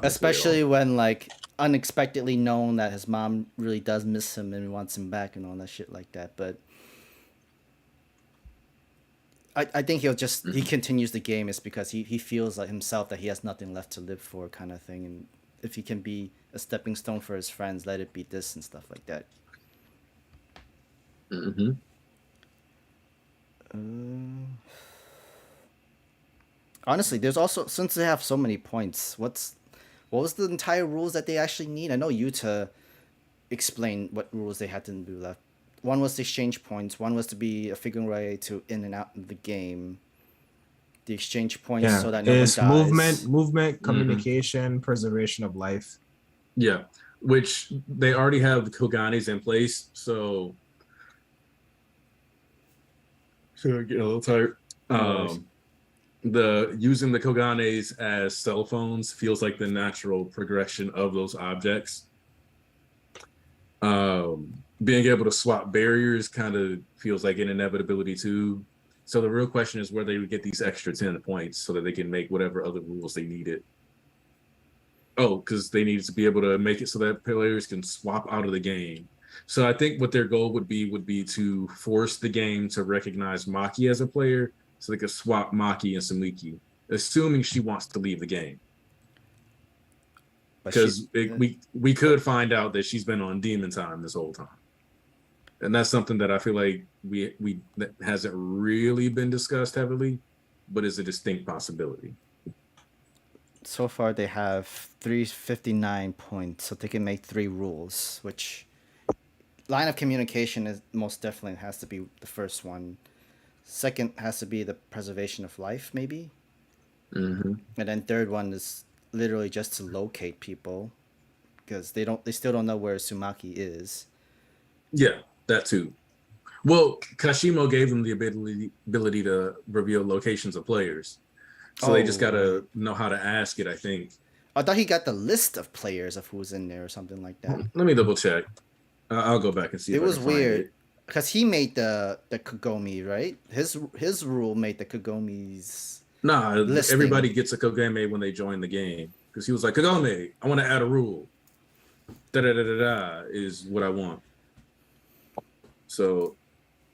Especially when like unexpectedly known that his mom really does miss him and wants him back and all that shit like that. But I think he continues the game is because he feels like himself that he has nothing left to live for kind of thing, and if he can be a stepping stone for his friends, let it be this and stuff like that. Mm-hmm. Honestly, there's also, since they have so many points, what was the entire rules that they actually need? I know Yuta explained what rules they had to do left. One was to exchange points. One was to be a figure to in and out of the game. The exchange points so that no one dies. Movement, communication, preservation of life. Yeah, which they already have the Koganes in place, so I'm getting a little tired. The using the Koganes as cell phones feels like the natural progression of those objects. Being able to swap barriers kind of feels like an inevitability too. So the real question is where they would get these extra 10 points so that they can make whatever other rules they needed. Oh, because they needed to be able to make it so that players can swap out of the game. So I think what their goal would be to force the game to recognize Maki as a player so they could swap Maki and Sumiki, assuming she wants to leave the game. Because we could find out that she's been on demon time this whole time. And that's something that I feel like that hasn't really been discussed heavily. but is a distinct possibility. So far, they have 359 points, so they can make 3 rules, which line of communication is most definitely has to be the first one. Second has to be the preservation of life, maybe. Mm-hmm. And then third one is literally just to locate people, because they still don't know where Sumaki is. Yeah, that too. Well, Kashimo gave them the ability to reveal locations of players. So they just gotta know how to ask it, I think. I thought he got the list of players of who's in there or something like that. Let me double check. I'll go back and see. It if was I can find weird it. because he made the Kagome, right? His rule made the Kagome's. Nah, listing. Everybody gets a Kagome when they join the game. Because he was like, Kagome, I want to add a rule. Da-da-da-da-da is what I want. So,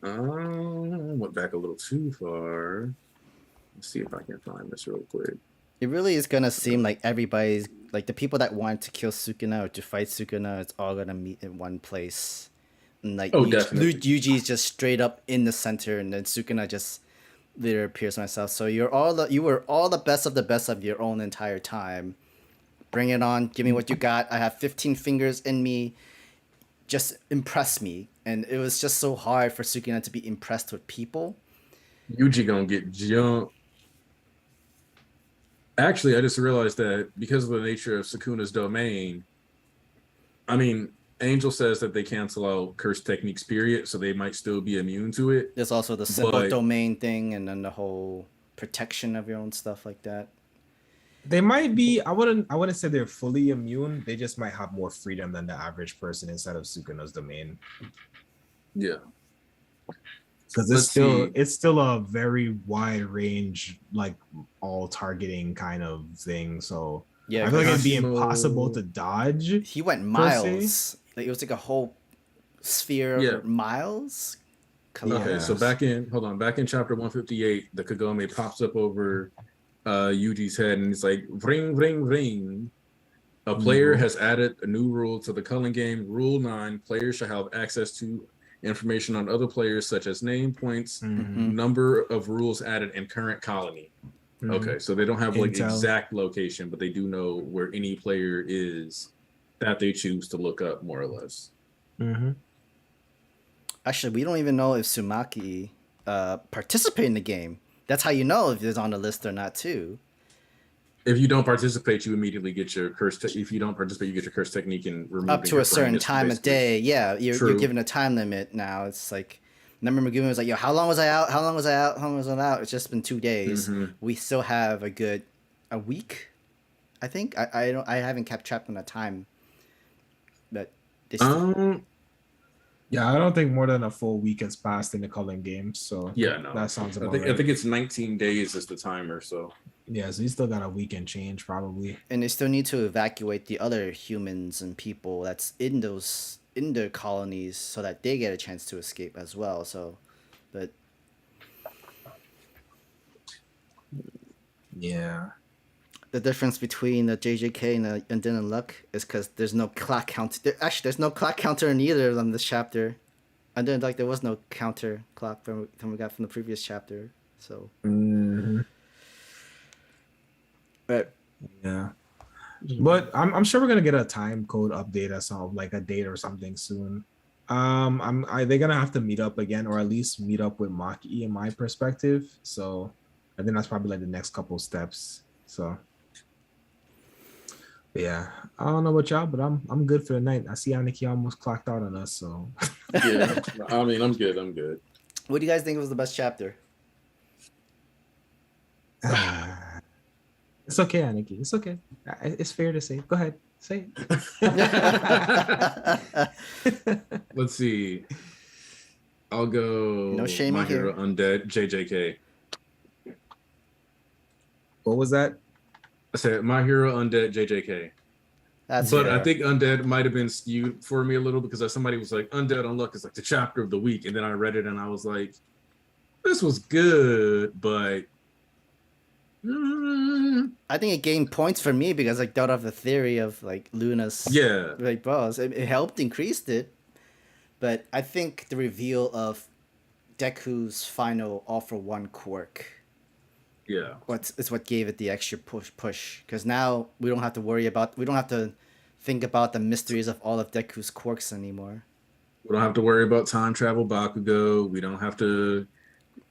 went back a little too far. Let's see if I can find this real quick. It really is gonna seem like everybody's like the people that want to kill Sukuna or to fight Sukuna. It's all gonna meet in one place, and like definitely. Yuji is just straight up in the center, and then Sukuna just literally appears myself. So you were all the best of your own entire time. Bring it on! Give me what you got. I have 15 fingers in me. Just impress me, and it was just so hard for Sukuna to be impressed with people. Yuji gonna get jumped. Actually, I just realized that because of the nature of Sukuna's domain, I mean, Angel says that they cancel out curse techniques, period, so they might still be immune to it. There's also the symbol domain thing, and then the whole protection of your own stuff like that. They might be. I wouldn't say they're fully immune. They just might have more freedom than the average person inside of Sukuna's domain. Yeah. Because it's still a very wide range, like all targeting kind of thing. So yeah, I feel like it'd be impossible to dodge. He went miles. Like it was like a whole sphere of miles. Okay, so back in chapter 158, the Kagome pops up over Yuji's head and it's like ring ring ring. A player has added a new rule to the culling game. Rule 9: players shall have access to information on other players such as name, points, number of rules added, and current colony. Okay, so they don't have like exact location, but they do know where any player is that they choose to look up, more or less. Actually, we don't even know if Sumaki participate in the game. That's how you know if it's on the list or not, too. If you don't participate, you immediately get your curse. If you don't participate, you get your curse technique and remove up to a certain time of day. Yeah, you're given a time limit now. It's like, remember Megumi was like, "Yo, how long was I out? How long was I out? How long was I out?" It's just been 2 days. We still have a week, I think. I haven't kept track on the time, but yeah, I don't think more than a full week has passed in the culling game. So yeah, no, that sounds about right. I think it's 19 days is the timer. So yeah, so you still got a week and change probably. And they still need to evacuate the other humans and people that's in their colonies so that they get a chance to escape as well. So, but yeah, the difference between the JJK and the Undead Unluck is because there's no clock counter. There's no clock counter in either of them this chapter. Undead Unluck, there was no counter clock from we got from the previous chapter. So. But yeah, but I'm sure we're gonna get a time code update or something, like a date or something soon. They're gonna have to meet up again, or at least meet up with Maki in my perspective. So I think that's probably like the next couple steps. So yeah, I don't know about y'all, but I'm good for the night. I see Aniki almost clocked out on us, so yeah. I mean, I'm good. What do you guys think was the best chapter? It's okay, Aniki. It's okay. It's fair to say. Go ahead. Say it. Let's see. I'll go no shame My here. Hero Undead, JJK. What was that? I said My Hero Undead, JJK. But fair. I think Undead might have been skewed for me a little because somebody was like, Undead Unluck is like the chapter of the week. And then I read it and I was like, this was good, but I think it gained points for me because I thought of the theory of like Luna's like boss. It helped increased it, but I think the reveal of Deku's final all for one quirk Yeah. It's what gave it the extra push. Because now we don't have to think about the mysteries of all of Deku's quirks anymore. We don't have to worry about time travel Bakugo. We don't have to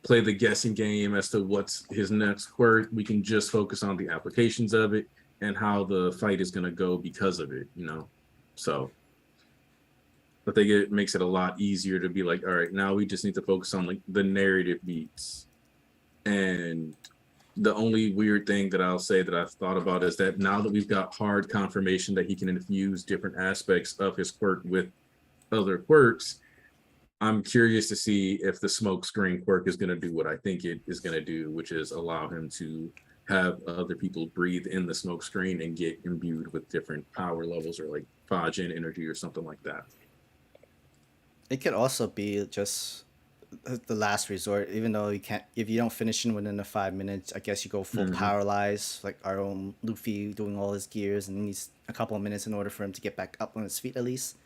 play the guessing game as to what's his next quirk. We can just focus on the applications of it and how the fight is going to go because of it, So I think it makes it a lot easier to be like, all right, now we just need to focus on like the narrative beats. And the only weird thing that I'll say that I've thought about is that now that we've got hard confirmation that he can infuse different aspects of his quirk with other quirks, I'm curious to see if the smoke screen quirk is going to do what I think it is going to do, which is allow him to have other people breathe in the smoke screen and get imbued with different power levels or like Fajin energy or something like that. It could also be just the last resort, even though if you don't finish in within the 5 minutes, I guess you go full paralyze, like our own Luffy doing all his gears, and needs a couple of minutes in order for him to get back up on his feet at least.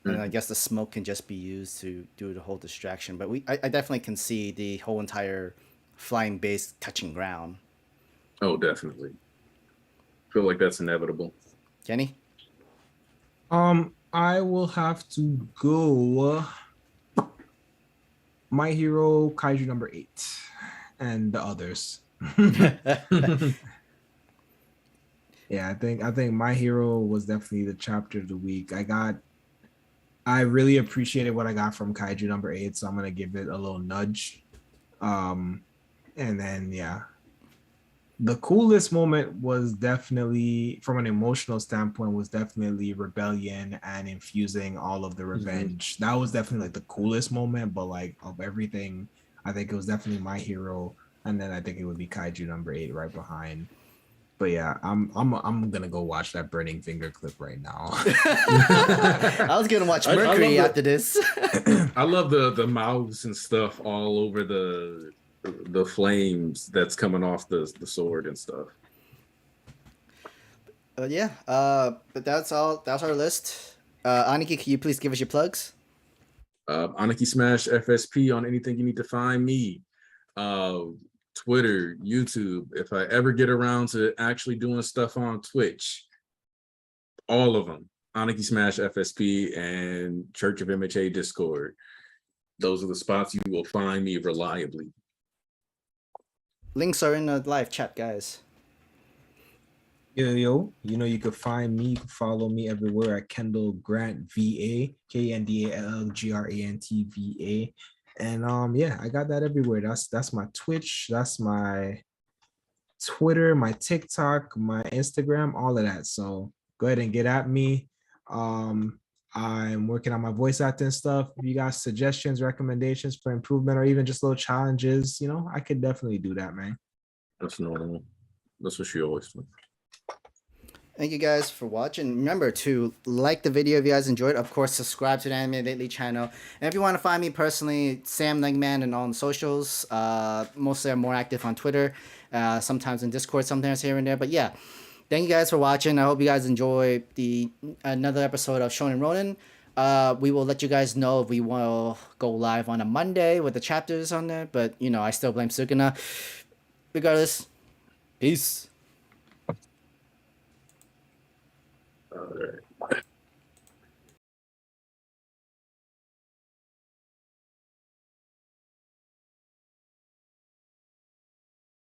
And I guess the smoke can just be used to do the whole distraction. But I definitely can see the whole entire flying base touching ground. Oh, definitely. Feel like that's inevitable. Kenny? I will have to go My Hero Kaiju number 8 and the others. Yeah, I think My Hero was definitely the chapter of the week. I really appreciated what I got from Kaiju number 8, so I'm gonna give it a little nudge. And then the coolest moment was definitely, from an emotional standpoint, was definitely Rebellion and infusing all of the revenge. That was definitely like the coolest moment, but like of everything, I think it was definitely My Hero, and then I think it would be Kaiju number 8 right behind. But yeah, I'm gonna go watch that Burning Finger clip right now. I was gonna watch Mercury after this. I love the mouths and stuff all over the flames that's coming off the sword and stuff. But that's all. That's our list. Aniki, can you please give us your plugs? Aniki Smash FSP on anything you need to find me. Twitter, YouTube. If I ever get around to actually doing stuff on Twitch, all of them. Aniki Smash FSP and Church of MHA Discord. Those are the spots you will find me reliably. Links are in the live chat, guys. Yo, you can find me, you can follow me everywhere at Kendallgrantva, KNDALGRANTVA. And I got that everywhere. That's my Twitch, that's my Twitter, my TikTok, my Instagram, all of that. So go ahead and get at me. I'm working on my voice acting stuff. If you got suggestions, recommendations for improvement, or even just little challenges, I could definitely do that, man. That's normal. That's what she always does. Thank you guys for watching. Remember to like the video if you guys enjoyed. Of course, subscribe to the Anime Lately channel. And if you want to find me personally, SamtheMangaMan and on socials. Mostly I'm more active on Twitter. Sometimes in Discord, sometimes here and there. But yeah, thank you guys for watching. I hope you guys enjoy another episode of Shonen Ronin. We will let you guys know if we will go live on a Monday with the chapters on there. But, I still blame Sukuna. Regardless, peace. All right.